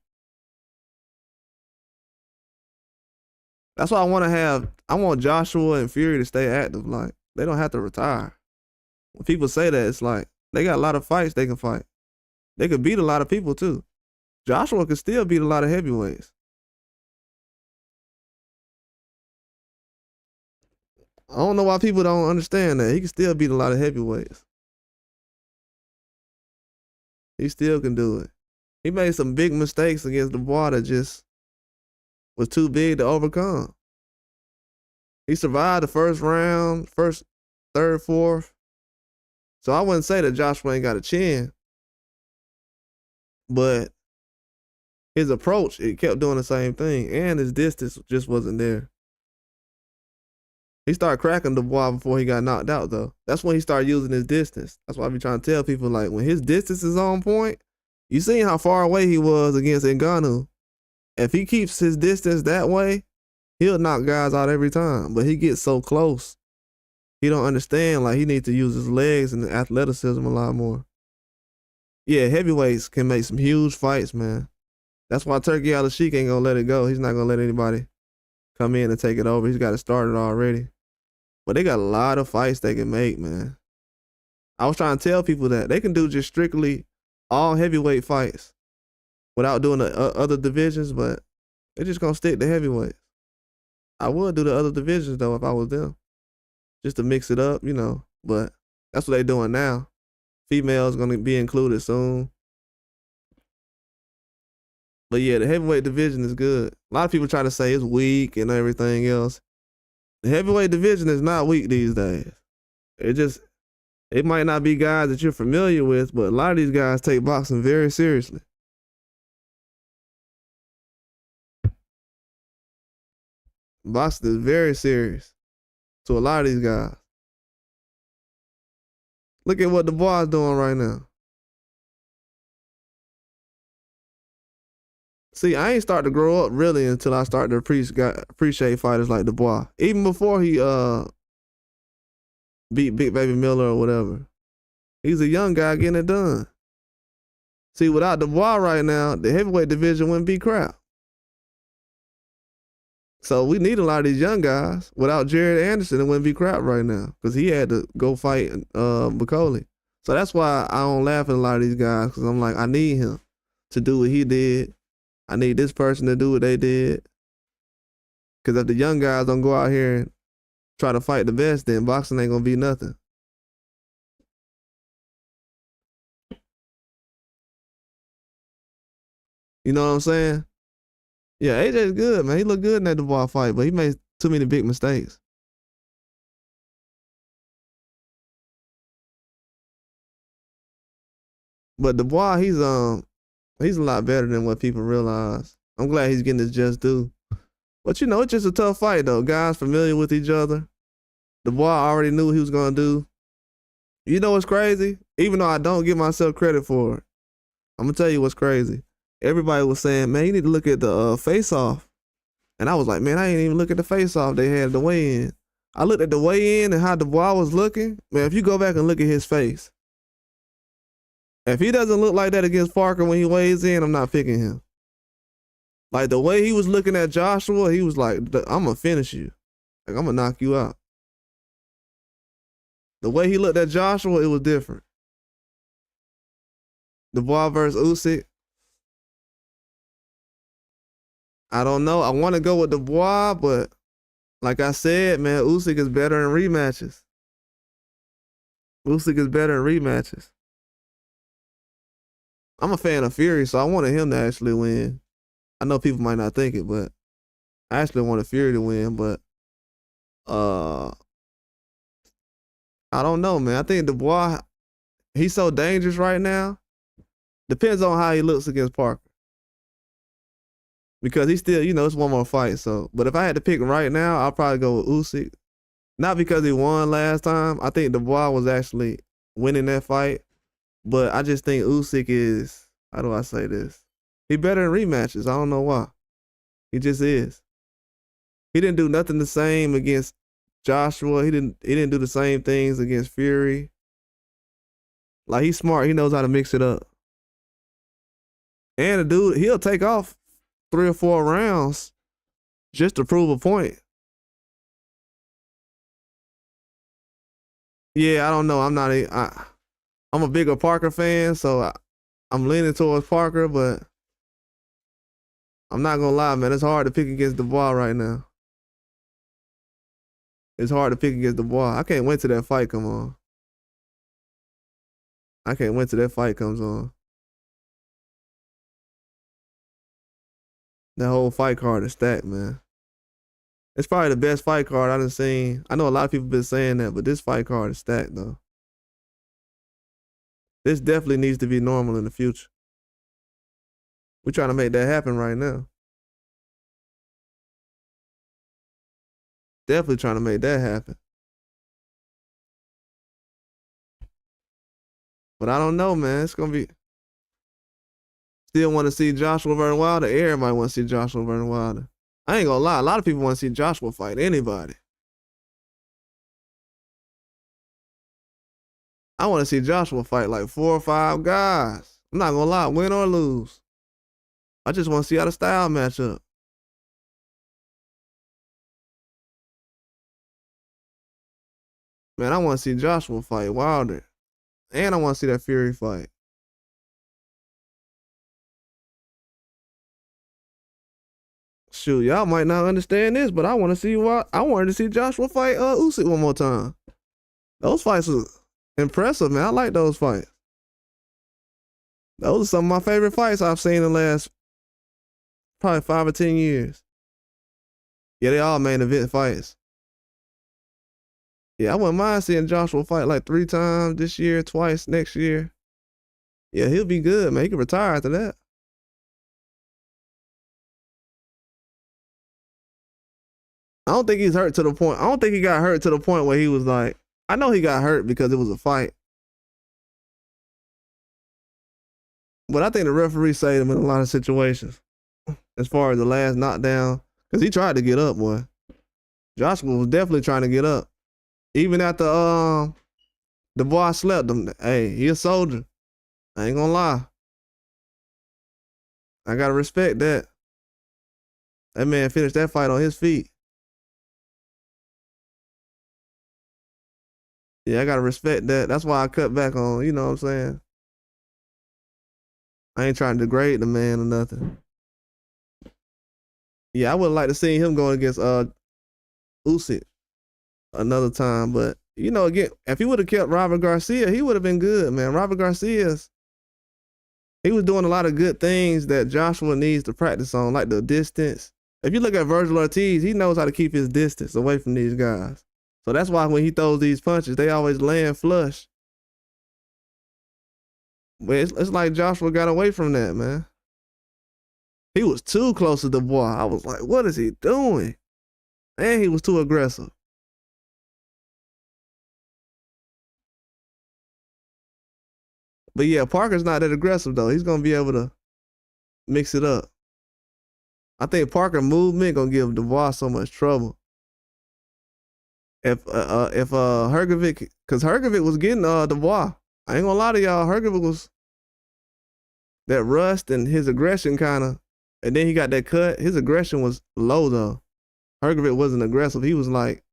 A: That's why I want Joshua and Fury to stay active. Like, they don't have to retire. When people say that, it's like, they got a lot of fights they can fight. They could beat a lot of people too. Joshua could still beat a lot of heavyweights. I don't know why people don't understand that. He can still beat a lot of heavyweights. He still can do it. He made some big mistakes against Dubois that just was too big to overcome. He survived the first round, first, third, fourth. So I wouldn't say that Joshua ain't got a chin. But his approach, it kept doing the same thing. And his distance just wasn't there. He started cracking Dubois before he got knocked out, though. That's when he started using his distance. That's why I be trying to tell people, like, when his distance is on point, You seen how far away he was against Ngannou. If he keeps his distance that way, he'll knock guys out every time. But he gets so close. He don't understand, like, he needs to use his legs and athleticism a lot more. Yeah, heavyweights can make some huge fights, man. That's why Turkey Al-Sheikh ain't gonna let it go. He's not gonna let anybody come in and take it over. He's got it started already. But they got a lot of fights they can make, man. I was trying to tell people that they can do just strictly all heavyweight fights without doing the other divisions, but they're just gonna stick to heavyweights. I would do the other divisions though if I was them, just to mix it up, you know. But that's what they're doing now. Females gonna be included soon. But yeah, the heavyweight division is good. A lot of people try to say it's weak and everything else. The heavyweight division is not weak these days. It might not be guys that you're familiar with, but a lot of these guys take boxing very seriously. Boxing is very serious to a lot of these guys. Look at what Dubois is doing right now. See, I ain't start to grow up really until I started to appreciate fighters like Dubois. Even before he beat Big Baby Miller or whatever. He's a young guy getting it done. See, without Dubois right now, the heavyweight division wouldn't be crap. So we need a lot of these young guys. Without Jared Anderson, it wouldn't be crap right now because he had to go fight Bakole. So that's why I don't laugh at a lot of these guys, because I'm like, I need him to do what he did. I need this person to do what they did. Because if the young guys don't go out here and try to fight the best, then boxing ain't going to be nothing. You know what I'm saying? Yeah, AJ's good, man. He looked good in that Dubois fight, but he made too many big mistakes. But Dubois, he's a lot better than what people realize. I'm glad he's getting his just due. But you know, it's just a tough fight though. Guys familiar with each other. Dubois already knew what he was gonna do. You know what's crazy? Even though I don't give myself credit for it, I'm gonna tell you what's crazy. Everybody was saying, man, you need to look at the face-off. And I was like, man, I ain't even look at the face-off they had the weigh-in. I looked at the weigh-in and how Dubois was looking. Man, if you go back and look at his face, if he doesn't look like that against Parker when he weighs in, I'm not picking him. Like the way he was looking at Joshua, he was like, I'm gonna finish you. Like, I'm gonna knock you out. The way he looked at Joshua, it was different. Dubois versus Usyk. I don't know. I want to go with Dubois, but like I said, man, Usyk is better in rematches. Usyk is better in rematches. I'm a fan of Fury, so I wanted him to actually win. I know people might not think it, but I actually wanted Fury to win, but I don't know, man. I think Dubois, he's so dangerous right now. Depends on how he looks against Parker. Because he still, you know, it's one more fight. So, but if I had to pick right now, I'll probably go with Usyk. Not because he won last time. I think Dubois was actually winning that fight. But I just think Usyk is, how do I say this? He better in rematches. I don't know why. He just is. He didn't do nothing the same against Joshua. He didn't do the same things against Fury. Like, he's smart. He knows how to mix it up. And the dude, he'll take off 3 or 4 rounds just to prove a point. Yeah, I don't know. I'm a bigger Parker fan, so I'm leaning towards Parker, but I'm not gonna lie, man. It's hard to pick against Dubois right now. It's hard to pick against Dubois. I can't wait till that fight come on. I can't wait till that fight comes on. That whole fight card is stacked, man. It's probably the best fight card I done seen. I know a lot of people been saying that, but this fight card is stacked, though. This definitely needs to be normal in the future. We're trying to make that happen right now. Definitely trying to make that happen. But I don't know, man. It's gonna be still want to see Joshua versus Wilder. Everybody want to see Joshua versus Wilder. I ain't gonna lie, a lot of people want to see Joshua fight anybody. I want to see Joshua fight like 4 or 5 guys. I'm not gonna lie, win or lose. I just want to see how the style match up. Man, I want to see Joshua fight Wilder. And I want to see that Fury fight. Shoot, y'all might not understand this, but I want to see I wanted to see Joshua fight Usyk one more time. Those fights was impressive, man. I like those fights. Those are some of my favorite fights I've seen in the last probably 5 or 10 years. Yeah, they all main event fights. Yeah, I wouldn't mind seeing Joshua fight like 3 times this year, twice next year. Yeah, he'll be good, man. He can retire after that. I don't think he's hurt to the point. I don't think he got hurt to the point where he was like, I know he got hurt because it was a fight. But I think the referee saved him in a lot of situations. As far as the last knockdown, because he tried to get up, boy. Joshua was definitely trying to get up. Even after Dubois slept him. Hey, he a soldier. I ain't gonna lie. I gotta respect that. That man finished that fight on his feet. Yeah, I gotta respect that. That's why I cut back on, you know what I'm saying? I ain't trying to degrade the man or nothing. Yeah, I would like to see him going against Usyk another time, but you know, again, if he would have kept Robert Garcia, he would have been good, man. Robert Garcia's, he was doing a lot of good things that Joshua needs to practice on, like the distance. If you look at Virgil Ortiz, he knows how to keep his distance away from these guys. So that's why when he throws these punches, they always land flush. But it's like Joshua got away from that, man. He was too close to Dubois. I was like, what is he doing? And he was too aggressive. But yeah, Parker's not that aggressive, though. He's going to be able to mix it up. I think Parker movement going to give Dubois so much trouble. If Hrgovic, because Hrgovic was getting Dubois. I ain't gonna lie to y'all, Hrgovic was that rust and his aggression kind of, and then he got that cut. His aggression was low though. Hrgovic wasn't aggressive. He was like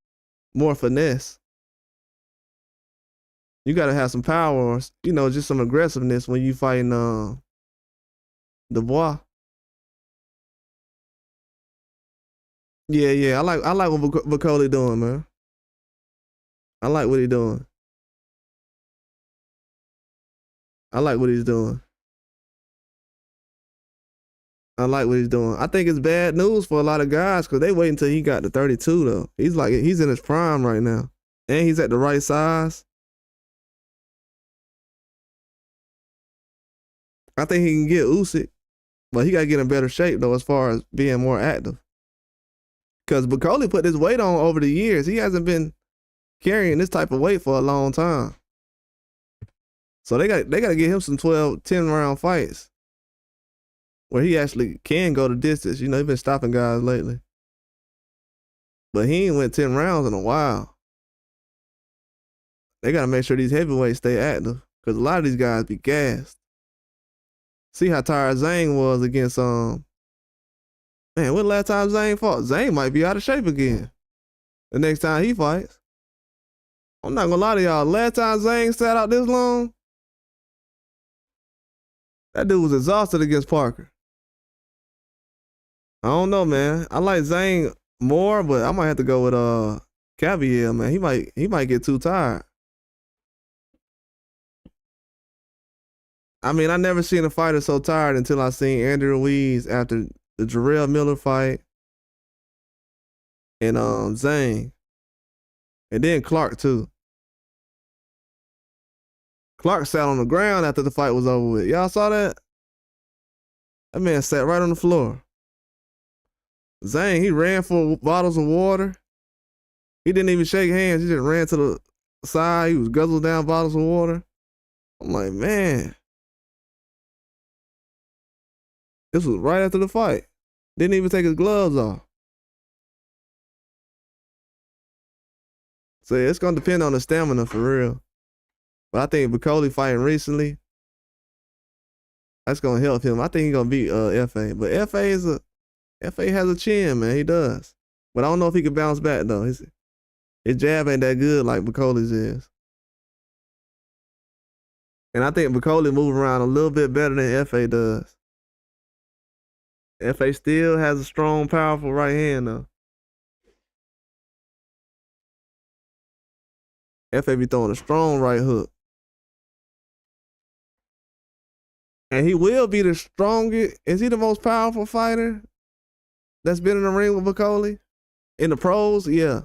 A: more finesse. You gotta have some power or, you know, just some aggressiveness when you fighting Dubois. Yeah, I like what Bakole doing, man. I like what he's doing. I like what he's doing. I like what he's doing. I think it's bad news for a lot of guys because they wait until he got to 32 though. He's in his prime right now. And he's at the right size. I think he can get Usyk, but he gotta get in better shape though as far as being more active. Because Bakole put his weight on over the years. He hasn't been carrying this type of weight for a long time. So they got to get him some 12, 10 round fights where he actually can go the distance. You know, he's been stopping guys lately. But he ain't went 10 rounds in a while. They got to make sure these heavyweights stay active because a lot of these guys be gassed. See how tired Zhang was against man, when the last time Zhang fought? Zhang might be out of shape again the next time he fights. I'm not gonna lie to y'all. Last time Zhang sat out this long, that dude was exhausted against Parker. I don't know, man. I like Zhang more, but I might have to go with Cavill, man. He might get too tired. I mean, I never seen a fighter so tired until I seen Andy Ruiz after the Jarrell Miller fight and Zhang. And then Clark too. Clark sat on the ground after the fight was over with. Y'all saw that? That man sat right on the floor. Zhang, he ran for bottles of water. He didn't even shake hands. He just ran to the side. He was guzzling down bottles of water. I'm like, man. This was right after the fight. Didn't even take his gloves off. So it's gonna depend on the stamina for real. But I think Bakole fighting recently, that's gonna help him. I think he's gonna beat FA. But FA has a chin, man. He does. But I don't know if he can bounce back though. His jab ain't that good like Bakole's is. And I think Bakole move around a little bit better than FA does. FA still has a strong, powerful right hand though. FA be throwing a strong right hook. And he will be the strongest. Is he the most powerful fighter that's been in the ring with Bakole? In the pros? Yeah.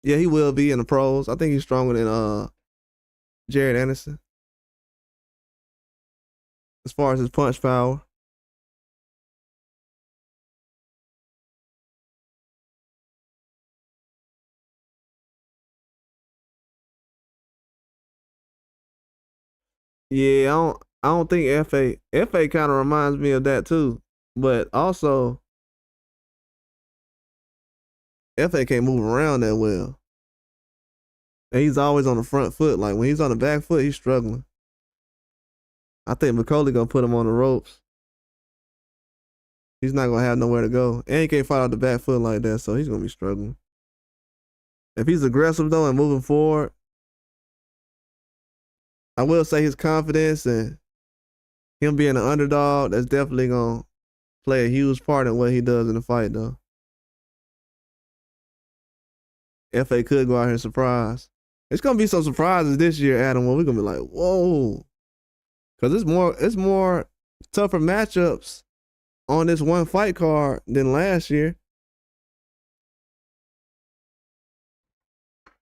A: Yeah, he will be in the pros. I think he's stronger than Jared Anderson. As far as his punch power. Yeah, I don't think FA kind of reminds me of that too. But also FA can't move around that well. And he's always on the front foot. Like when he's on the back foot, he's struggling. I think Bakole gonna put him on the ropes. He's not gonna have nowhere to go. And he can't fight off the back foot like that, so he's gonna be struggling. If he's aggressive though and moving forward, I will say his confidence and him being an underdog, that's definitely gonna play a huge part in what he does in the fight though. FA could go out here and surprise. It's gonna be some surprises this year, Adam, where we're gonna be like, whoa. Cause it's more tougher matchups on this one fight card than last year.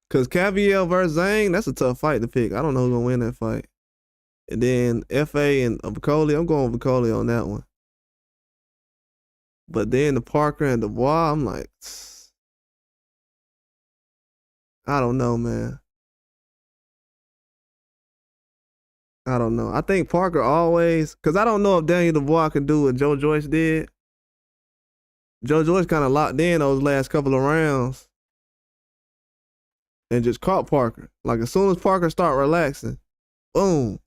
A: Cause Caviel versus Zhang, that's a tough fight to pick. I don't know who's gonna win that fight. And then FA and Bakole, I'm going with Bakole on that one. But then the Parker and Dubois, I'm like, I don't know, man. I don't know. I think Parker always, because I don't know if Daniel Dubois can do what Joe Joyce did. Joe Joyce kind of locked in those last couple of rounds and just caught Parker. Like as soon as Parker start relaxing, boom.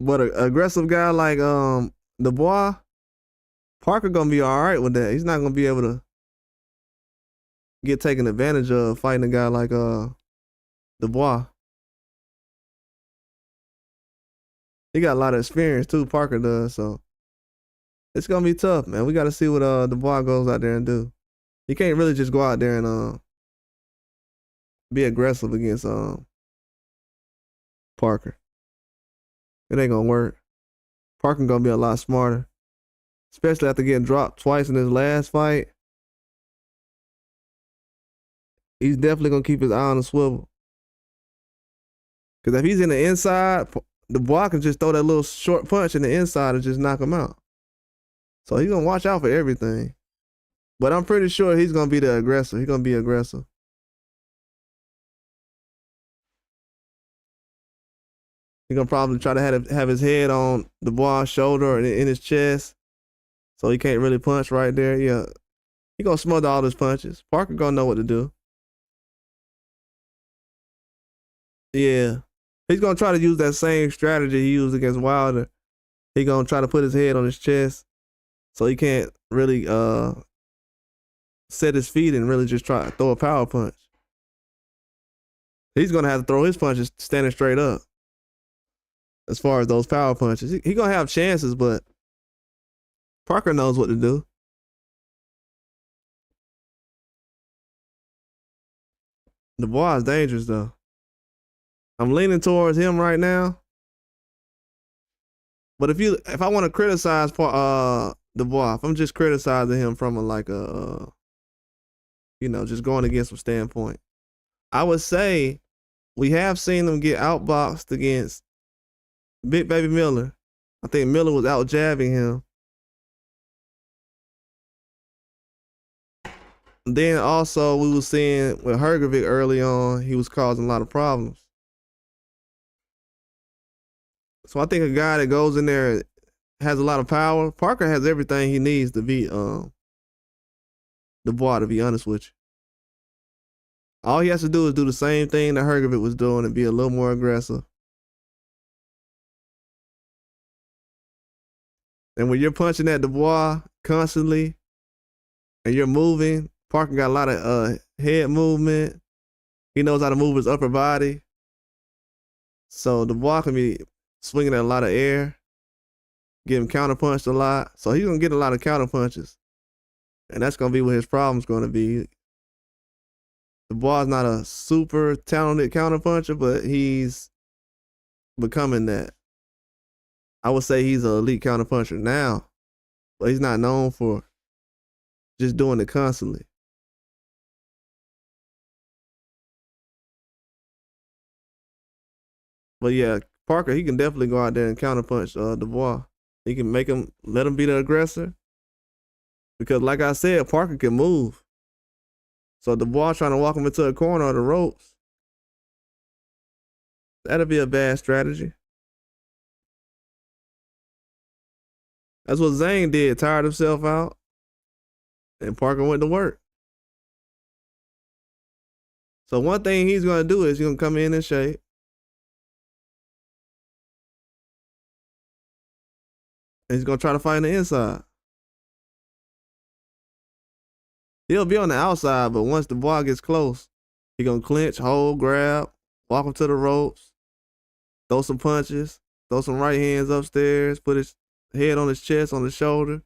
A: But an aggressive guy like Dubois, Parker gonna be all right with that. He's not gonna be able to get taken advantage of fighting a guy like Dubois. He got a lot of experience too, Parker does, so it's gonna be tough, man. We gotta see what Dubois goes out there and do. He can't really just go out there and be aggressive against Parker. It ain't gonna work. Parker gonna be a lot smarter. Especially after getting dropped twice in his last fight. He's definitely gonna keep his eye on the swivel. Cause if he's in the inside, Dubois can just throw that little short punch in the inside and just knock him out. So he's gonna watch out for everything. But I'm pretty sure he's gonna be the aggressor. He's gonna be aggressive. He's gonna probably try to have his head on Dubois' shoulder or in his chest. So he can't really punch right there. Yeah. He gonna smother all his punches. Parker gonna know what to do. Yeah. He's gonna try to use that same strategy he used against Wilder. He gonna try to put his head on his chest so he can't really set his feet and really just try to throw a power punch. He's gonna have to throw his punches standing straight up. As far as those power punches, he gonna have chances, but Parker knows what to do. Dubois is dangerous though. I'm leaning towards him right now. But if I want to criticize Dubois, if I'm just criticizing him from just going against some standpoint, I would say we have seen him get outboxed against Big Baby Miller. I think Miller was out jabbing him. Then also we were seeing with Hergovic early on, he was causing a lot of problems. So I think a guy that goes in there has a lot of power. Parker has everything he needs to be Dubois, to be honest with you. All he has to do is do the same thing that Hrgovic was doing and be a little more aggressive. And when you're punching at Dubois constantly and you're moving, Parker got a lot of head movement. He knows how to move his upper body. So Dubois can be swinging at a lot of air, getting counterpunched a lot. So he's going to get a lot of counterpunches. And that's going to be what his problem's going to be. Dubois is not a super talented counterpuncher, but he's becoming that. I would say he's an elite counterpuncher now, but he's not known for just doing it constantly. But yeah, Parker, he can definitely go out there and counterpunch Dubois. He can make him, let him be the aggressor. Because like I said, Parker can move. So Dubois trying to walk him into a corner of the ropes, that'll be a bad strategy. That's what Zane did, tired himself out, and Parker went to work. So one thing he's going to do is he's going to come in shape. And he's going to try to fight on the inside. He'll be on the outside, but once Dubois gets close, he's going to clinch, hold, grab, walk him to the ropes, throw some punches, throw some right hands upstairs, put his head on his chest, on his shoulder,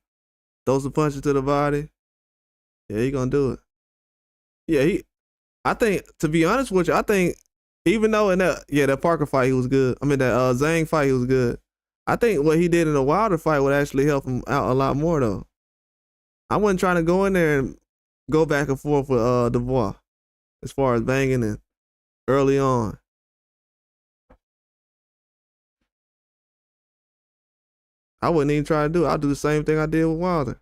A: throw some punches to the body. Yeah, he going to do it. Yeah, I think, to be honest with you, I think even though in that Parker fight, he was good. I mean, that Zhang fight, he was good. I think what he did in the Wilder fight would actually help him out a lot more, though. I wasn't trying to go in there and go back and forth with Dubois as far as banging and early on. I wouldn't even try to do it. I'll do the same thing I did with Wilder.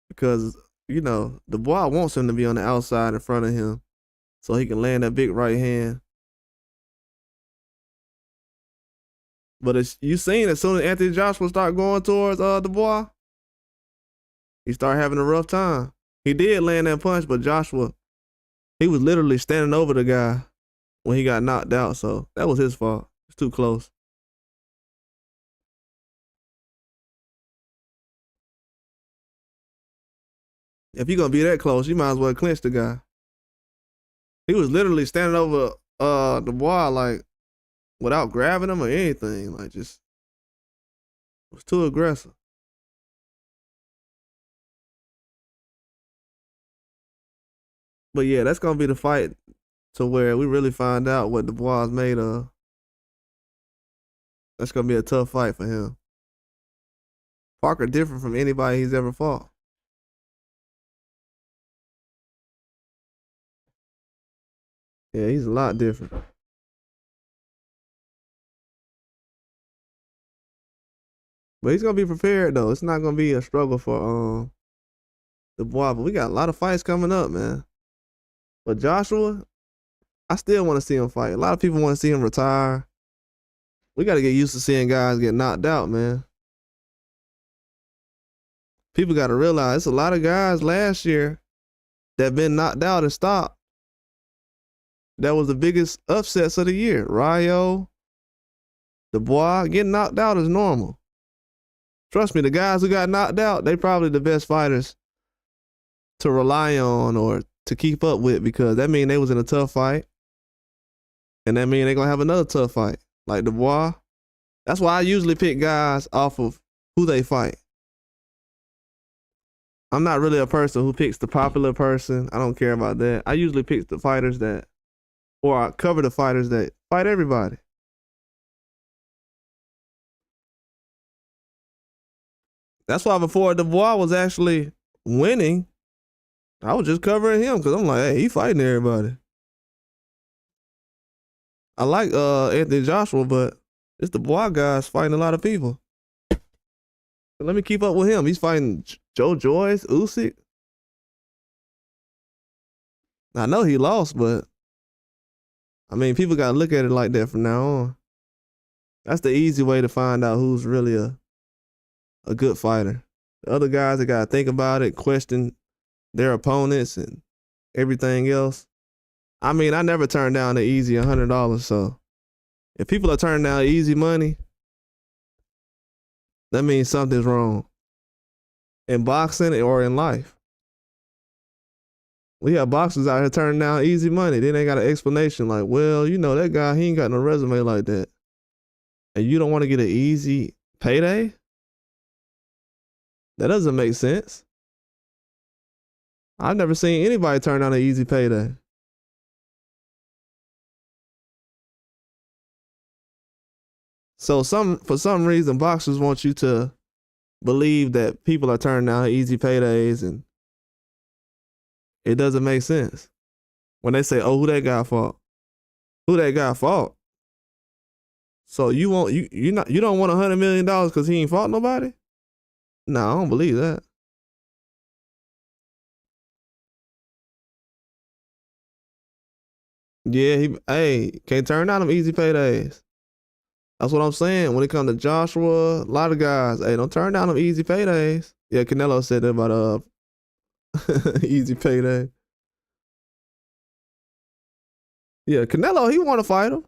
A: Because, Dubois wants him to be on the outside in front of him so he can land that big right hand. But you seen as soon as Anthony Joshua start going towards Dubois, he started having a rough time. He did land that punch, but Joshua, he was literally standing over the guy when he got knocked out, so that was his fault. It's too close. If you're going to be that close, you might as well clinch the guy. He was literally standing over Dubois, like, without grabbing him or anything. Like, just, it was too aggressive. But yeah, that's going to be the fight to where we really find out what Dubois is made of. That's going to be a tough fight for him. Parker different from anybody he's ever fought. Yeah, he's a lot different. But he's gonna be prepared though. It's not gonna be a struggle for Dubois. But we got a lot of fights coming up, man. But Joshua, I still want to see him fight. A lot of people want to see him retire. We got to get used to seeing guys get knocked out, man. People got to realize it's a lot of guys last year that been knocked out and stopped. That was the biggest upsets of the year. Rayo, Dubois, getting knocked out is normal. Trust me, the guys who got knocked out, they probably the best fighters to rely on or to keep up with, because that means they was in a tough fight. And that means they're going to have another tough fight. Like Dubois. That's why I usually pick guys off of who they fight. I'm not really a person who picks the popular person. I don't care about that. I usually pick the fighters or I cover the fighters that fight everybody. That's why before Dubois was actually winning, I was just covering him because I'm like, hey, he fighting everybody. I like Anthony Joshua, but it's the Dubois guys fighting a lot of people. So let me keep up with him. He's fighting Joe Joyce, Usyk. I know he lost, but I mean, people got to look at it like that from now on. That's the easy way to find out who's really a good fighter. The other guys that got to think about it, question their opponents and everything else. I mean, I never turned down the easy $100. So if people are turning down easy money, that means something's wrong in boxing or in life. We have boxers out here turning down easy money. Then they got an explanation like, well, you know, that guy, he ain't got no resume like that. And you don't want to get an easy payday? That doesn't make sense. I've never seen anybody turn down an easy payday. So for some reason, boxers want you to believe that people are turning down easy paydays, and it doesn't make sense. When they say, oh, who that guy fought? Who that guy fought? So you don't want $100 million because he ain't fought nobody? No, I don't believe that. Yeah, can't turn down them easy paydays. That's what I'm saying. When it comes to Joshua, a lot of guys, hey, don't turn down them easy paydays. Yeah, Canelo said that about easy payday. Yeah, Canelo, he want to fight him.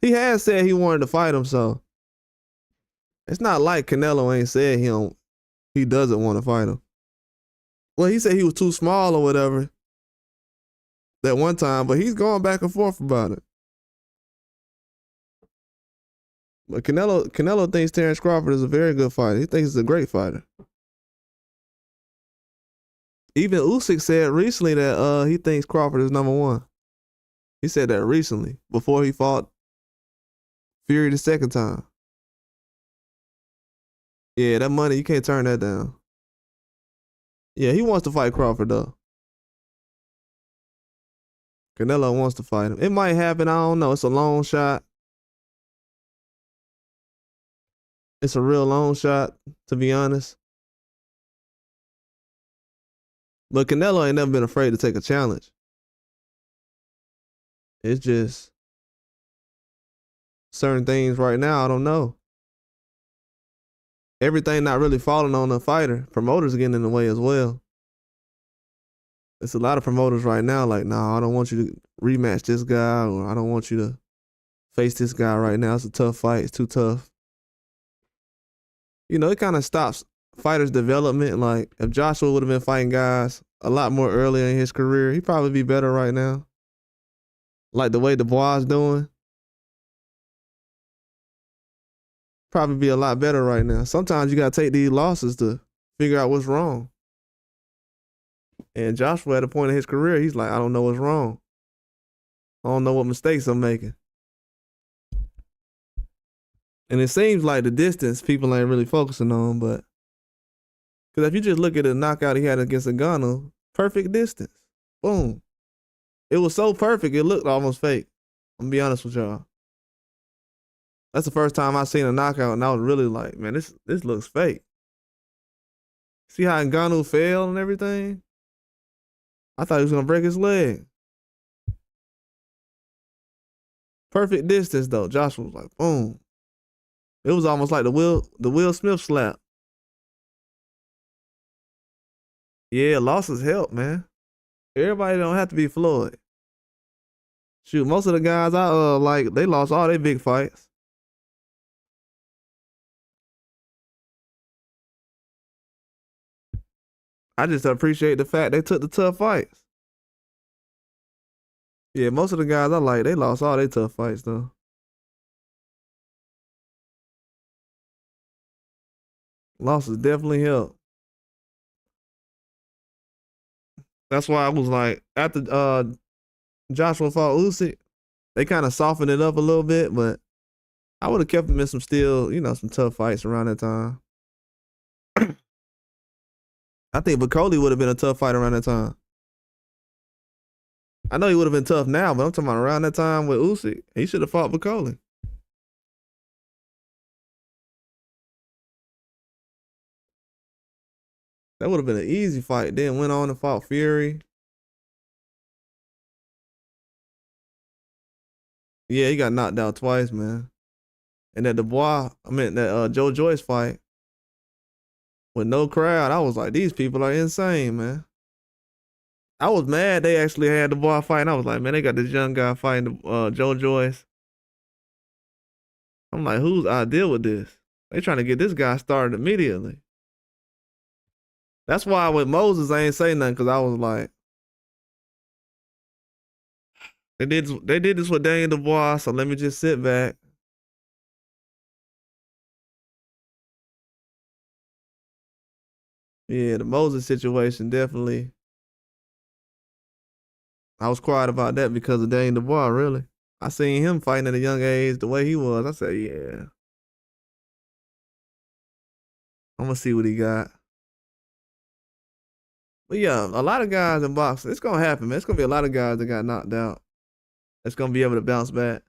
A: He has said he wanted to fight him, so it's not like Canelo ain't said he doesn't want to fight him. Well, he said he was too small or whatever that one time, but he's going back and forth about it. But Canelo thinks Terrence Crawford is a very good fighter. He thinks he's a great fighter. Even Usyk said recently that he thinks Crawford is number one. He said that recently, before he fought Fury the second time. Yeah, that money, you can't turn that down. Yeah, he wants to fight Crawford, though. Canelo wants to fight him. It might happen, I don't know. It's a long shot. It's a real long shot, to be honest. But Canelo ain't never been afraid to take a challenge. It's just certain things right now, I don't know. Everything not really falling on the fighter. Promoters are getting in the way as well. It's a lot of promoters right now like, nah, I don't want you to rematch this guy, or I don't want you to face this guy right now. It's a tough fight. It's too tough. You know, it kind of stops fighters' development. Like, if Joshua would have been fighting guys a lot more earlier in his career, he'd probably be better right now. Like the way Dubois is doing. Probably be a lot better right now. Sometimes you got to take these losses to figure out what's wrong. And Joshua, at a point in his career, he's like, I don't know what's wrong. I don't know what mistakes I'm making. And it seems like the distance people ain't really focusing on, but because if you just look at the knockout he had against Ngannou, perfect distance. Boom. It was so perfect, it looked almost fake. I'm gonna be honest with y'all. That's the first time I seen a knockout, and I was really like, man, this looks fake. See how Ngannou fell and everything? I thought he was gonna break his leg. Perfect distance though. Joshua was like, boom. It was almost like the Will Smith slap. Yeah, losses help, man. Everybody don't have to be Floyd. Shoot, most of the guys I like, they lost all their big fights. I just appreciate the fact they took the tough fights. Yeah, most of the guys I like, they lost all their tough fights though. Losses definitely help. That's why I was like, after Joshua fought Usyk, they kind of softened it up a little bit, but I would have kept him in some some tough fights around that time. I think Bakole would have been a tough fight around that time. I know he would have been tough now, but I'm talking about around that time with Usyk, he should have fought Bakole. That would have been an easy fight. Then went on and fought Fury. Yeah, he got knocked out twice, man. And that Dubois, that Joe Joyce fight with no crowd, I was like, these people are insane, man. I was mad they actually had Dubois fighting. I was like, man, they got this young guy fighting Joe Joyce. I'm like, whose idea with this? They trying to get this guy started immediately. That's why with Moses, I ain't say nothing because I was like, they did this with Daniel Dubois, so let me just sit back. Yeah, the Moses situation definitely. I was quiet about that because of Daniel Dubois, really. I seen him fighting at a young age the way he was. I said, yeah. I'm gonna see what he got. But yeah, a lot of guys in boxing, it's gonna happen, man. It's gonna be a lot of guys that got knocked out. That's gonna be able to bounce back.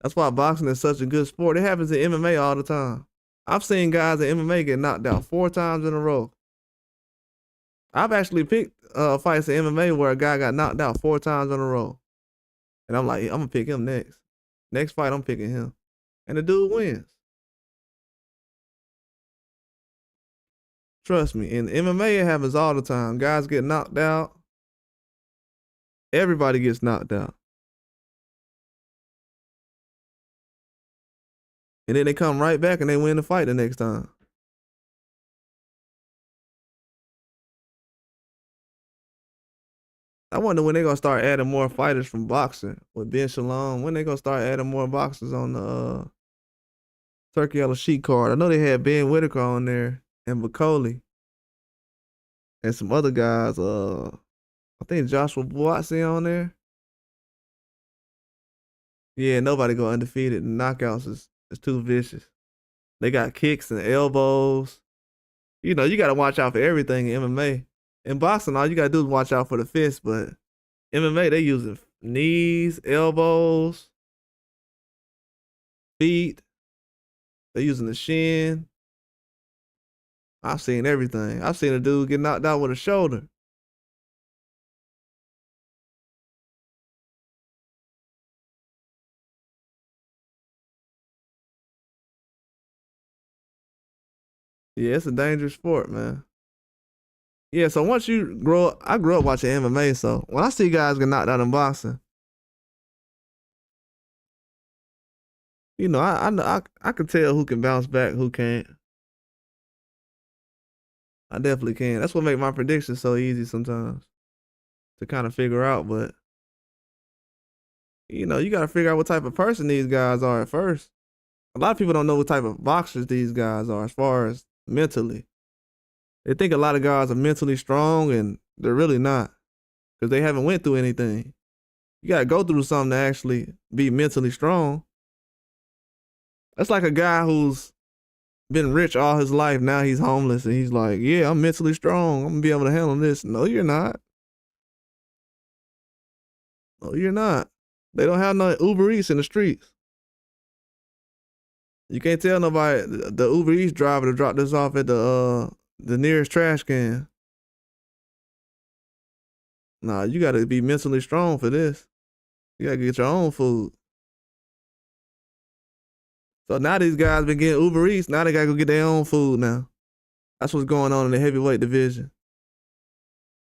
A: That's why boxing is such a good sport. It happens in MMA all the time. I've seen guys in MMA get knocked out 4 times in a row. I've actually picked fights in MMA where a guy got knocked out 4 times in a row. And I'm like, I'm gonna pick him next. Next fight, I'm picking him. And the dude wins. Trust me, in MMA it happens all the time. Guys get knocked out. Everybody gets knocked out. And then they come right back and they win the fight the next time. I wonder when they're gonna start adding more fighters from boxing with Ben Shalom. When they gonna start adding more boxers on the Turkey Yellow Sheet card. I know they had Ben Whitaker on there and Bakole and some other guys. I think Joshua Buatsi on there. Yeah, nobody go undefeated. The knockouts is too vicious. They got kicks and elbows. You know, you gotta watch out for everything in MMA. In boxing, all you gotta do is watch out for the fist, but MMA, they using knees, elbows, feet. They using the shin. I've seen everything. I've seen a dude get knocked out with a shoulder. Yeah, it's a dangerous sport, man. Yeah, so once you grow up, I grew up watching MMA, so when I see guys get knocked out in boxing, you know, I can tell who can bounce back, who can't. I definitely can. That's what make my predictions so easy sometimes to kind of figure out. But you know, you got to figure out what type of person these guys are at first. A lot of people don't know what type of boxers these guys are as far as mentally. They think a lot of guys are mentally strong, and they're really not because they haven't went through anything. You got to go through something to actually be mentally strong. That's like a guy who's been rich all his life. Now he's homeless and he's like, yeah, I'm mentally strong. I'm gonna be able to handle this. No, you're not. No, you're not. They don't have no Uber Eats in the streets. You can't tell nobody the Uber Eats driver to drop this off at the nearest trash can. Nah, you gotta be mentally strong for this. You gotta get your own food. So now these guys been getting Uber Eats. Now they gotta go get their own food now. That's what's going on in the heavyweight division.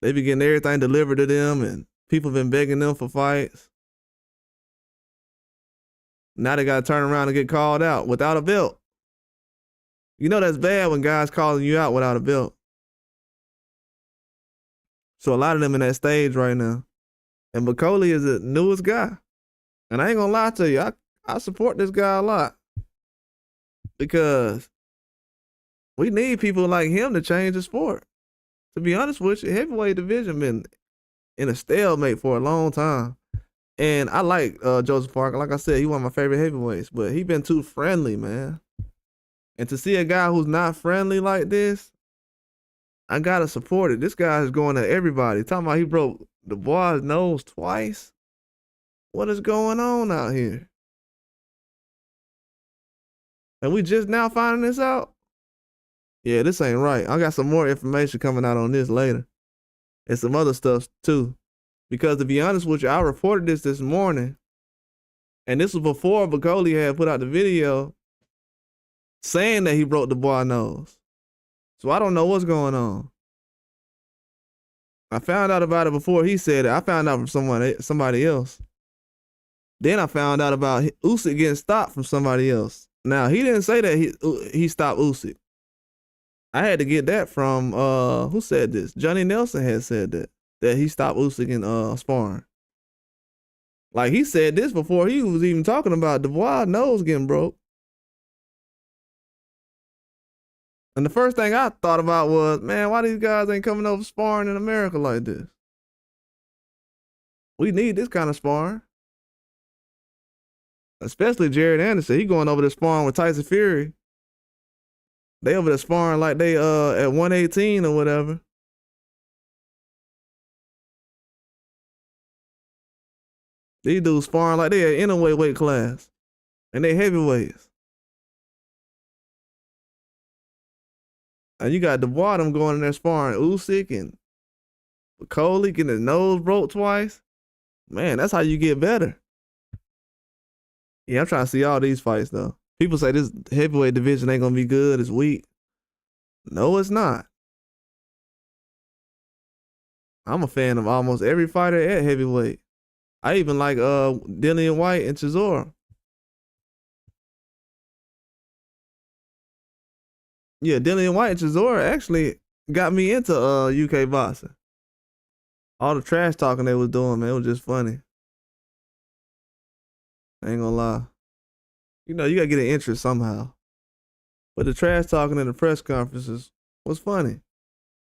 A: They be getting everything delivered to them, and people been begging them for fights. Now they gotta turn around and get called out without a belt. You know that's bad when guys calling you out without a belt. So a lot of them in that stage right now. And Bakole is the newest guy. And I ain't gonna lie to you, I support this guy a lot. Because we need people like him to change the sport. To be honest with you, heavyweight division been in a stalemate for a long time. And I like Joseph Parker. Like I said, he one of my favorite heavyweights, but he been too friendly, man. And to see a guy who's not friendly like this, I gotta support it. This guy is going at everybody. Talking about he broke Dubois' nose twice. What is going on out here? And we just now finding this out? Yeah, this ain't right. I got some more information coming out on this later. And some other stuff too. Because to be honest with you, I reported this morning. And this was before Bakole had put out the video saying that he broke Dubois' nose. So I don't know what's going on. I found out about it before he said it. I found out from somebody else. Then I found out about Usyk getting stopped from somebody else. Now he didn't say that he stopped Usyk. I had to get that from who said this? Johnny Nelson had said that he stopped Usyk in sparring. Like he said this before he was even talking about Dubois' nose getting broke. And the first thing I thought about was, man, why these guys ain't coming over sparring in America like this? We need this kind of sparring. Especially Jared Anderson. He going over there sparring with Tyson Fury. They over there sparring like they at 118 or whatever. These dudes sparring like they at innerweight weight class. And they heavyweights. And you got Dubois them going in there sparring Usyk and Bakole getting his nose broke twice. Man, that's how you get better. Yeah, I'm trying to see all these fights though. People say this heavyweight division ain't gonna be good, it's weak. No, it's not. I'm a fan of almost every fighter at heavyweight. I even like Dillian White and Chisora. Yeah, Dillian White and Chisora actually got me into UK boxing. All the trash talking they was doing, man, it was just funny. I ain't gonna lie. You know, you gotta get an interest somehow. But the trash talking in the press conferences was funny.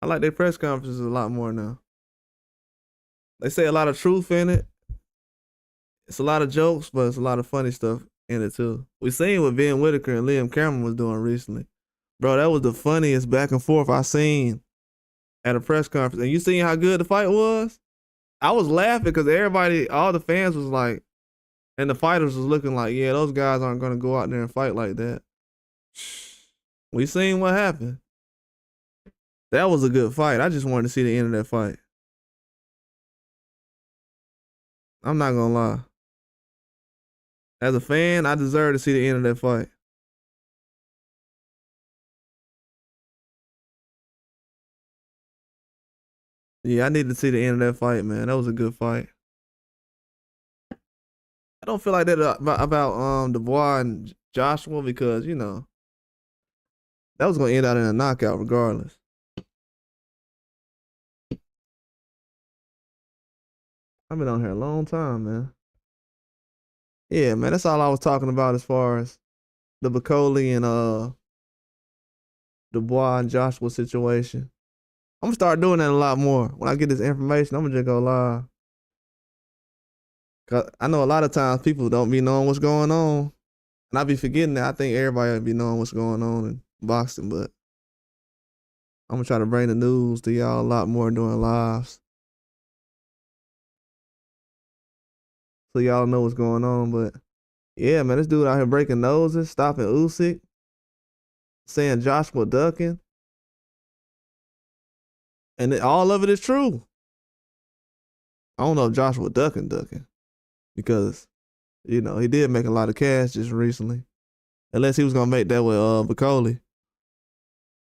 A: I like their press conferences a lot more now. They say a lot of truth in it. It's a lot of jokes, but it's a lot of funny stuff in it too. We seen what Ben Whitaker and Liam Cameron was doing recently. Bro, that was the funniest back and forth I seen at a press conference. And you seen how good the fight was? I was laughing because everybody, all the fans was like, and the fighters was looking like, yeah, those guys aren't gonna go out there and fight like that. We seen what happened. That was a good fight. I just wanted to see the end of that fight. I'm not gonna lie. As a fan, I deserve to see the end of that fight. Yeah, I need to see the end of that fight, man. That was a good fight. I don't feel like that about Dubois and Joshua because, you know, that was gonna end out in a knockout regardless. I've been on here a long time, man. Yeah, man, that's all I was talking about as far as the Bakole and Dubois and Joshua situation. I'm gonna start doing that a lot more. When I get this information, I'm gonna just go live. Cause I know a lot of times people don't be knowing what's going on. And I be forgetting that. I think everybody be knowing what's going on in boxing, but I'm gonna try to bring the news to y'all a lot more during lives. So y'all know what's going on. But yeah, man, this dude out here breaking noses, stopping Usyk, saying Joshua ducking. And all of it is true. I don't know if Joshua ducking. Because, you know, he did make a lot of cash just recently. Unless he was gonna make that with Bakole.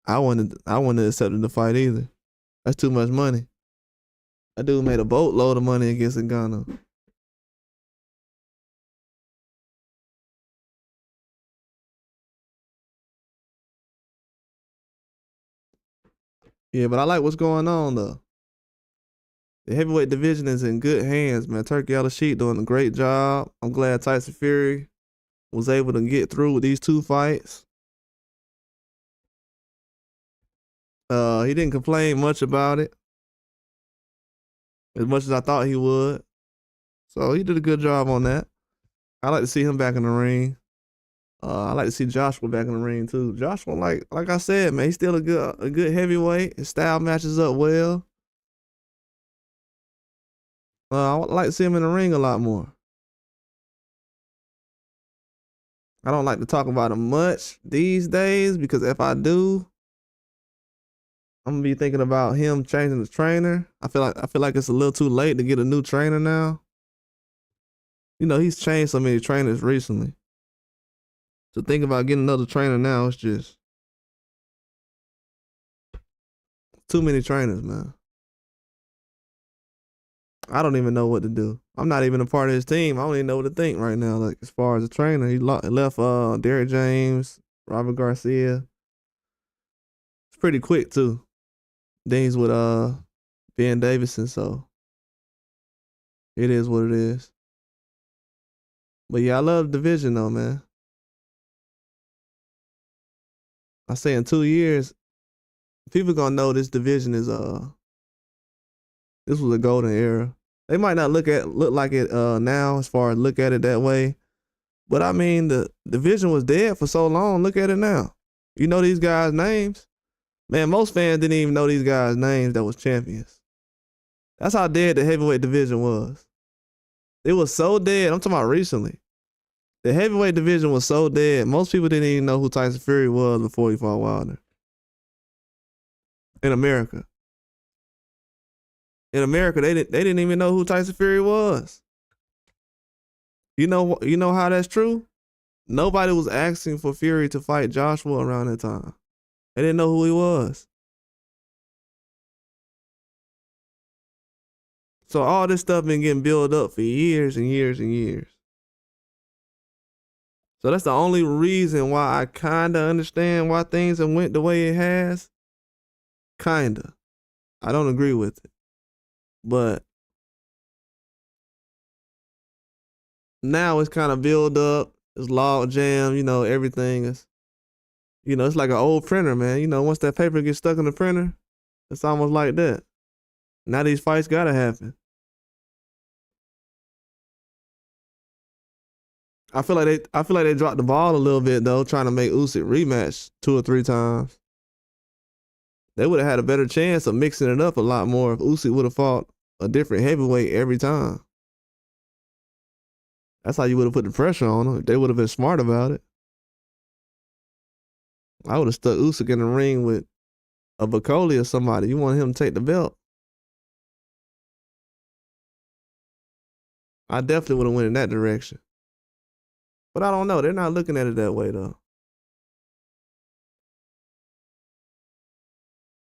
A: I wouldn't have accepted the fight either. That's too much money. That dude made a boatload of money against Ngannou. Yeah, but I like what's going on though. The heavyweight division is in good hands, man. Turkey Al-Sheikh doing a great job. I'm glad Tyson Fury was able to get through with these two fights. He didn't complain much about it, as much as I thought he would. So he did a good job on that. I like to see him back in the ring. I like to see Joshua back in the ring too. Joshua, like I said, man, he's still a good heavyweight. His style matches up well. I would like to see him in the ring a lot more. I don't like to talk about him much these days because if I do, I'm gonna be thinking about him changing the trainer. I feel like it's a little too late to get a new trainer now. You know, he's changed so many trainers recently. To think about getting another trainer now, it's just too many trainers, man. I don't even know what to do. I'm not even a part of his team. I don't even know what to think right now. Like as far as a trainer, he left Derrick James, Robert Garcia. It's pretty quick too. Then he's with Ben Davison, so it is what it is. But yeah, I love the division though, man. I say in 2 years, people gonna know this division is this was a golden era. They might not look like it now as far as look at it that way. But I mean the division was dead for so long. Look at it now. You know these guys' names? Man, most fans didn't even know these guys' names that was champions. That's how dead the heavyweight division was. It was so dead. I'm talking about recently. The heavyweight division was so dead. Most people didn't even know who Tyson Fury was before he fought Wilder. In America. In America, they didn't even know who Tyson Fury was. You know how that's true? Nobody was asking for Fury to fight Joshua around that time. They didn't know who he was. So all this stuff been getting built up for years and years and years. So that's the only reason why I kinda understand why things have went the way it has. Kinda. I don't agree with it. But now it's kind of built up. It's log jam, everything is, it's like an old printer, man. Once that paper gets stuck in the printer, it's almost like that. Now these fights gotta happen. I feel like they dropped the ball a little bit though, trying to make Usyk rematch 2 or 3 times. They would have had a better chance of mixing it up a lot more if Usyk would have fought a different heavyweight every time. That's how you would have put the pressure on them if they would have been smart about it. I would have stuck Usyk in the ring with a Bakole or somebody. You want him to take the belt. I definitely would have went in that direction. But I don't know. They're not looking at it that way, though.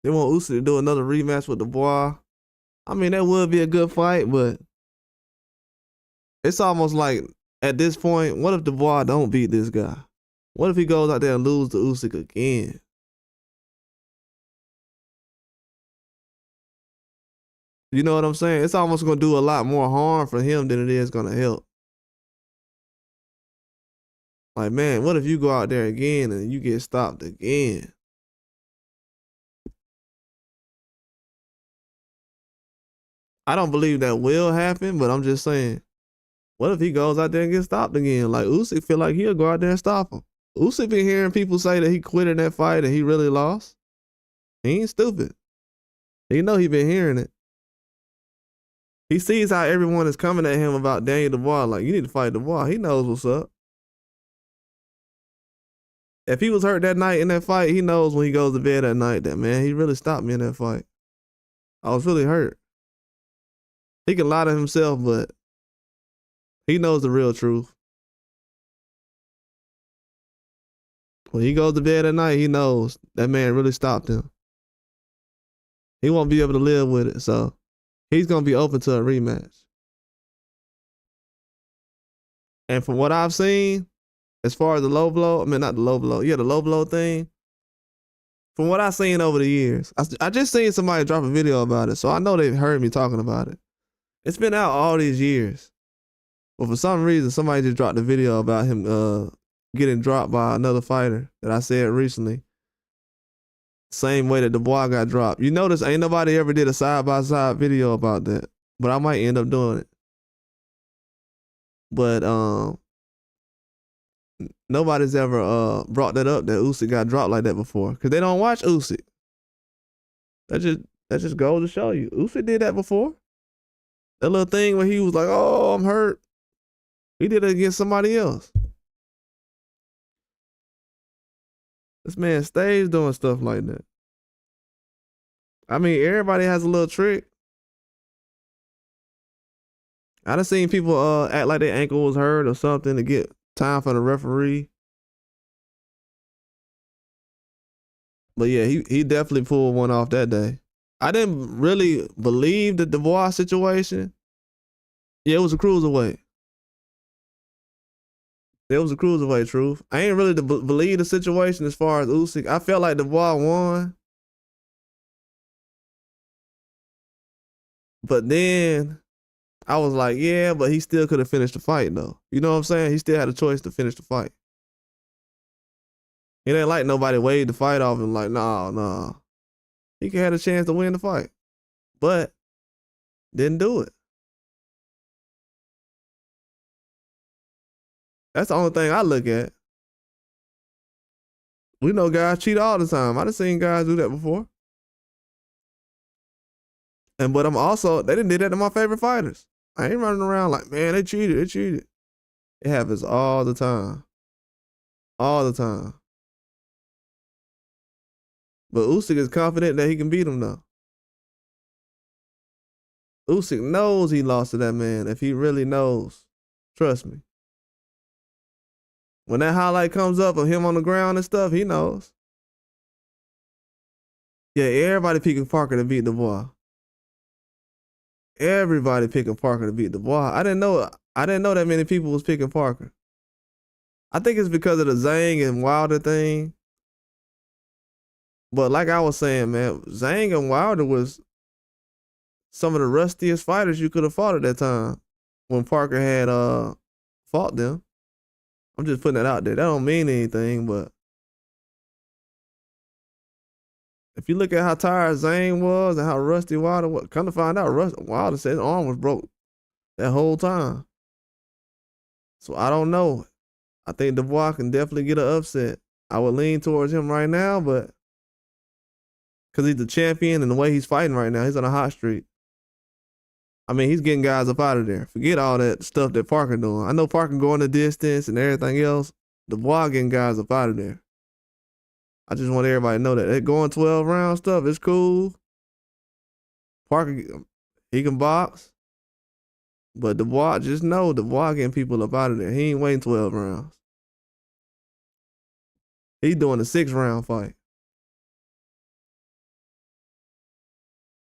A: They want Usyk to do another rematch with Dubois. I mean, that would be a good fight, but it's almost like, at this point, what if Dubois don't beat this guy? What if he goes out there and loses to Usyk again? You know what I'm saying? It's almost going to do a lot more harm for him than it is going to help. Like, man, what if you go out there again and you get stopped again? I don't believe that will happen, but I'm just saying, what if he goes out there and gets stopped again? Like, Usyk feel like he'll go out there and stop him. Usyk been hearing people say that he quit in that fight and he really lost. He ain't stupid. He know he been hearing it. He sees how everyone is coming at him about Daniel Dubois. Like, you need to fight Dubois. He knows what's up. If he was hurt that night in that fight, he knows when he goes to bed at night that, man, he really stopped me in that fight. I was really hurt. He can lie to himself, but he knows the real truth. When he goes to bed at night, he knows that man really stopped him. He won't be able to live with it, so he's going to be open to a rematch. And from what I've seen, as far as the low blow, not the low blow, the low blow thing, from what I've seen over the years, I just seen somebody drop a video about it, so I know they've heard me talking about it. It's been out all these years. But for some reason, somebody just dropped a video about him getting dropped by another fighter that I said recently. Same way that Dubois got dropped. You notice ain't nobody ever did a side-by-side video about that. But I might end up doing it. But nobody's ever brought that up that Usyk got dropped like that before. Because they don't watch Usyk. That just goes to show you. Usyk did that before. That little thing where he was like, oh, I'm hurt. He did it against somebody else. This man stays doing stuff like that. I mean, everybody has a little trick. I done seen people act like their ankle was hurt or something to get time from the referee. But yeah, he definitely pulled one off that day. I didn't really believe the Dubois situation. Yeah, it was a cruiserweight. It was a cruiserweight, truth. I ain't really believe the situation as far as Usyk. I felt like Dubois won. But then I was like, yeah, but he still could have finished the fight though. You know what I'm saying? He still had a choice to finish the fight. It ain't like nobody waved the fight off and like, nah. He could have a chance to win the fight. But didn't do it. That's the only thing I look at. We know guys cheat all the time. I done seen guys do that before. But I'm also, they didn't do that to my favorite fighters. I ain't running around like, man, they cheated. It happens all the time. All the time. But Usyk is confident that he can beat him though. Usyk knows he lost to that man if he really knows. Trust me. When that highlight comes up of him on the ground and stuff, he knows. Yeah, everybody picking Parker to beat Dubois. Everybody picking Parker to beat Dubois. I didn't know that many people was picking Parker. I think it's because of the Zhang and Wilder thing. But like I was saying, man, Zhang and Wilder was some of the rustiest fighters you could have fought at that time when Parker had fought them. I'm just putting that out there. That don't mean anything, but if you look at how tired Zhang was and how rusty Wilder was, come to find out, Wilder said his arm was broke that whole time. So I don't know. I think Dubois can definitely get an upset. I would lean towards him right now, but because he's the champion and the way he's fighting right now, he's on a hot streak. I mean, he's getting guys up out of there. Forget all that stuff that Parker doing. I know Parker going the distance and everything else. Dubois getting guys up out of there. I just want everybody to know that. That going 12 round stuff is cool. Parker, he can box. But Dubois, just know Dubois getting people up out of there. He ain't waiting 12 rounds. He doing a 6-round fight.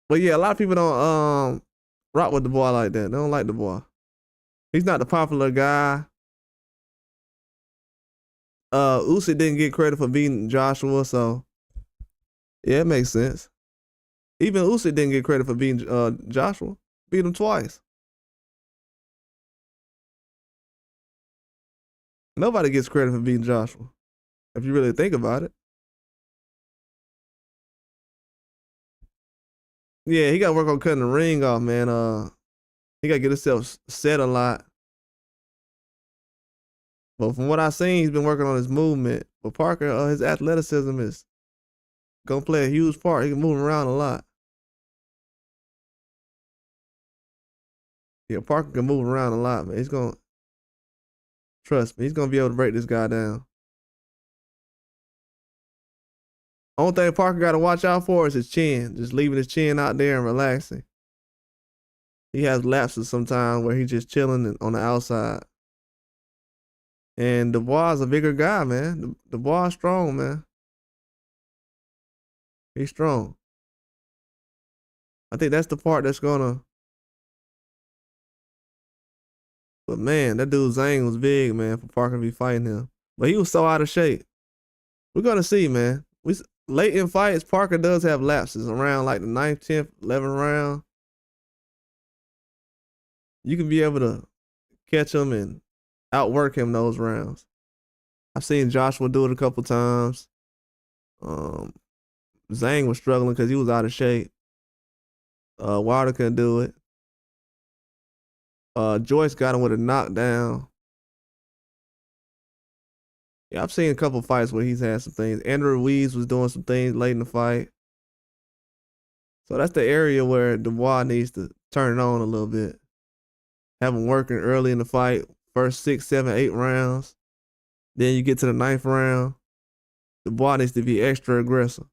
A: But yeah, a lot of people don't rock with Dubois like that. They don't like Dubois. He's not the popular guy. Usyk didn't get credit for beating Joshua, so yeah, it makes sense. Even Usyk didn't get credit for beating Joshua. Beat him twice. Nobody gets credit for beating Joshua, if you really think about it. Yeah, he got to work on cutting the ring off, man. He got to get himself set a lot. But from what I've seen, he's been working on his movement. But Parker, his athleticism is gonna play a huge part. He can move around a lot. Yeah, Parker can move around a lot, man. He's gonna, trust me, he's gonna be able to break this guy down. Only thing Parker got to watch out for is his chin. Just leaving his chin out there and relaxing. He has lapses sometimes where he's just chilling on the outside. And Dubois is a bigger guy, man. Dubois is strong, man. He's strong. I think that's the part that's gonna. But man, that dude Zhang was big, man, for Parker to be fighting him. But he was so out of shape. We're gonna see, man. Late in fights, Parker does have lapses around like the 9th, 10th, 11th round. You can be able to catch him and outwork him those rounds. I've seen Joshua do it a couple times. Zhang was struggling because he was out of shape. Wilder couldn't do it. Joyce got him with a knockdown. Yeah, I've seen a couple fights where he's had some things. Andrew Ruiz was doing some things late in the fight. So that's the area where Dubois needs to turn it on a little bit. Have him working early in the fight, first 6, 7, 8 rounds. Then you get to the 9th round. Dubois needs to be extra aggressive.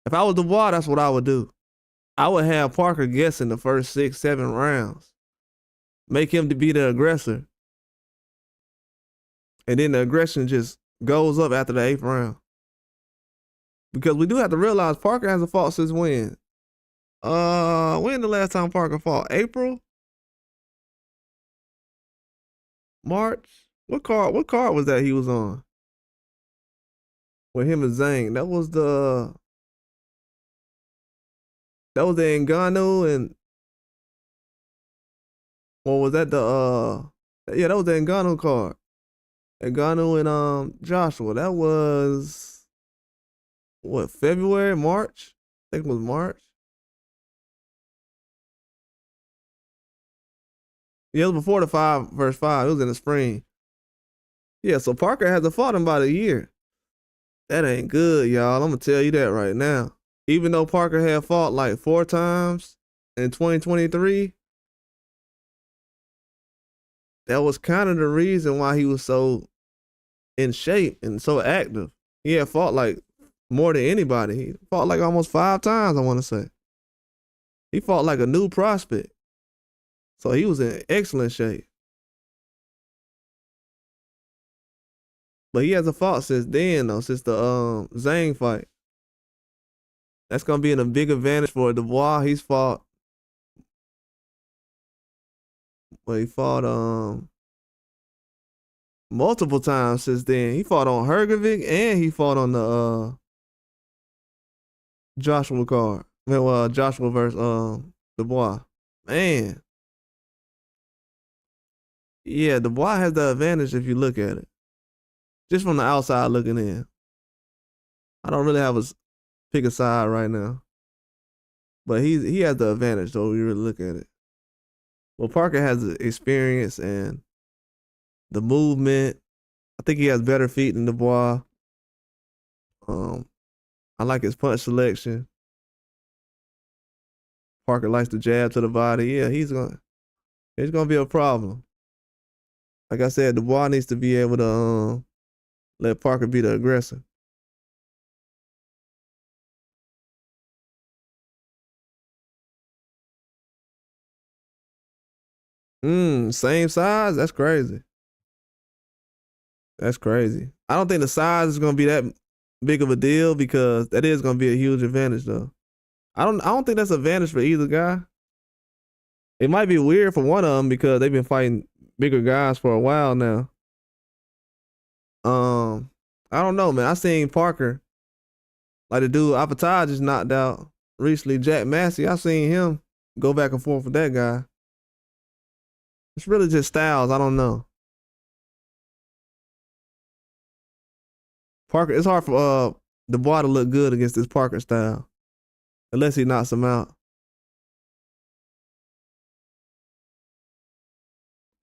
A: If I was Dubois, that's what I would do. I would have Parker guessing the first 6, 7 rounds. make him to be the aggressor. And then the aggression just goes up after the 8th round. Because we do have to realize Parker hasn't fought since when? When the last time Parker fought? April? March? What card was that he was on? With him and Zhang. That was the Ngannou and or was that yeah, that was the Ngannou card. Ngannou and Joshua. That was what, February, March? I think it was March. Yeah, it was before the 5 versus 5. It was in the spring. Yeah, so Parker hasn't fought in about a year. That ain't good, y'all. I'm gonna tell you that right now. Even though Parker had fought like 4 times in 2023, that was kind of the reason why he was so in shape and so active. He had fought like more than anybody. He fought like almost 5 times, I want to say. He fought like a new prospect. So he was in excellent shape. But he hasn't fought since then, though, since the Zhang fight. That's gonna be a big advantage for Dubois. He fought multiple times since then. He fought on Hrgovic and he fought on the Joshua card. Well, Joshua versus Dubois. Man. Yeah, Dubois has the advantage if you look at it. Just from the outside looking in. I don't really have a pick a side right now. But he has the advantage though, if you really look at it. Well, Parker has the experience and the movement. I think he has better feet than Dubois. I like his punch selection. Parker likes to jab to the body. Yeah, it's gonna be a problem. Like I said, Dubois needs to be able to let Parker be the aggressor. Same size? That's crazy. That's crazy. I don't think the size is gonna be that big of a deal because that is gonna be a huge advantage though. I don't think that's an advantage for either guy. It might be weird for one of them because they've been fighting bigger guys for a while now. I don't know, man. I seen Parker, like the dude Apataj just knocked out recently, Jack Massey. I seen him go back and forth with that guy. It's really just styles. I don't know. Parker, it's hard for Dubois to look good against this Parker style, unless he knocks him out.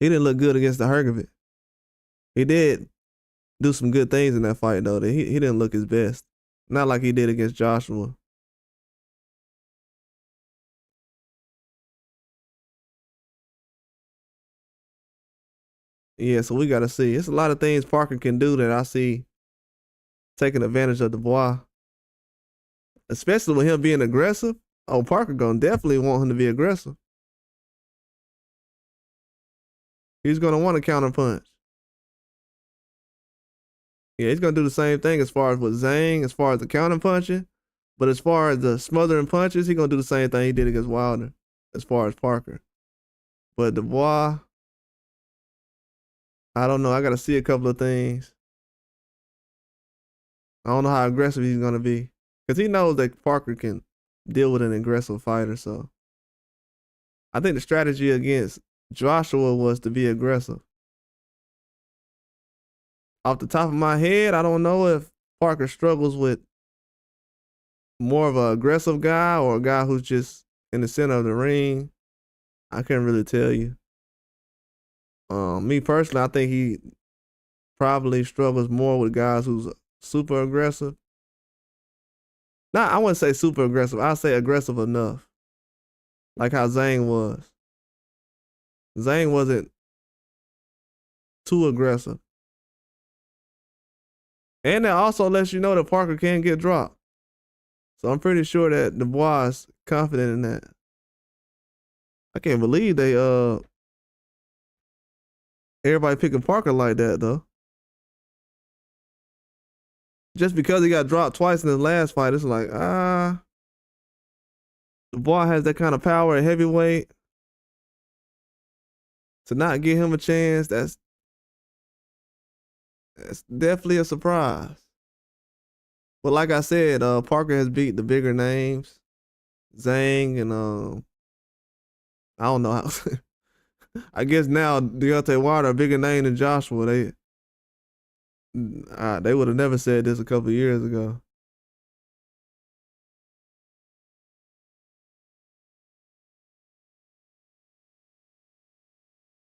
A: He didn't look good against the Hrgovic. He did do some good things in that fight though. He didn't look his best, not like he did against Joshua. Yeah, so we got to see. It's a lot of things Parker can do that I see taking advantage of Dubois, especially with him being aggressive. Oh, Parker gonna definitely want him to be aggressive. He's gonna want to counter punch. Yeah, he's gonna do the same thing as far as with Zhang, as far as the counter punching. But as far as the smothering punches, he's gonna do the same thing he did against Wilder, as far as Parker. But Dubois, I don't know. I gotta see a couple of things. I don't know how aggressive he's gonna be. Because he knows that Parker can deal with an aggressive fighter, so I think the strategy against Joshua was to be aggressive. Off the top of my head, I don't know if Parker struggles with more of an aggressive guy or a guy who's just in the center of the ring. I can't really tell you. Me personally, I think he probably struggles more with guys who's super aggressive. Nah, I wouldn't say super aggressive. I'd say aggressive enough. Like how Zhang was. Zhang wasn't too aggressive. And that also lets you know that Parker can get dropped. So I'm pretty sure that Dubois is confident in that. I can't believe they everybody picking Parker like that though. Just because he got dropped twice in his last fight, it's like, Dubois has that kind of power at heavyweight. To not give him a chance, that's definitely a surprise. But like I said, Parker has beat the bigger names, Zhang and I don't know how. I guess now Deontay Wilder a bigger name than Joshua. They would have never said this a couple years ago.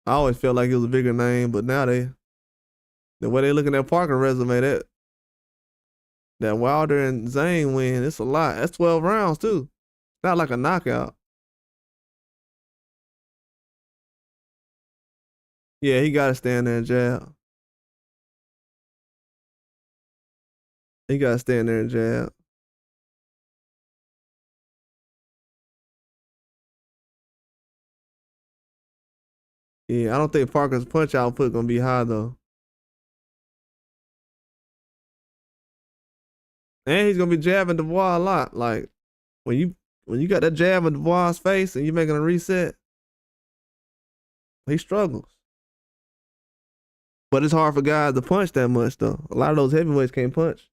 A: I always felt like it was a bigger name, but now the way they looking at Parker resume, that Wilder and Zane win, it's a lot. That's 12 rounds too. Not like a knockout. Yeah, he gotta stand there and jab. He gotta stand there and jab. Yeah, I don't think Parker's punch output gonna be high though. And he's gonna be jabbing Dubois a lot. Like when you got that jab in Dubois' face and you making a reset, he struggles. But it's hard for guys to punch that much though. A lot of those heavyweights can't punch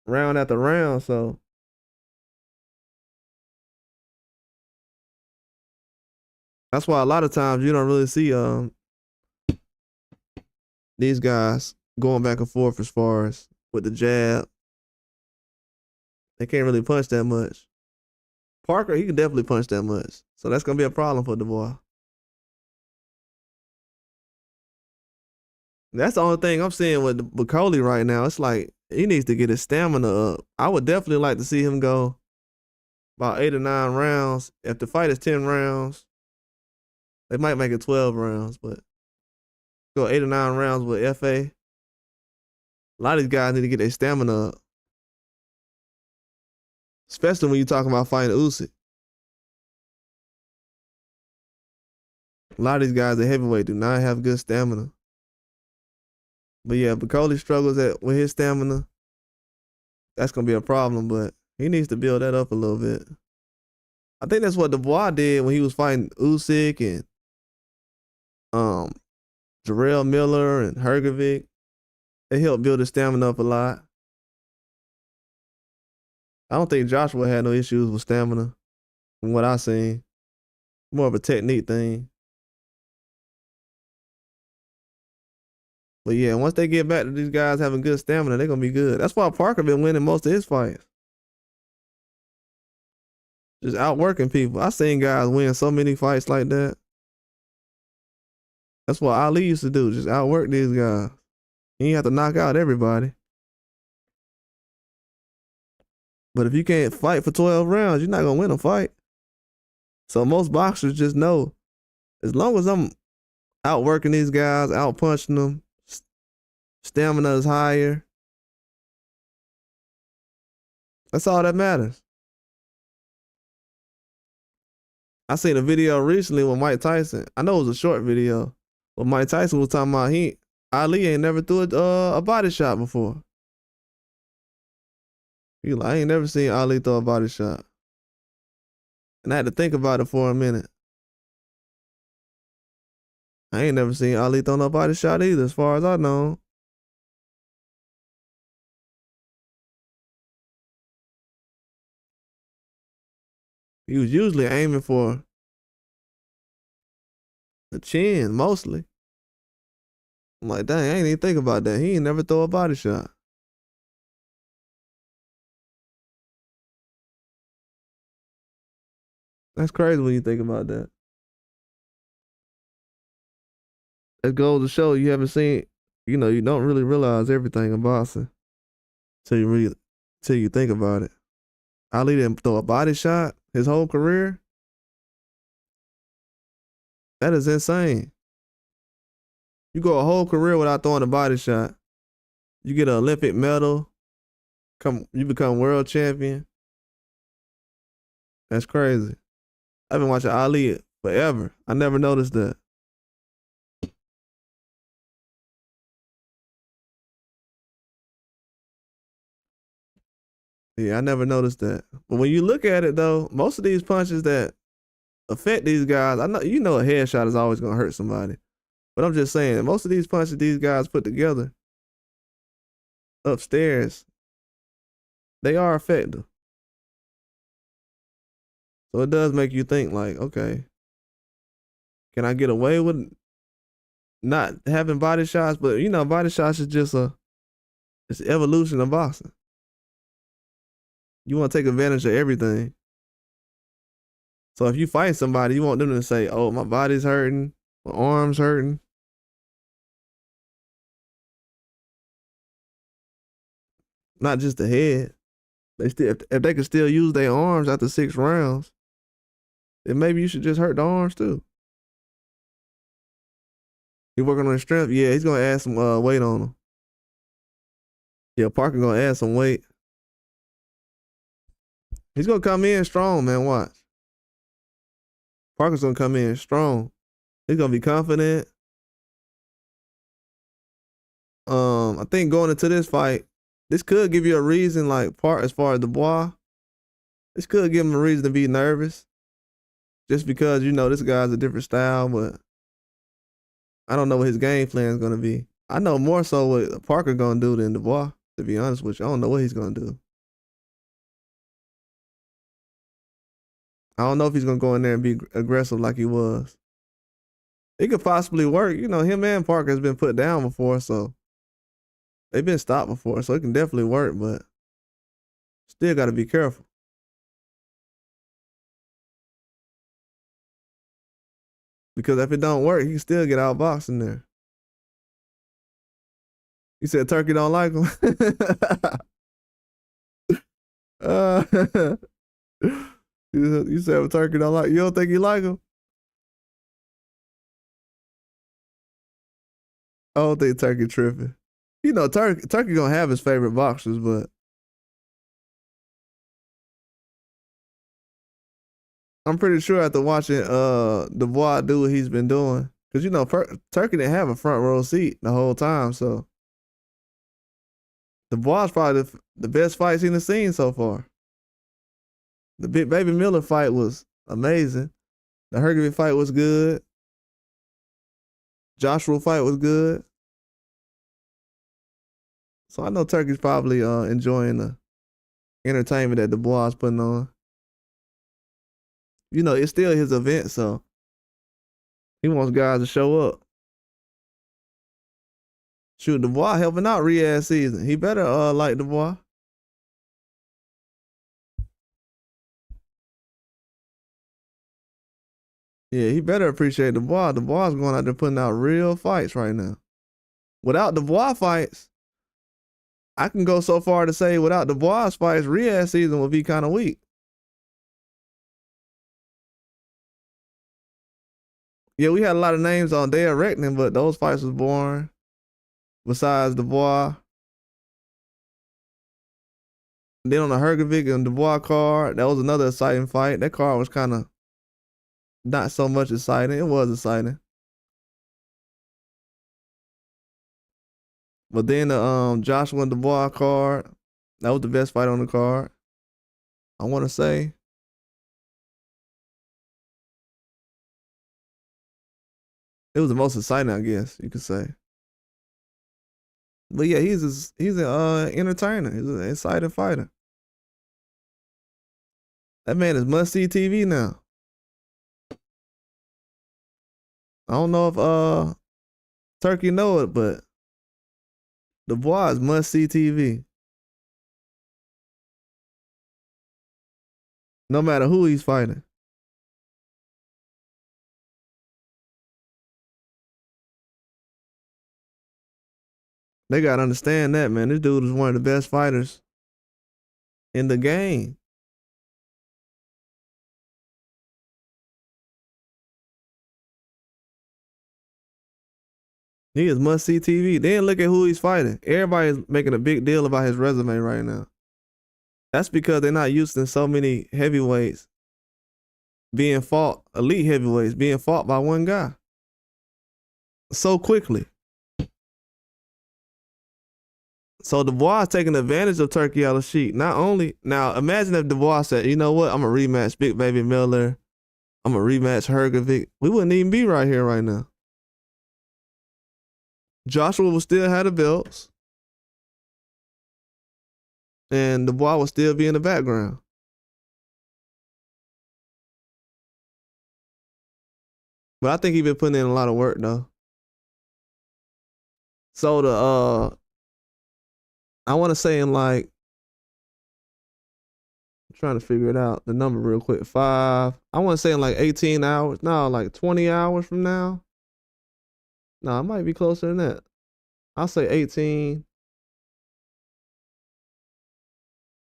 A: round after round, so that's why a lot of times you don't really see these guys going back and forth as far as with the jab. They can't really punch that much. Parker, he can definitely punch that much. So that's gonna be a problem for Dubois. That's the only thing I'm seeing with Bakole right now. It's like he needs to get his stamina up. I would definitely like to see him go about 8 or 9 rounds. If the fight is 10 rounds, they might make it 12 rounds, but go 8 or 9 rounds with FA. A lot of these guys need to get their stamina up. Especially when you're talking about fighting Usyk. A lot of these guys at heavyweight do not have good stamina. But yeah, Bakole struggles with his stamina. That's gonna be a problem, but he needs to build that up a little bit. I think that's what Dubois did when he was fighting Usyk and Jarrell Miller and Hergovic. They helped build his stamina up a lot. I don't think Joshua had no issues with stamina from what I seen. More of a technique thing. But yeah, once they get back to these guys having good stamina, they're gonna be good. That's why Parker been winning most of his fights. Just outworking people. I seen guys win so many fights like that. That's what Ali used to do, just outwork these guys. He ain't have to knock out everybody. But if you can't fight for 12 rounds, you're not gonna win a fight. So most boxers just know, as long as I'm outworking these guys, outpunching them, stamina is higher. That's all that matters. I seen a video recently with Mike Tyson. I know it was a short video, but Mike Tyson was talking about Ali ain't never threw a body shot before. He like, I ain't never seen Ali throw a body shot. And I had to think about it for a minute. I ain't never seen Ali throw no body shot either, as far as I know. He was usually aiming for the chin, mostly. I'm like, dang, I ain't even think about that. He ain't never throw a body shot. That's crazy when you think about that. That goes to show you haven't seen, you don't really realize everything in boxing till you think about it. Ali didn't throw a body shot his whole career. That is insane. You go a whole career without throwing a body shot. You get an Olympic medal. You become world champion. That's crazy. I've been watching Ali forever. I never noticed that. Yeah, I never noticed that. But when you look at it though, most of these punches that affect these guys, I know you know a headshot is always gonna hurt somebody. But I'm just saying, most of these punches these guys put together upstairs, they are effective. So it does make you think like, okay, can I get away with not having body shots? But you know, body shots is just it's evolution of boxing. You want to take advantage of everything. So if you fight somebody, you want them to say, "Oh, my body's hurting, my arms hurting." Not just the head. They still, if they can still use their arms after 6 rounds, then maybe you should just hurt the arms too. He working on his strength. Yeah, he's gonna add some weight on him. Yeah, Parker gonna add some weight. He's gonna come in strong, man. Watch. Parker's gonna come in strong. He's gonna be confident. I think going into this fight, this could give you a reason, like as far as Dubois. This could give him a reason to be nervous, just because you know this guy's a different style. But I don't know what his game plan is gonna be. I know more so what Parker gonna do than Dubois. To be honest with you, I don't know what he's gonna do. I don't know if he's gonna go in there and be aggressive like he was. It could possibly work. You know, him and Parker has been put down before, so they've been stopped before, so it can definitely work, but still got to be careful. Because if it don't work, he can still get outboxed in there. You said Turkey don't like him? uh, you said Turkey don't like. You don't think he like him? I don't think Turkey tripping. You know, Turkey gonna have his favorite boxers, but I'm pretty sure after watching Dubois do what he's been doing, because you know Turkey didn't have a front row seat the whole time, so Dubois probably the best fights he's seen so far. The Big Baby Miller fight was amazing. The Hergovich fight was good. Joshua fight was good. So I know Turkey's probably enjoying the entertainment that Dubois is putting on. You know, it's still his event, so he wants guys to show up. Shoot, Dubois helping out Riyadh season. He better like Dubois. Yeah, he better appreciate Dubois. Dubois is going out there putting out real fights right now. Without Dubois fights, I can go so far to say without Dubois fights, Riyadh season would be kind of weak. Yeah, we had a lot of names on there reckoning, but those fights was boring. Besides Dubois. Then on the Hergovich and Dubois card, that was another exciting fight. That card was kind of not so much exciting. It was exciting. But then the Joshua and Dubois card, that was the best fight on the card. I want to say. It was the most exciting, I guess you could say. But yeah, he's an entertainer. He's an exciting fighter. That man is must-see TV now. I don't know if Turkey know it, but Dubois is must-see TV. No matter who he's fighting. They gotta understand that, man. This dude is one of the best fighters in the game. He is must-see TV. Then look at who he's fighting. Everybody's making a big deal about his resume right now. That's because they're not used to so many heavyweights being fought, elite heavyweights being fought by one guy so quickly. So Dubois taking advantage of Turkey out of sheet. Not only now, imagine if Dubois said, "You know what? I'm gonna rematch Big Baby Miller. I'm gonna rematch Hergovic." We wouldn't even be right here right now. Joshua would still have the belts, and Dubois would still be in the background. But I think he been putting in a lot of work though. So I want to say in like, I'm trying to figure it out, the number real quick. 5. I want to say in like 18 hours. No, like 20 hours from now. No, it might be closer than that. I'll say 18.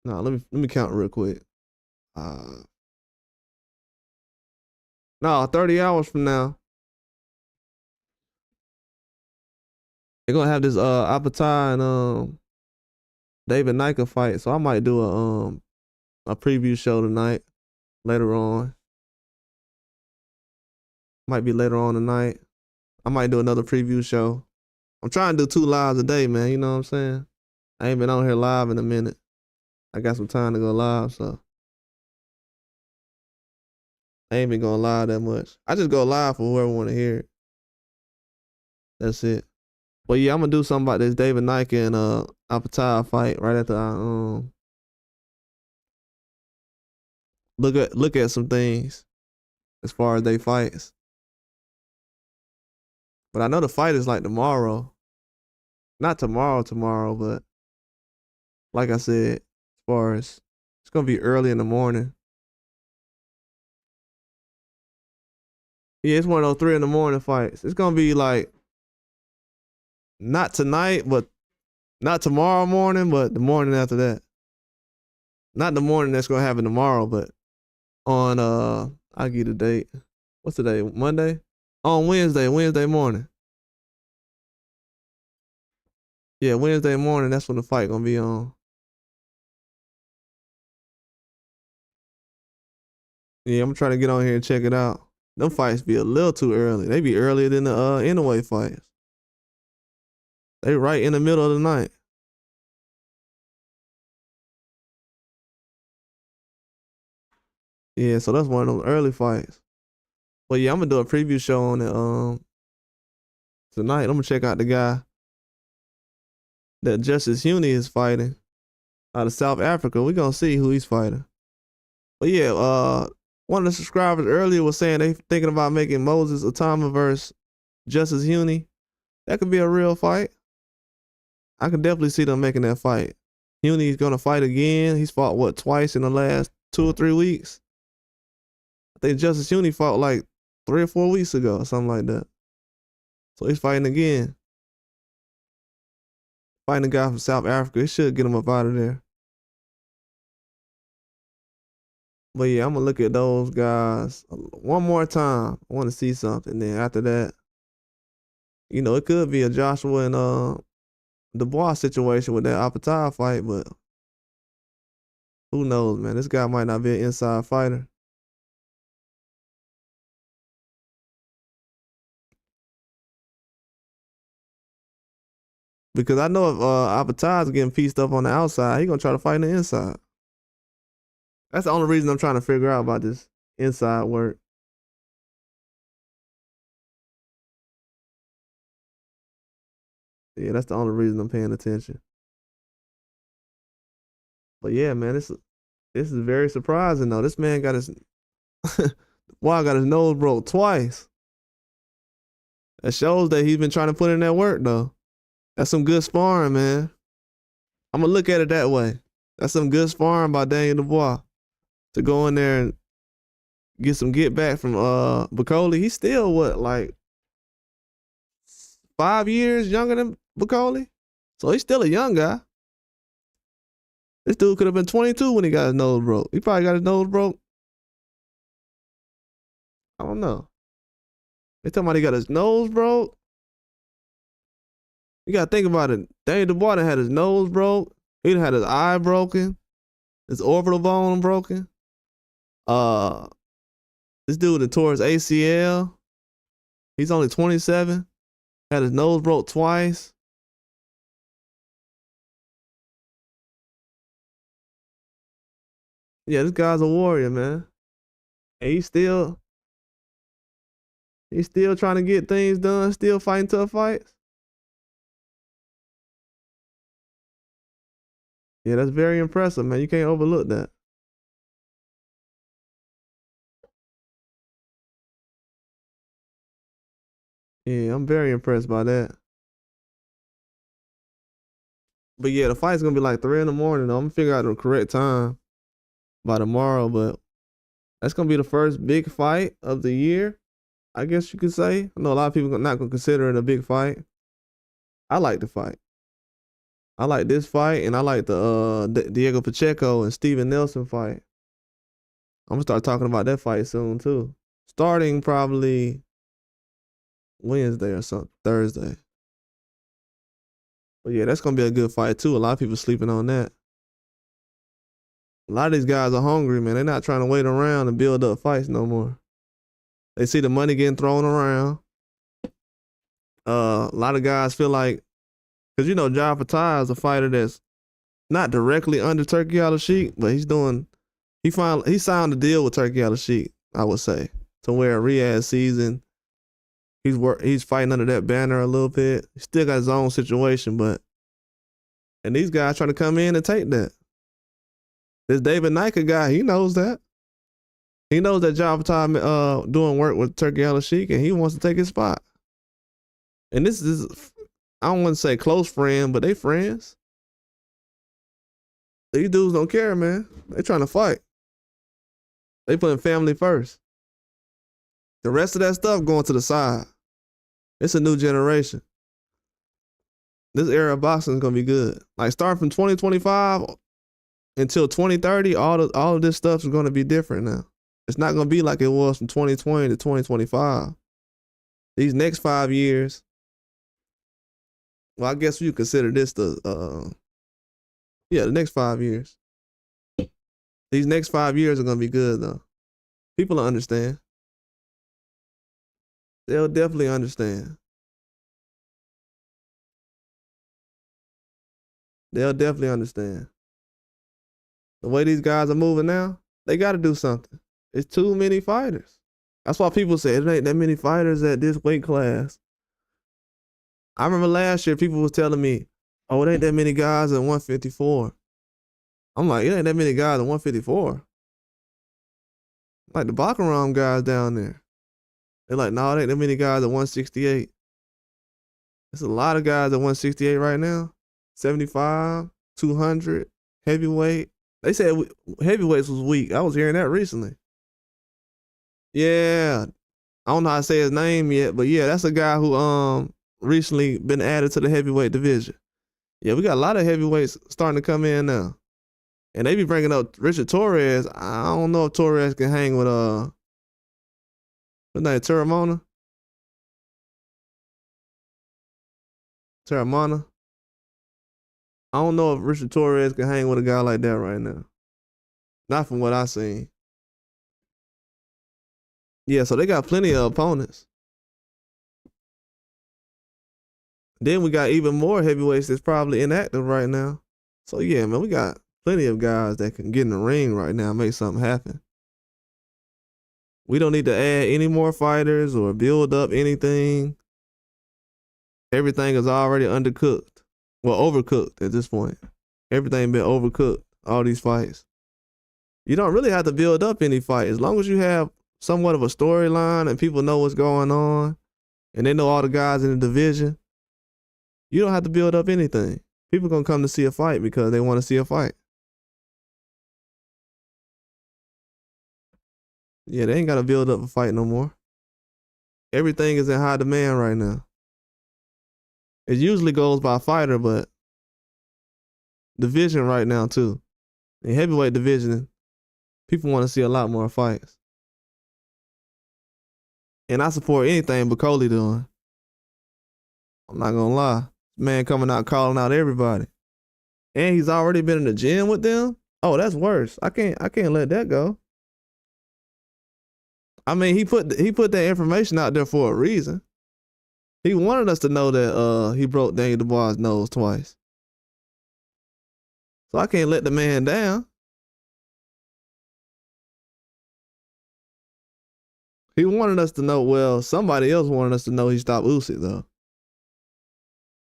A: No, let me count real quick. No, 30 hours from now. They're gonna have this Apatow and David Nika fight. So I might do a preview show tonight, later on. Might be later on tonight. I might do another preview show. I'm trying to do 2 lives a day, man. You know what I'm saying? I ain't been on here live in a minute. I got some time to go live, so I ain't been going live that much. I just go live for whoever want to hear it. That's it. But yeah, I'm gonna do something about this David Nike and Apatow fight right after I look at some things as far as they fights. But I know the fight is like tomorrow. Not tomorrow, but like I said, as far as it's gonna be early in the morning. Yeah, it's one of those 3 in the morning fights. It's gonna be like not tonight, but not tomorrow morning, but the morning after that. Not the morning that's gonna happen tomorrow, but on I'll give you the date. What's the day? Monday? On Wednesday morning. Yeah, Wednesday morning, that's when the fight gonna be on. Yeah, I'm trying to get on here and check it out. Them fights be a little too early. They be earlier than the Inouye fights. They right in the middle of the night. Yeah, so that's one of those early fights. But yeah, I'm gonna do a preview show on it tonight. I'm gonna check out the guy that Justice Huni is fighting out of South Africa. We gonna see who he's fighting. But yeah, one of the subscribers earlier was saying they thinking about making Moses Atama versus Justice Huni. That could be a real fight. I can definitely see them making that fight. Huni's gonna fight again. He's fought what, twice in the last 2 or 3 weeks. I think Justice Huni fought like 3 or 4 weeks ago or something like that. So he's fighting again. Fighting a guy from South Africa. It should get him up out of there. But yeah, I'm gonna look at those guys one more time. I want to see something. Then after that, you know, it could be a Joshua and Dubois situation with that Apatow fight, but who knows, man? This guy might not be an inside fighter. Because I know if Apatow's getting pieced up on the outside, he gonna try to fight on the inside. That's the only reason I'm trying to figure out about this inside work. Yeah, that's the only reason I'm paying attention. But yeah, man, this is very surprising though. This man got his got his nose broke twice. That shows that he's been trying to put in that work though. That's some good sparring, man. I'm gonna look at it that way. That's some good sparring by Daniel Dubois to go in there and get some get back from Bakole. He's still what, like 5 years younger than Bakole? So he's still a young guy. This dude could have been 22 when he got his nose broke. He probably got his nose broke. I don't know. They talking about he got his nose broke. You gotta think about it. Daniel Dubois done had his nose broke. He done had his eye broken. His orbital bone broken. This dude that tore his ACL. He's only 27. Had his nose broke twice. Yeah, this guy's a warrior, man. And he's still trying to get things done, still fighting tough fights. Yeah, that's very impressive, man. You can't overlook that. Yeah, I'm very impressed by that. But yeah, the fight's gonna be like 3 in the morning. Though. I'm gonna figure out the correct time by tomorrow. But that's gonna be the first big fight of the year, I guess you could say. I know a lot of people are not gonna consider it a big fight. I like the fight. I like this fight, and I like the Diego Pacheco and Steven Nelson fight. I'm gonna start talking about that fight soon too. Starting probably Wednesday or something, Thursday. But yeah, that's gonna be a good fight too. A lot of people sleeping on that. A lot of these guys are hungry, man. They're not trying to wait around and build up fights no more. They see the money getting thrown around. A lot of guys feel like, because you know, Jai Fattah is a fighter that's not directly under Turki Al-Sheikh, but he signed a deal with Turki Al-Sheikh, I would say, to where Riyadh season, he's fighting under that banner a little bit. He still got his own situation, and these guys trying to come in and take that. This David Nika guy, he knows that. He knows that Jai Fattah doing work with Turki Al-Sheikh, and he wants to take his spot. And this is, I don't want to say close friend, but they friends. These dudes don't care, man. They trying to fight. They putting family first. The rest of that stuff going to the side. It's a new generation. This era of boxing is gonna be good. Like starting from 2025 until 2030, all of this stuff is gonna be different now. It's not gonna be like it was from 2020 to 2025. These next 5 years, well, I guess you consider this the next 5 years. These next 5 years are gonna be good though. People will understand. They'll definitely understand. They'll definitely understand. The way these guys are moving now, they got to do something. It's too many fighters. That's why people say it ain't that many fighters at this weight class. I remember last year people was telling me, oh, it ain't that many guys at 154. I'm like, it ain't that many guys at 154. Like the Bakaram guys down there. They're like, no, it ain't that many guys at 168. There's a lot of guys at 168 right now. 75, 200, heavyweight. They said heavyweights was weak. I was hearing that recently. Yeah. I don't know how to say his name yet, but yeah, that's a guy who recently been added to the heavyweight division. Yeah, we got a lot of heavyweights starting to come in now. And they be bringing up Richard Torres. I don't know if Torres can hang with what's name, Terramona? Terramona? I don't know if Richard Torres can hang with a guy like that right now. Not from what I seen. Yeah, so they got plenty of opponents. Then we got even more heavyweights that's probably inactive right now. So yeah, man, we got plenty of guys that can get in the ring right now and make something happen. We don't need to add any more fighters or build up anything. Everything is already undercooked. Well, overcooked at this point. Everything been overcooked, all these fights. You don't really have to build up any fight. As long as you have somewhat of a storyline and people know what's going on and they know all the guys in the division, you don't have to build up anything. People gonna come to see a fight because they want to see a fight. Yeah, they ain't gotta build up a fight no more. Everything is in high demand right now. It usually goes by fighter, but division right now too. The heavyweight division, people want to see a lot more fights. And I support anything Bakole doing. I'm not gonna lie. Man coming out calling out everybody. And he's already been in the gym with them. Oh, that's worse. I can't let that go. I mean, he put that information out there for a reason. He wanted us to know that he broke Daniel Dubois' nose twice. So I can't let the man down. He wanted us to know, well, somebody else wanted us to know he stopped Usyk, though.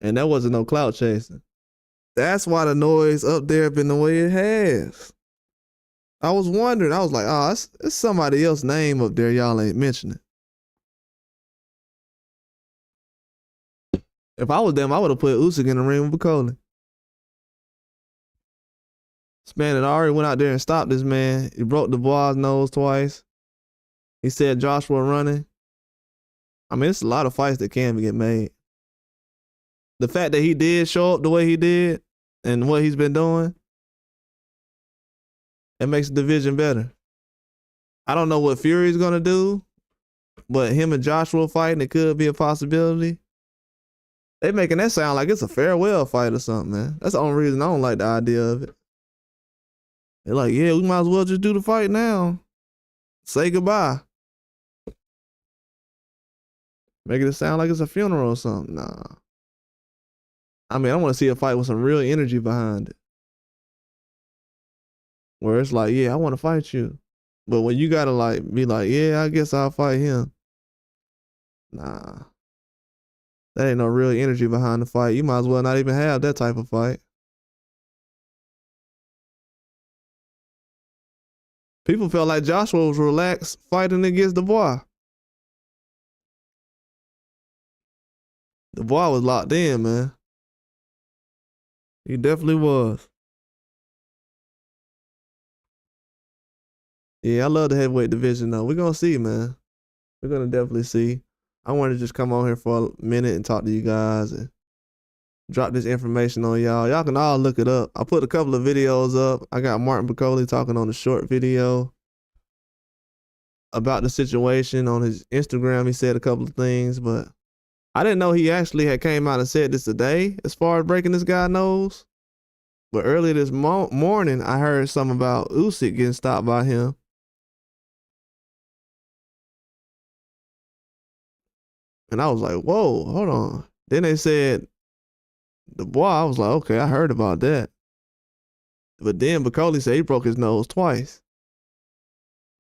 A: And that wasn't no clout chasing. That's why the noise up there been the way it has. I was wondering. I was like, oh, it's somebody else's name up there. Y'all ain't mentioning. If I was them, I would have put Usyk in the ring with Bakole. This man had already went out there and stopped this man. He broke Dubois' nose twice. He said Joshua running. I mean, it's a lot of fights that can get made. The fact that he did show up the way he did and what he's been doing, it makes the division better. I don't know what Fury's going to do, but him and Joshua fighting, it could be a possibility. They making that sound like it's a farewell fight or something, man. That's the only reason I don't like the idea of it. They're like, yeah, we might as well just do the fight now. Say goodbye. Making it sound like it's a funeral or something. Nah. I mean, I want to see a fight with some real energy behind it. Where it's like, yeah, I want to fight you. But when you got to like be like, yeah, I guess I'll fight him. Nah. That ain't no real energy behind the fight. You might as well not even have that type of fight. People felt like Joshua was relaxed fighting against Dubois. Dubois was locked in, man. He definitely was. Yeah, I love the heavyweight division, though. We're going to see, man. We're going to definitely see. I wanted to just come on here for a minute and talk to you guys and drop this information on y'all. Y'all can all look it up. I put a couple of videos up. I got Martin Bakole talking on a short video about the situation on his Instagram. He said a couple of things, but I didn't know he actually had came out and said this today as far as breaking this guy's nose. But earlier this morning, I heard something about Usyk getting stopped by him. And I was like, whoa, hold on. Then they said Dubois. I was like, okay, I heard about that. But then Bakole said he broke his nose twice.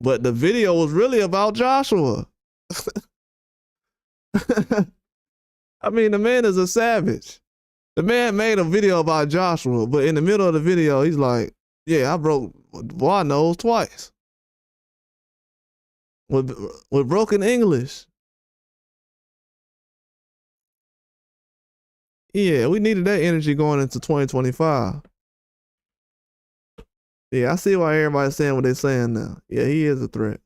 A: But the video was really about Joshua. I mean, the man is a savage. The man made a video about Joshua, but in the middle of the video, he's like, yeah, I broke Dubois' nose twice. With broken English. Yeah, we needed that energy going into 2025. Yeah, I see why everybody's saying what they're saying now. Yeah, he is a threat.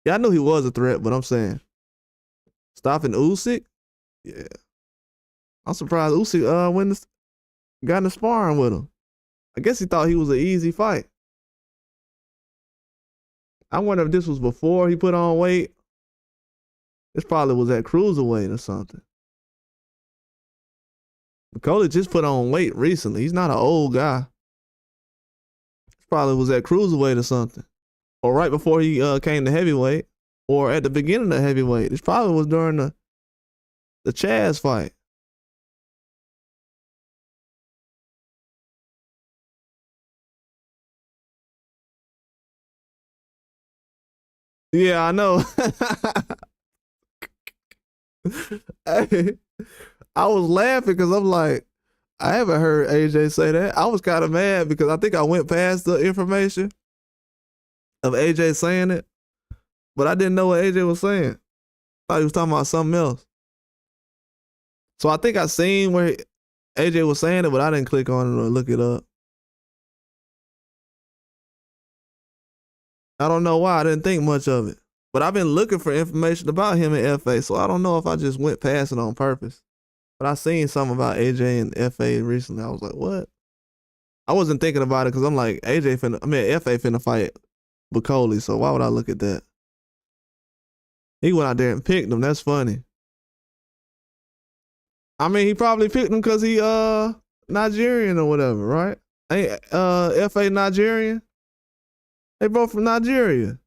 A: Yeah, I knew he was a threat, but I'm saying stopping Usyk? Yeah. I'm surprised Usyk got in the sparring with him. I guess he thought he was an easy fight. I wonder if this was before he put on weight. This probably was at cruiserweight or something. Bakole just put on weight recently. He's not an old guy. This probably was at cruiserweight or something. Or right before he came to heavyweight. Or at the beginning of heavyweight. This probably was during the Chaz fight. Yeah, I know. Hey, I was laughing because I'm like, I haven't heard AJ say that. I was kind of mad because I think I went past the information of AJ saying it, but I didn't know what AJ was saying. I thought he was talking about something else. So I think I seen where AJ was saying it, but I didn't click on it or look it up. I don't know why. I didn't think much of it. But I've been looking for information about him in FA, so I don't know if I just went past it on purpose. But I seen something about AJ and FA recently. I was like, what? I wasn't thinking about it because I'm like, FA finna fight Bakole, so why would I look at that? He went out there and picked him. That's funny. I mean, he probably picked him because he Nigerian or whatever, right? Ain't FA Nigerian? They both from Nigeria.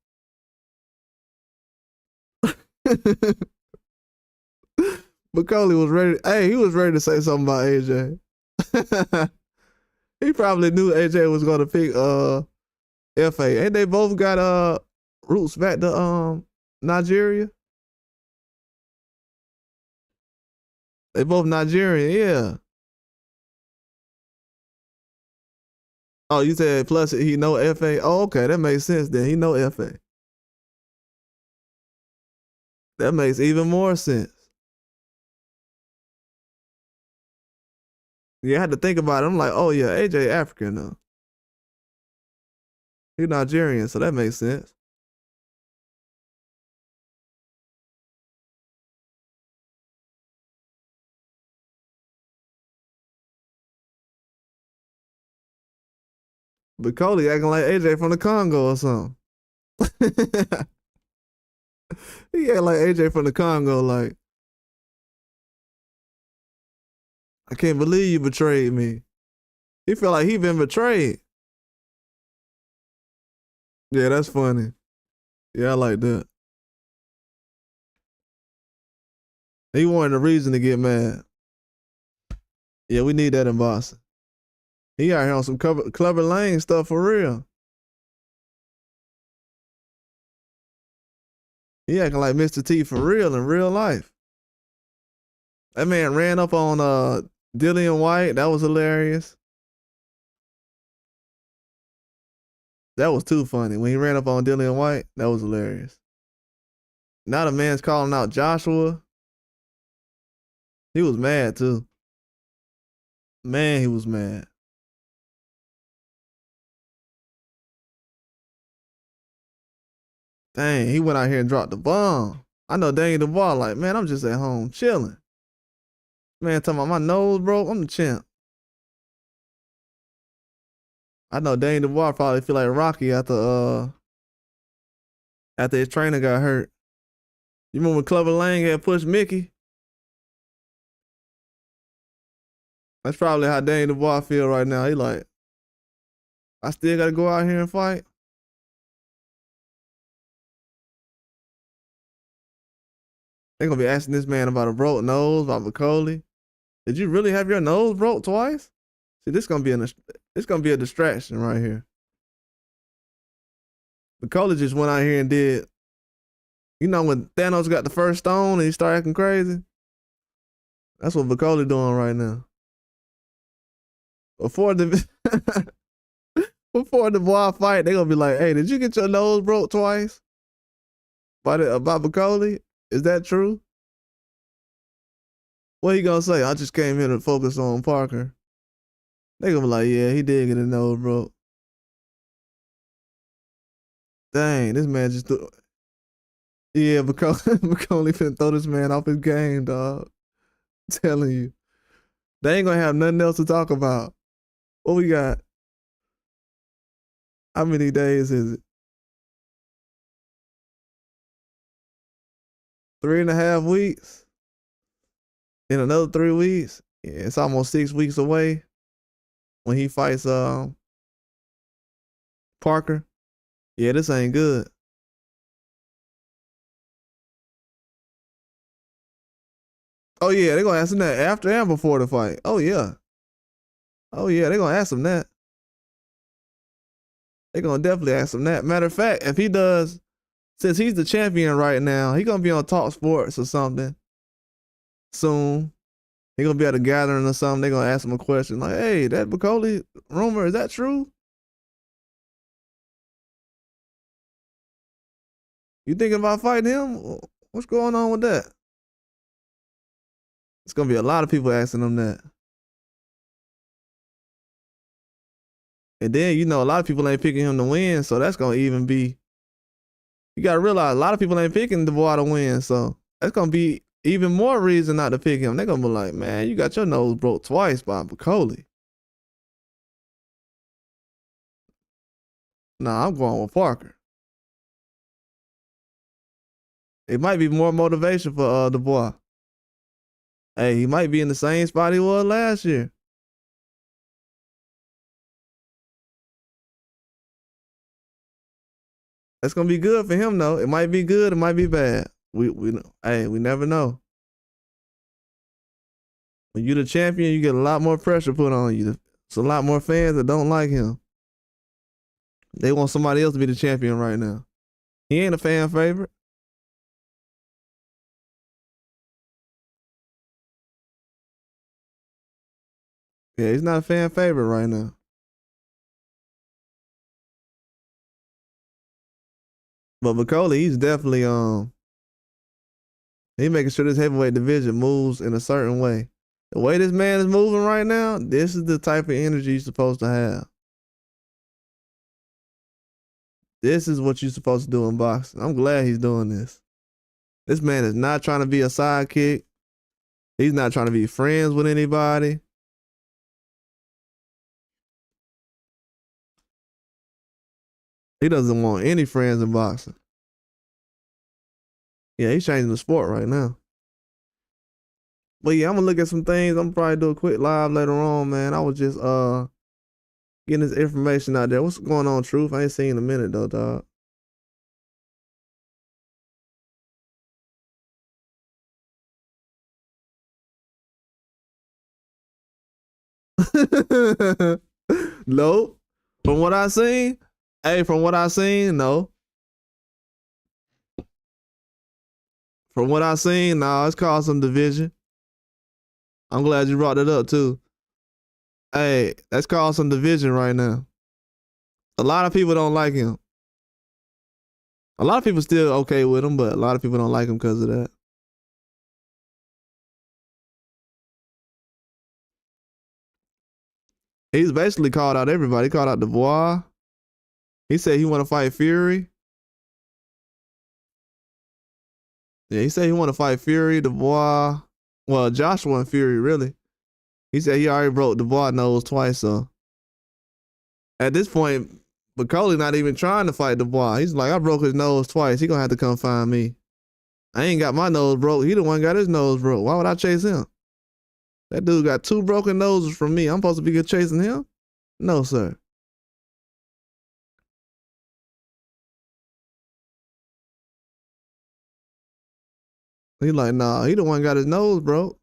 A: Bakole was ready. Hey, he was ready to say something about AJ. He probably knew AJ was gonna pick FA. Ain't they both got roots back to Nigeria. They both Nigerian, yeah. Oh, you said plus he know FA. Oh, okay, that makes sense then. He know FA. That makes even more sense. Yeah, I had to think about it. I'm like, oh yeah, AJ African though. He Nigerian, so that makes sense. But Cody acting like AJ from the Congo or something. He act like AJ from the Congo, like, I can't believe you betrayed me. He feel like he been betrayed. Yeah, that's funny. Yeah, I like that. He wanted a reason to get mad. Yeah, we need that in Boston. He out here on some Clubber Lane stuff for real. He acting like Mr. T for real in real life. That man ran up on Dillian White. That was hilarious. That was too funny. When he ran up on Dillian White, that was hilarious. Now the man's calling out Joshua. He was mad too. Man, he was mad. Dang, he went out here and dropped the bomb. I know Daniel Dubois like, man, I'm just at home chilling. Man, talking about my nose broke, I'm the champ. I know Daniel Dubois probably feel like Rocky after his trainer got hurt. You remember when Clubber Lang had pushed Mickey? That's probably how Daniel Dubois feel right now. He like, I still gotta go out here and fight. They gonna be asking this man about a broke nose, about Bakole. Did you really have your nose broke twice? See, this gonna be a distraction right here. Bakole just went out here and did. You know when Thanos got the first stone and he started acting crazy? That's what Bakole doing right now. Before the before the Dubois fight, they gonna be like, "Hey, did you get your nose broke twice?" About Bakole? Is that true? What he gonna say? I just came here to focus on Parker. They gonna be like, "Yeah, he did get his nose broke." Dang, this man just threw. Yeah, Bakole finna throw this man off his game, dog. I'm telling you, they ain't gonna have nothing else to talk about. What we got? How many days is it? 3.5 weeks. In another 3 weeks, yeah, it's almost 6 weeks away when he fights Parker. Yeah, this ain't good. Oh yeah, they gonna ask him that after and before the fight. Oh yeah. Oh yeah, they gonna ask him that. They gonna definitely ask him that. Matter of fact, if he does, since he's the champion right now, he gonna be on Talk Sports or something soon. He gonna be at a gathering or something. They gonna ask him a question like, "Hey, that Bakole rumor, is that true? You thinking about fighting him? What's going on with that?" It's gonna be a lot of people asking him that. And then, you know, a lot of people ain't picking him to win, so that's gonna even be. You gotta realize a lot of people ain't picking Dubois to win, so that's gonna be even more reason not to pick him. They're gonna be like, "Man, you got your nose broke twice by Bakole." Nah, I'm going with Parker. It might be more motivation for Dubois. Hey, he might be in the same spot he was last year. That's gonna be good for him though. It might be good, it might be bad. We never know. When you the champion, you get a lot more pressure put on you. It's a lot more fans that don't like him. They want somebody else to be the champion right now. He ain't a fan favorite. Yeah, he's not a fan favorite right now. But Bakole, he's definitely he making sure this heavyweight division moves in a certain way. The way this man is moving right now, this is the type of energy you're supposed to have. This is what you're supposed to do in boxing. I'm glad he's doing this. This man is not trying to be a sidekick. He's not trying to be friends with anybody. He doesn't want any friends in boxing. Yeah, he's changing the sport right now. But yeah, I'm gonna look at some things. I'm probably do a quick live later on, man. I was just getting this information out there. What's going on, Truth? I ain't seen in a minute though, dog. No. From what I seen, hey, from what I seen, no. From what I seen, nah, it's caused some division. I'm glad you brought it up too. Hey, that's caused some division right now. A lot of people don't like him. A lot of people still okay with him, but a lot of people don't like him because of that. He's basically called out everybody. He called out Dubois. He said he want to fight Fury. Yeah, he said he want to fight Fury, Dubois. Well, Joshua and Fury, really. He said he already broke Dubois' nose twice, so. At this point, Bakole not even trying to fight Dubois. He's like, I broke his nose twice. He gonna have to come find me. I ain't got my nose broke. He the one got his nose broke. Why would I chase him? That dude got 2 broken noses from me. I'm supposed to be chasing him? No, sir. He like, nah, he the one got his nose broke.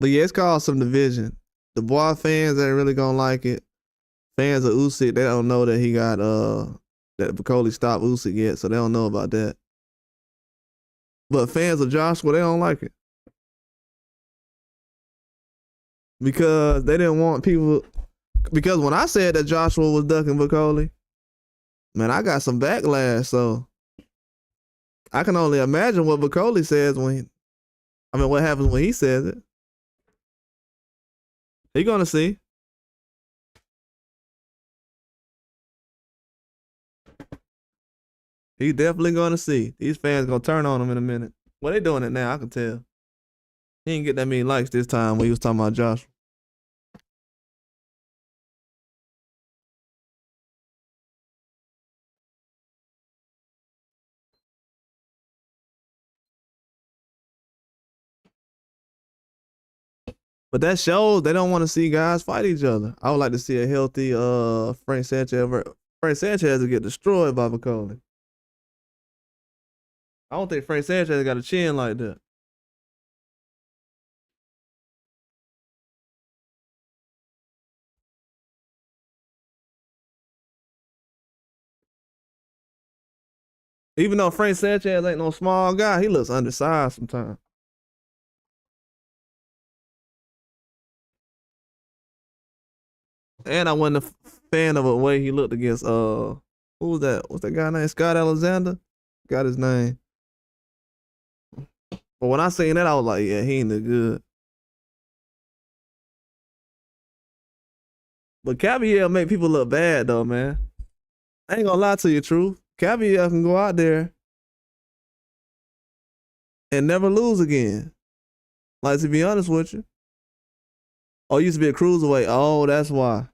A: But yeah, it's caused some division. The Dubois fans ain't really gonna like it. Fans of Usyk, they don't know that he got that Bakole stopped Usyk yet, so they don't know about that. But fans of Joshua, they don't like it. Because they didn't want people, because when I said that Joshua was ducking Bakole, man, I got some backlash, so I can only imagine what Bakole says what happens when he says it. He gonna see. He definitely gonna see. These fans gonna turn on him in a minute. Well, they doing it now, I can tell. He didn't get that many likes this time when he was talking about Joshua. But that shows they don't want to see guys fight each other. I would like to see a healthy Frank Sanchez. Frank Sanchez will get destroyed by Bakole. I don't think Frank Sanchez got a chin like that. Even though Frank Sanchez ain't no small guy, he looks undersized sometimes. And I wasn't a fan of the way he looked against who was that? What's that guy name? Scott Alexander? Got his name. But when I seen that, I was like, yeah, he ain't that good. But Cavill make people look bad though, man. I ain't gonna lie to you, truth. Cavill can go out there and never lose again. Like, to be honest with you. Oh, he used to be a cruiserweight. Oh, that's why.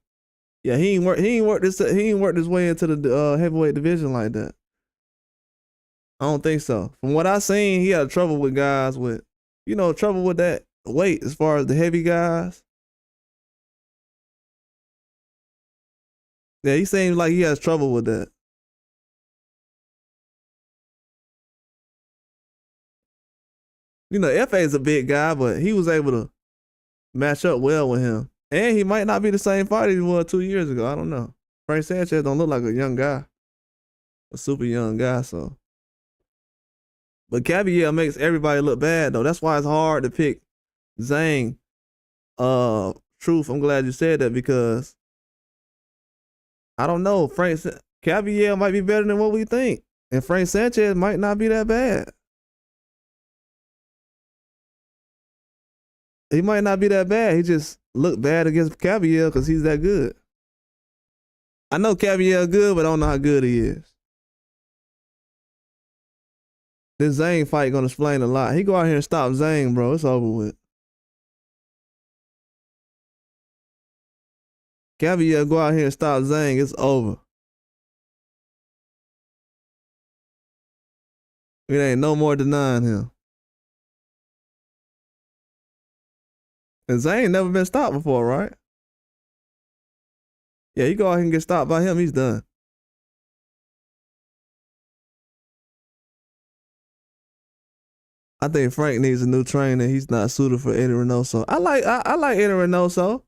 A: Yeah, he ain't worked his way into the heavyweight division like that. I don't think so. From what I seen, he had trouble with guys with, trouble with that weight as far as the heavy guys. Yeah, he seems like he has trouble with that. FA is a big guy, but he was able to match up well with him. And he might not be the same fighter he was 2 years ago. I don't know. Frank Sanchez don't look like a young guy. A super young guy, so. But Cavill makes everybody look bad though. That's why it's hard to pick Zhang. Truth, I'm glad you said that because I don't know. Cavill might be better than what we think, and Frank Sanchez might not be that bad. He might not be that bad. He just looked bad against Cavill because he's that good. I know Cavill good, but I don't know how good he is. This Zhang fight gonna explain a lot. He go out here and stop Zhang, bro. It's over with. Cavill go out here and stop Zhang. It's over. It ain't no more denying him. And Zhang never been stopped before, right? Yeah, you go out here and get stopped by him, he's done. I think Frank needs a new trainer. He's not suited for Eddie Reynoso. I like Eddie Reynoso.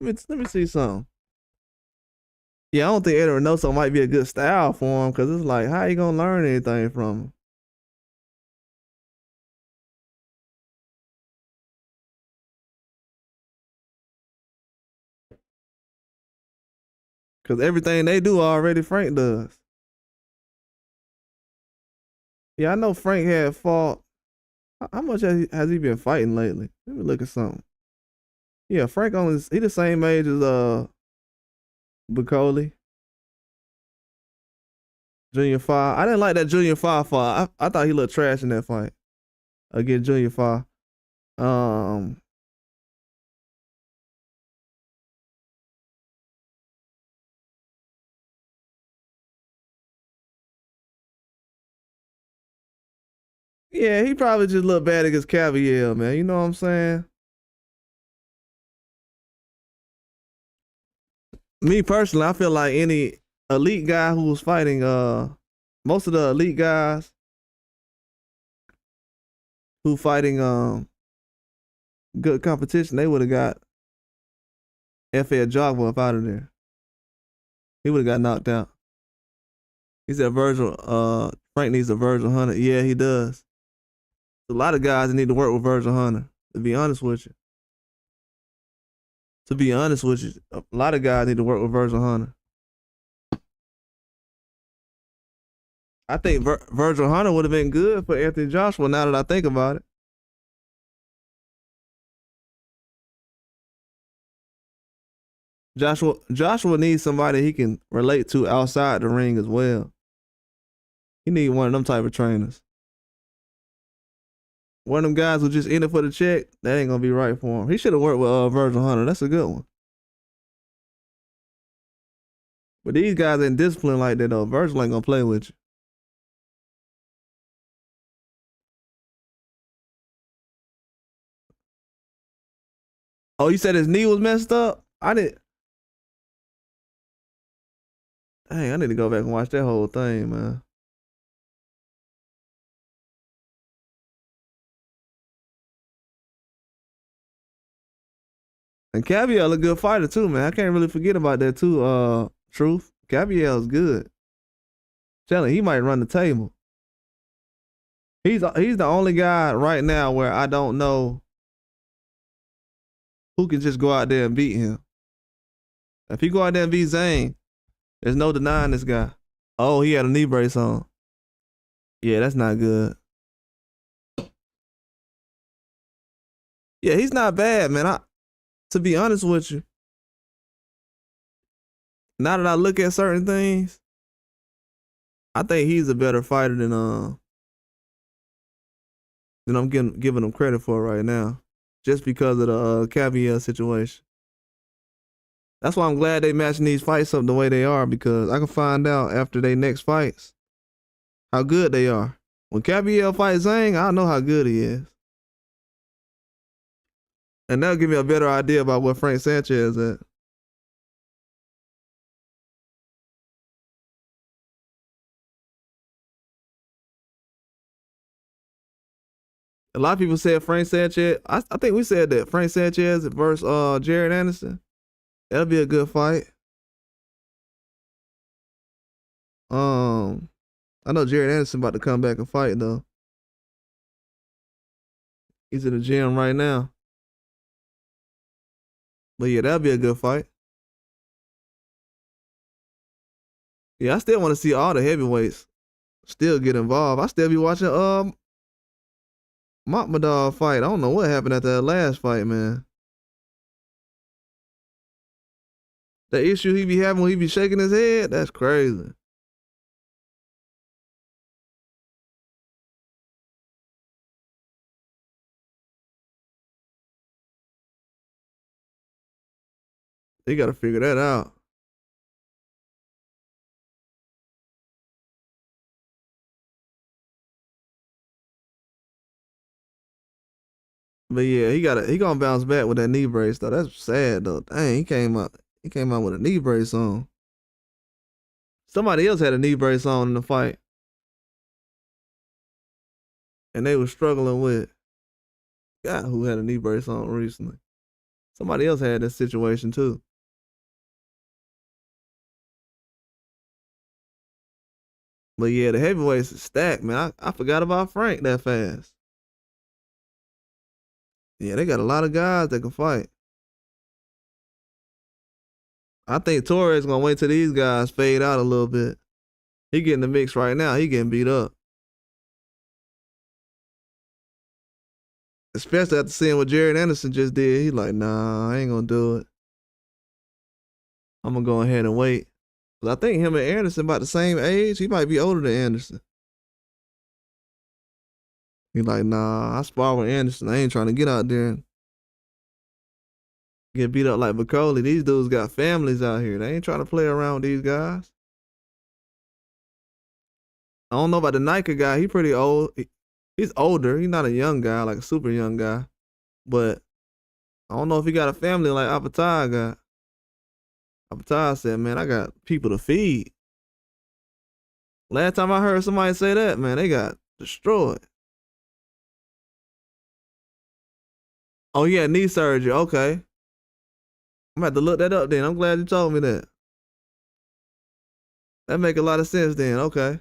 A: Let me see something. Yeah, I don't think Eddie Reynoso might be a good style for him because it's like, how you gonna learn anything from him? Because everything they do already Frank does. Yeah, I know Frank had fought. How much has he been fighting lately? Let me look at something. Yeah, Frank he the same age as Bakole. Junior 5. I didn't like that Junior 5 fight. I thought he looked trash in that fight against Junior 5. Yeah, he probably just looked bad against Cavill, man. You know what I'm saying? Me personally, I feel like any elite guy who was fighting, most of the elite guys who fighting good competition, they would have got F.A. Jogba up out of there. He would have got knocked out. He said Frank needs a Virgil Hunter. Yeah, he does. A lot of guys that need to work with Virgil Hunter, to be honest with you. A lot of guys need to work with Virgil Hunter. I think Virgil Hunter would have been good for Anthony Joshua now that I think about it. Joshua needs somebody he can relate to outside the ring as well. He need one of them type of trainers. One of them guys who just in it for the check, that ain't gonna be right for him. He should have worked with Virgil Hunter. That's a good one. But these guys ain't disciplined like that though. Virgil ain't gonna play with you. Oh, you said his knee was messed up? Dang, I need to go back and watch that whole thing, man. And Cavill a good fighter too, man. I can't really forget about that too, Truth. Cavill's good. Telling he might run the table. He's the only guy right now where I don't know who can just go out there and beat him. If he go out there and beat Zhang, there's no denying this guy. Oh, he had a knee brace on. Yeah, that's not good. Yeah, he's not bad, man. To be honest with you, now that I look at certain things, I think he's a better fighter than I'm giving him credit for right now, just because of the Cavill situation. That's why I'm glad they matching these fights up the way they are, because I can find out after they next fights how good they are. When Cavill fights Zhang, I know how good he is. And that'll give me a better idea about what Frank Sanchez is at. A lot of people said Frank Sanchez. I think we said that Frank Sanchez versus Jared Anderson. That'll be a good fight. I know Jared Anderson about to come back and fight though. He's in the gym right now. But yeah, that'll be a good fight. Yeah, I still want to see all the heavyweights still get involved. I still be watching Makhmudov fight. I don't know what happened at that last fight, man. The issue he be having when he be shaking his head, that's crazy. He got to figure that out. But yeah, he gonna bounce back with that knee brace though. That's sad though. Dang, he came out with a knee brace on. Somebody else had a knee brace on in the fight, and they were struggling with God who had a knee brace on recently. Somebody else had that situation too. But yeah, the heavyweights is stacked, man. I forgot about Frank that fast. Yeah, they got a lot of guys that can fight. I think Torres gonna wait till these guys fade out a little bit. He getting the mix right now. He getting beat up. Especially after seeing what Jared Anderson just did. He like, nah, I ain't gonna do it. I'm gonna go ahead and wait. Cause I think him and Anderson about the same age. He might be older than Anderson. He like, nah, I spar with Anderson. I ain't trying to get out there and get beat up like Bakole. These dudes got families out here. They ain't trying to play around with these guys. I don't know about the Nike guy. He pretty old. He's older. He's not a young guy, like a super young guy. But I don't know if he got a family like Apatai got. Apatai said, man, I got people to feed. Last time I heard somebody say that, man, they got destroyed. Oh, yeah, knee surgery. Okay. I'm gonna have to look that up then. I'm glad you told me that. That make a lot of sense then. Okay.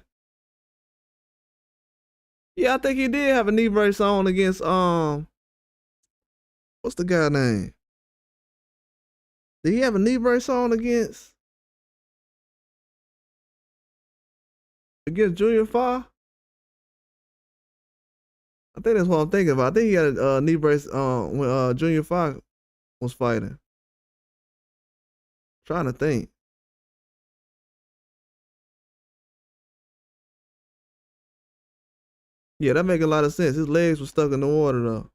A: Yeah, I think he did have a knee brace on against what's the guy name? Did he have a knee brace on against Junior Fa? I think that's what I'm thinking about. I think he had a knee brace when Junior Fa was fighting. Trying to think. Yeah, that make a lot of sense. His legs were stuck in the water though.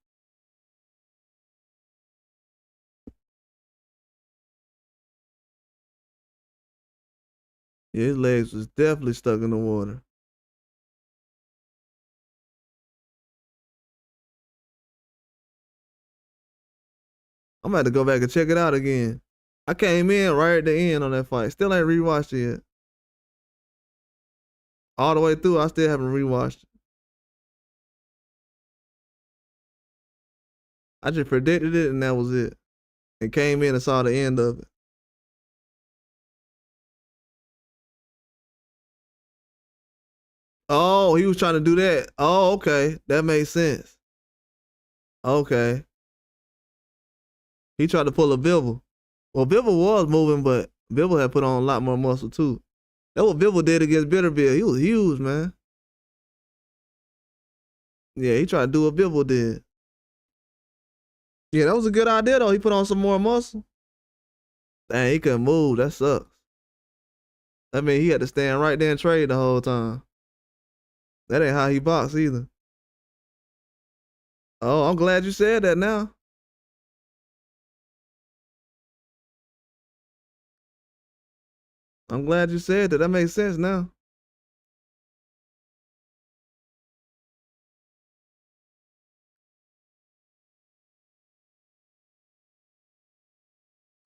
A: Yeah, his legs was definitely stuck in the water. I'm gonna have to go back and check it out again. I came in right at the end on that fight. Still ain't rewatched it yet. All the way through, I still haven't rewatched it. I just predicted it and that was it. And came in and saw the end of it. Oh, he was trying to do that. Oh, okay. That makes sense. Okay. He tried to pull a Bibble. Well, Bibble was moving, but Bibble had put on a lot more muscle too. That's what Bibble did against Bitterbill. He was huge, man. Yeah, he tried to do what Bibble did. Yeah, that was a good idea though. He put on some more muscle. Dang, he couldn't move. That sucks. I mean, he had to stand right there and trade the whole time. That ain't how he boxed either. Oh, I'm glad you said that now. I'm glad you said that. That makes sense now.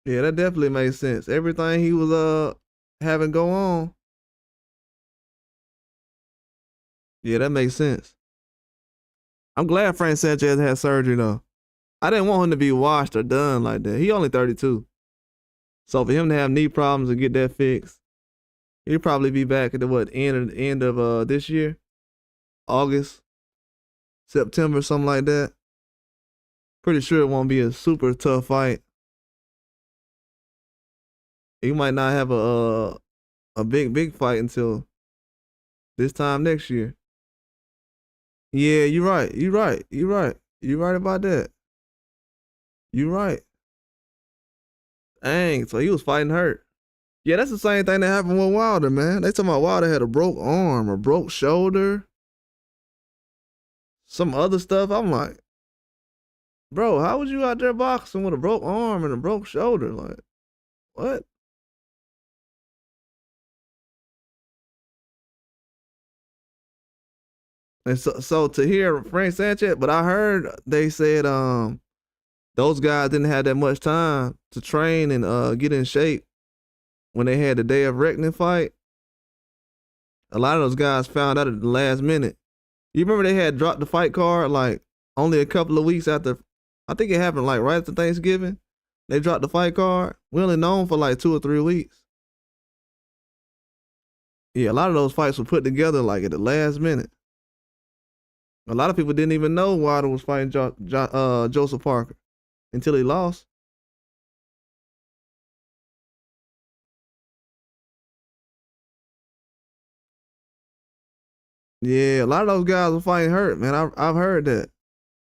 A: Yeah, that definitely makes sense. Everything he was having go on. Yeah, that makes sense. I'm glad Frank Sanchez had surgery though. I didn't want him to be washed or done like that. He only 32. So for him to have knee problems and get that fixed, He'll probably be back at the what end of this year, August, September, something like that. Pretty sure it won't be a super tough fight. He might not have a big fight until this time next year. Yeah, you're right. You're right. You're right. You're right about that. You're right. Dang, so he was fighting hurt. Yeah, that's the same thing that happened with Wilder, man. They talking about Wilder had a broke arm, a broke shoulder, some other stuff. I'm like, bro, how was you out there boxing with a broke arm and a broke shoulder? Like, what? And so to hear Frank Sanchez, but I heard they said those guys didn't have that much time to train and get in shape when they had the day of reckoning fight. A lot of those guys found out at the last minute. You remember they had dropped the fight card like only a couple of weeks after. I think it happened like right after Thanksgiving. They dropped the fight card. We only known for like 2 or 3 weeks. Yeah, a lot of those fights were put together like at the last minute. A lot of people didn't even know Wilder was fighting Joseph Parker until he lost. Yeah, a lot of those guys were fighting hurt, man. I've heard that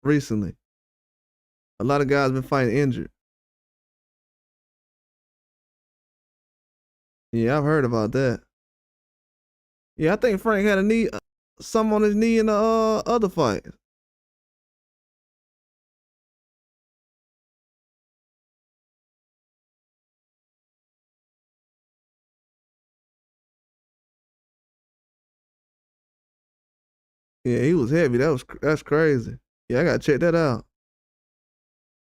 A: recently. A lot of guys been fighting injured. Yeah, I've heard about that. Yeah, I think Frank had a knee, some on his knee in the other fight. Yeah, he was heavy. That's crazy. Yeah, I gotta check that out.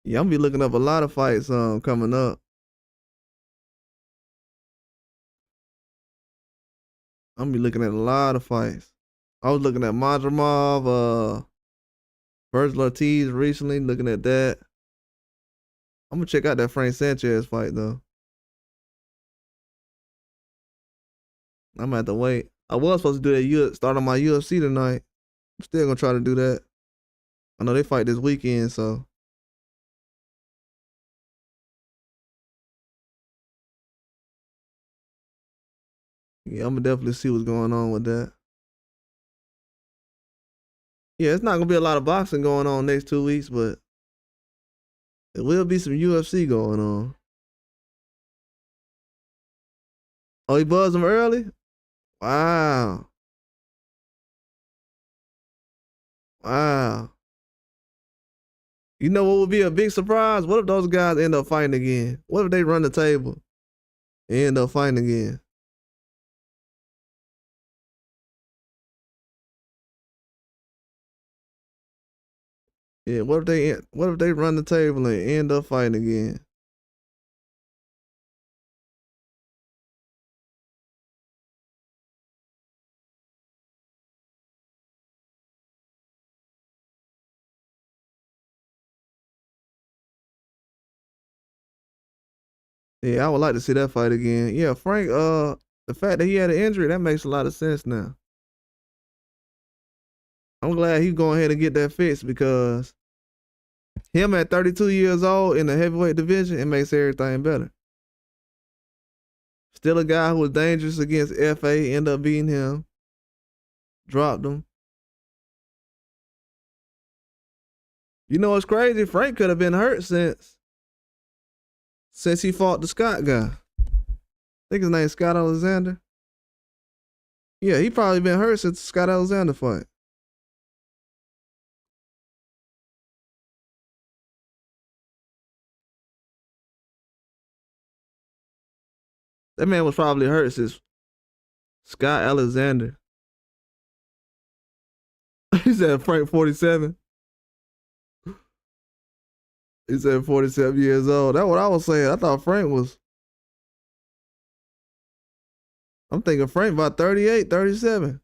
A: Yeah, I'm gonna be looking up a lot of fights coming up. I'm gonna be looking at a lot of fights. I was looking at Madrimov, Vergil Ortiz recently, looking at that. I'm gonna check out that Frank Sanchez fight though. I'm gonna have to wait. I was supposed to do that start on my UFC tonight. I'm still gonna try to do that. I know they fight this weekend, so yeah, I'm gonna definitely see what's going on with that. Yeah, it's not gonna be a lot of boxing going on next 2 weeks, but there will be some UFC going on. Oh, he buzzed him early? Wow. Wow. You know what would be a big surprise? What if those guys end up fighting again? What if they run the table and end up fighting again? Yeah, what if they run the table and end up fighting again? Yeah, I would like to see that fight again. Yeah, Frank, the fact that he had an injury, that makes a lot of sense now. I'm glad he's going ahead and get that fixed because him at 32 years old in the heavyweight division, it makes everything better. Still a guy who was dangerous against FA, end up beating him, dropped him. You know what's crazy? Frank could have been hurt since he fought the Scott guy. I think his name's Scott Alexander. Yeah, he probably been hurt since the Scott Alexander fight. That man was probably hurt since Scott Alexander. He said Frank 47. He said 47 years old. That's what I was saying. I thought Frank was. I'm thinking Frank about 38, 37.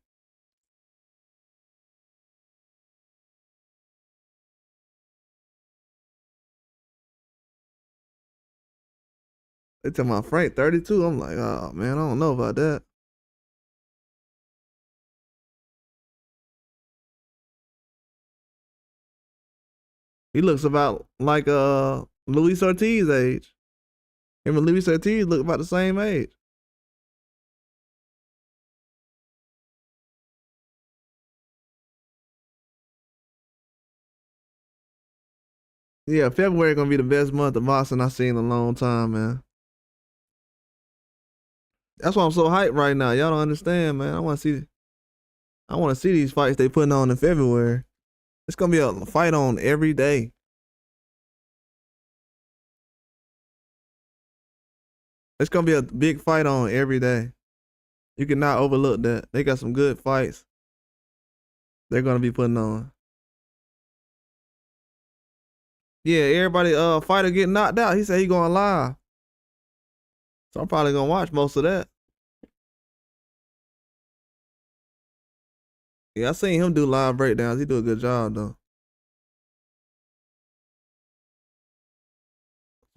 A: They talking about Frank 32. I'm like, oh man, I don't know about that. He looks about like Luis Ortiz age. Him and Luis Ortiz look about the same age. Yeah, February gonna be the best month of boxing I've seen in a long time, man. That's why I'm so hyped right now. Y'all don't understand, man. I wanna see these fights they putting on in February. It's gonna be a fight on every day. It's gonna be a big fight on every day. You cannot overlook that. They got some good fights they're gonna be putting on. Yeah, everybody fighter getting knocked out. He said he going live. So I'm probably gonna watch most of that. Yeah, I seen him do live breakdowns. He do a good job though.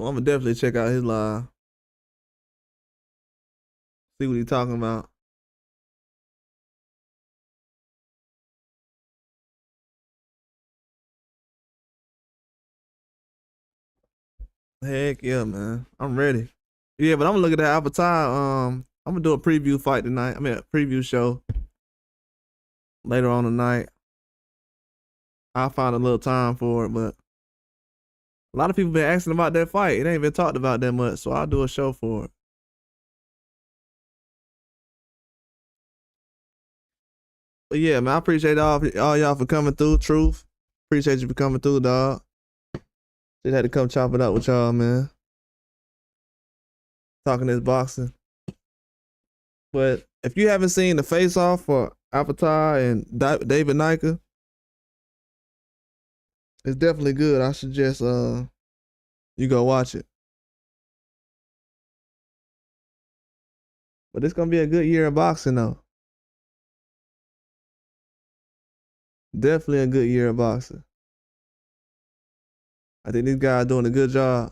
A: So I'm gonna definitely check out his live. See what he talking about. Heck yeah, man. I'm ready. Yeah, but I'm gonna look at that Avatar. I'm gonna do a preview fight tonight. I mean a preview show later on tonight. I'll find a little time for it, but a lot of people been asking about that fight. It ain't been talked about that much, so I'll do a show for it. But yeah, man, I appreciate all y'all for coming through. Truth, appreciate you for coming through, dog. Just had to come chop it up with y'all, man. Talking this boxing. But if you haven't seen the face off for Avatar and David Nika, it's definitely good. I suggest you go watch it. But it's gonna be a good year in boxing though. Definitely a good year in boxing. I think these guys doing a good job.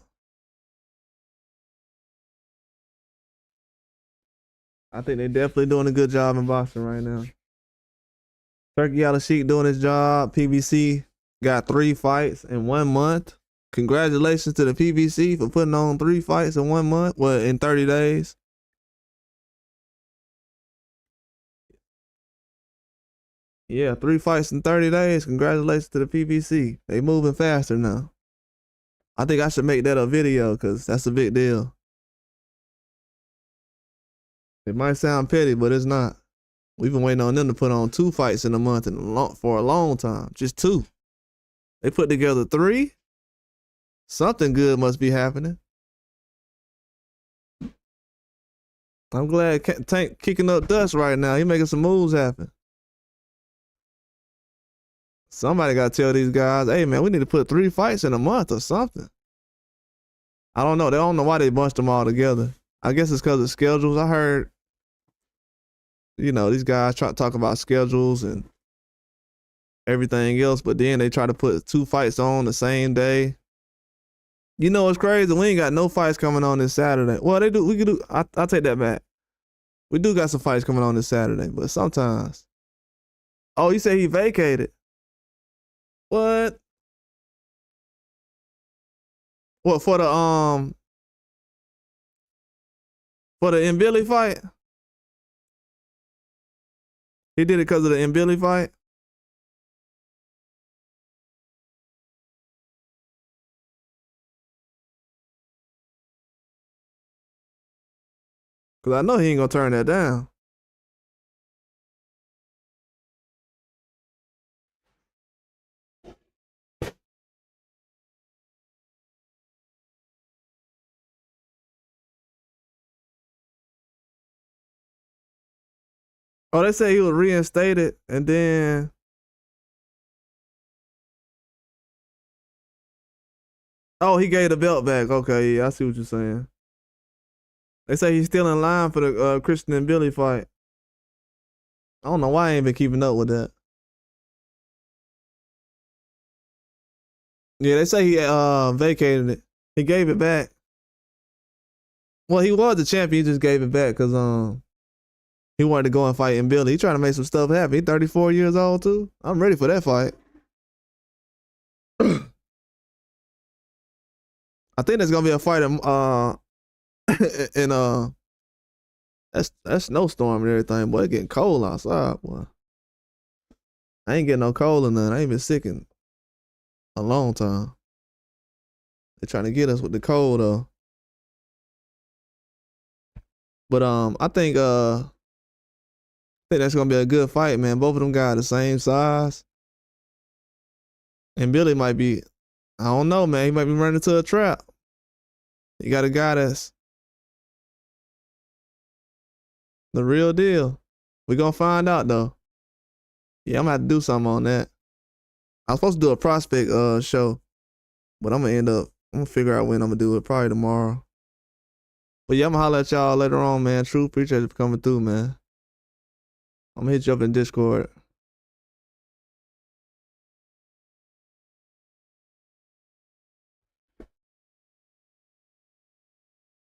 A: I think they definitely doing a good job in boxing right now. Turkey Sheik doing his job. PBC got 3 fights in 1 month. Congratulations to the PBC for putting on 3 fights in 1 month. Well, in 30 days. Yeah, 3 fights in 30 days. Congratulations to the PBC. They moving faster now. I think I should make that a video because that's a big deal. It might sound petty, but it's not. We've been waiting on them to put on 2 fights in a month for a long time. Just 2. They put together 3. Something good must be happening. I'm glad Tank kicking up dust right now. He making some moves happen. Somebody got to tell these guys, hey, man, we need to put 3 fights in a month or something. I don't know. They don't know why they bunched them all together. I guess it's because of schedules. I heard, these guys try to talk about schedules and everything else, but then they try to put 2 fights on the same day. You know what's crazy? We ain't got no fights coming on this Saturday. Well, they do. We could do. I'll take that back. We do got some fights coming on this Saturday, but sometimes. Oh, you say he vacated? What? What for the Billy fight? He did it because of the Billy fight. Cause I know he ain't gonna turn that down. Oh, they say he was reinstated and then. Oh, he gave the belt back. Okay, yeah, I see what you're saying. They say he's still in line for the Christian and Billy fight. I don't know why I ain't been keeping up with that. Yeah, they say he vacated it. He gave it back. Well, he was the champion. He just gave it back because he wanted to go and fight in Billy. He trying to make some stuff happen. He 34 years old too. I'm ready for that fight. I think there's gonna be a fight in that snowstorm and everything. Boy, it getting cold outside, boy. I ain't getting no cold or nothing. I ain't been sick in a long time. They trying to get us with the cold though. But I think that's gonna be a good fight, man. Both of them guys the same size. And Billy might be, I don't know, man. He might be running into a trap. You got a guy that's the real deal. We gonna find out though. Yeah, I'm gonna have to do something on that. I was supposed to do a prospect show, but I'm gonna figure out when I'm gonna do it. Probably tomorrow. But yeah, I'm gonna holler at y'all later on, man. True, appreciate you for coming through, man. I'm gonna hit you up in Discord.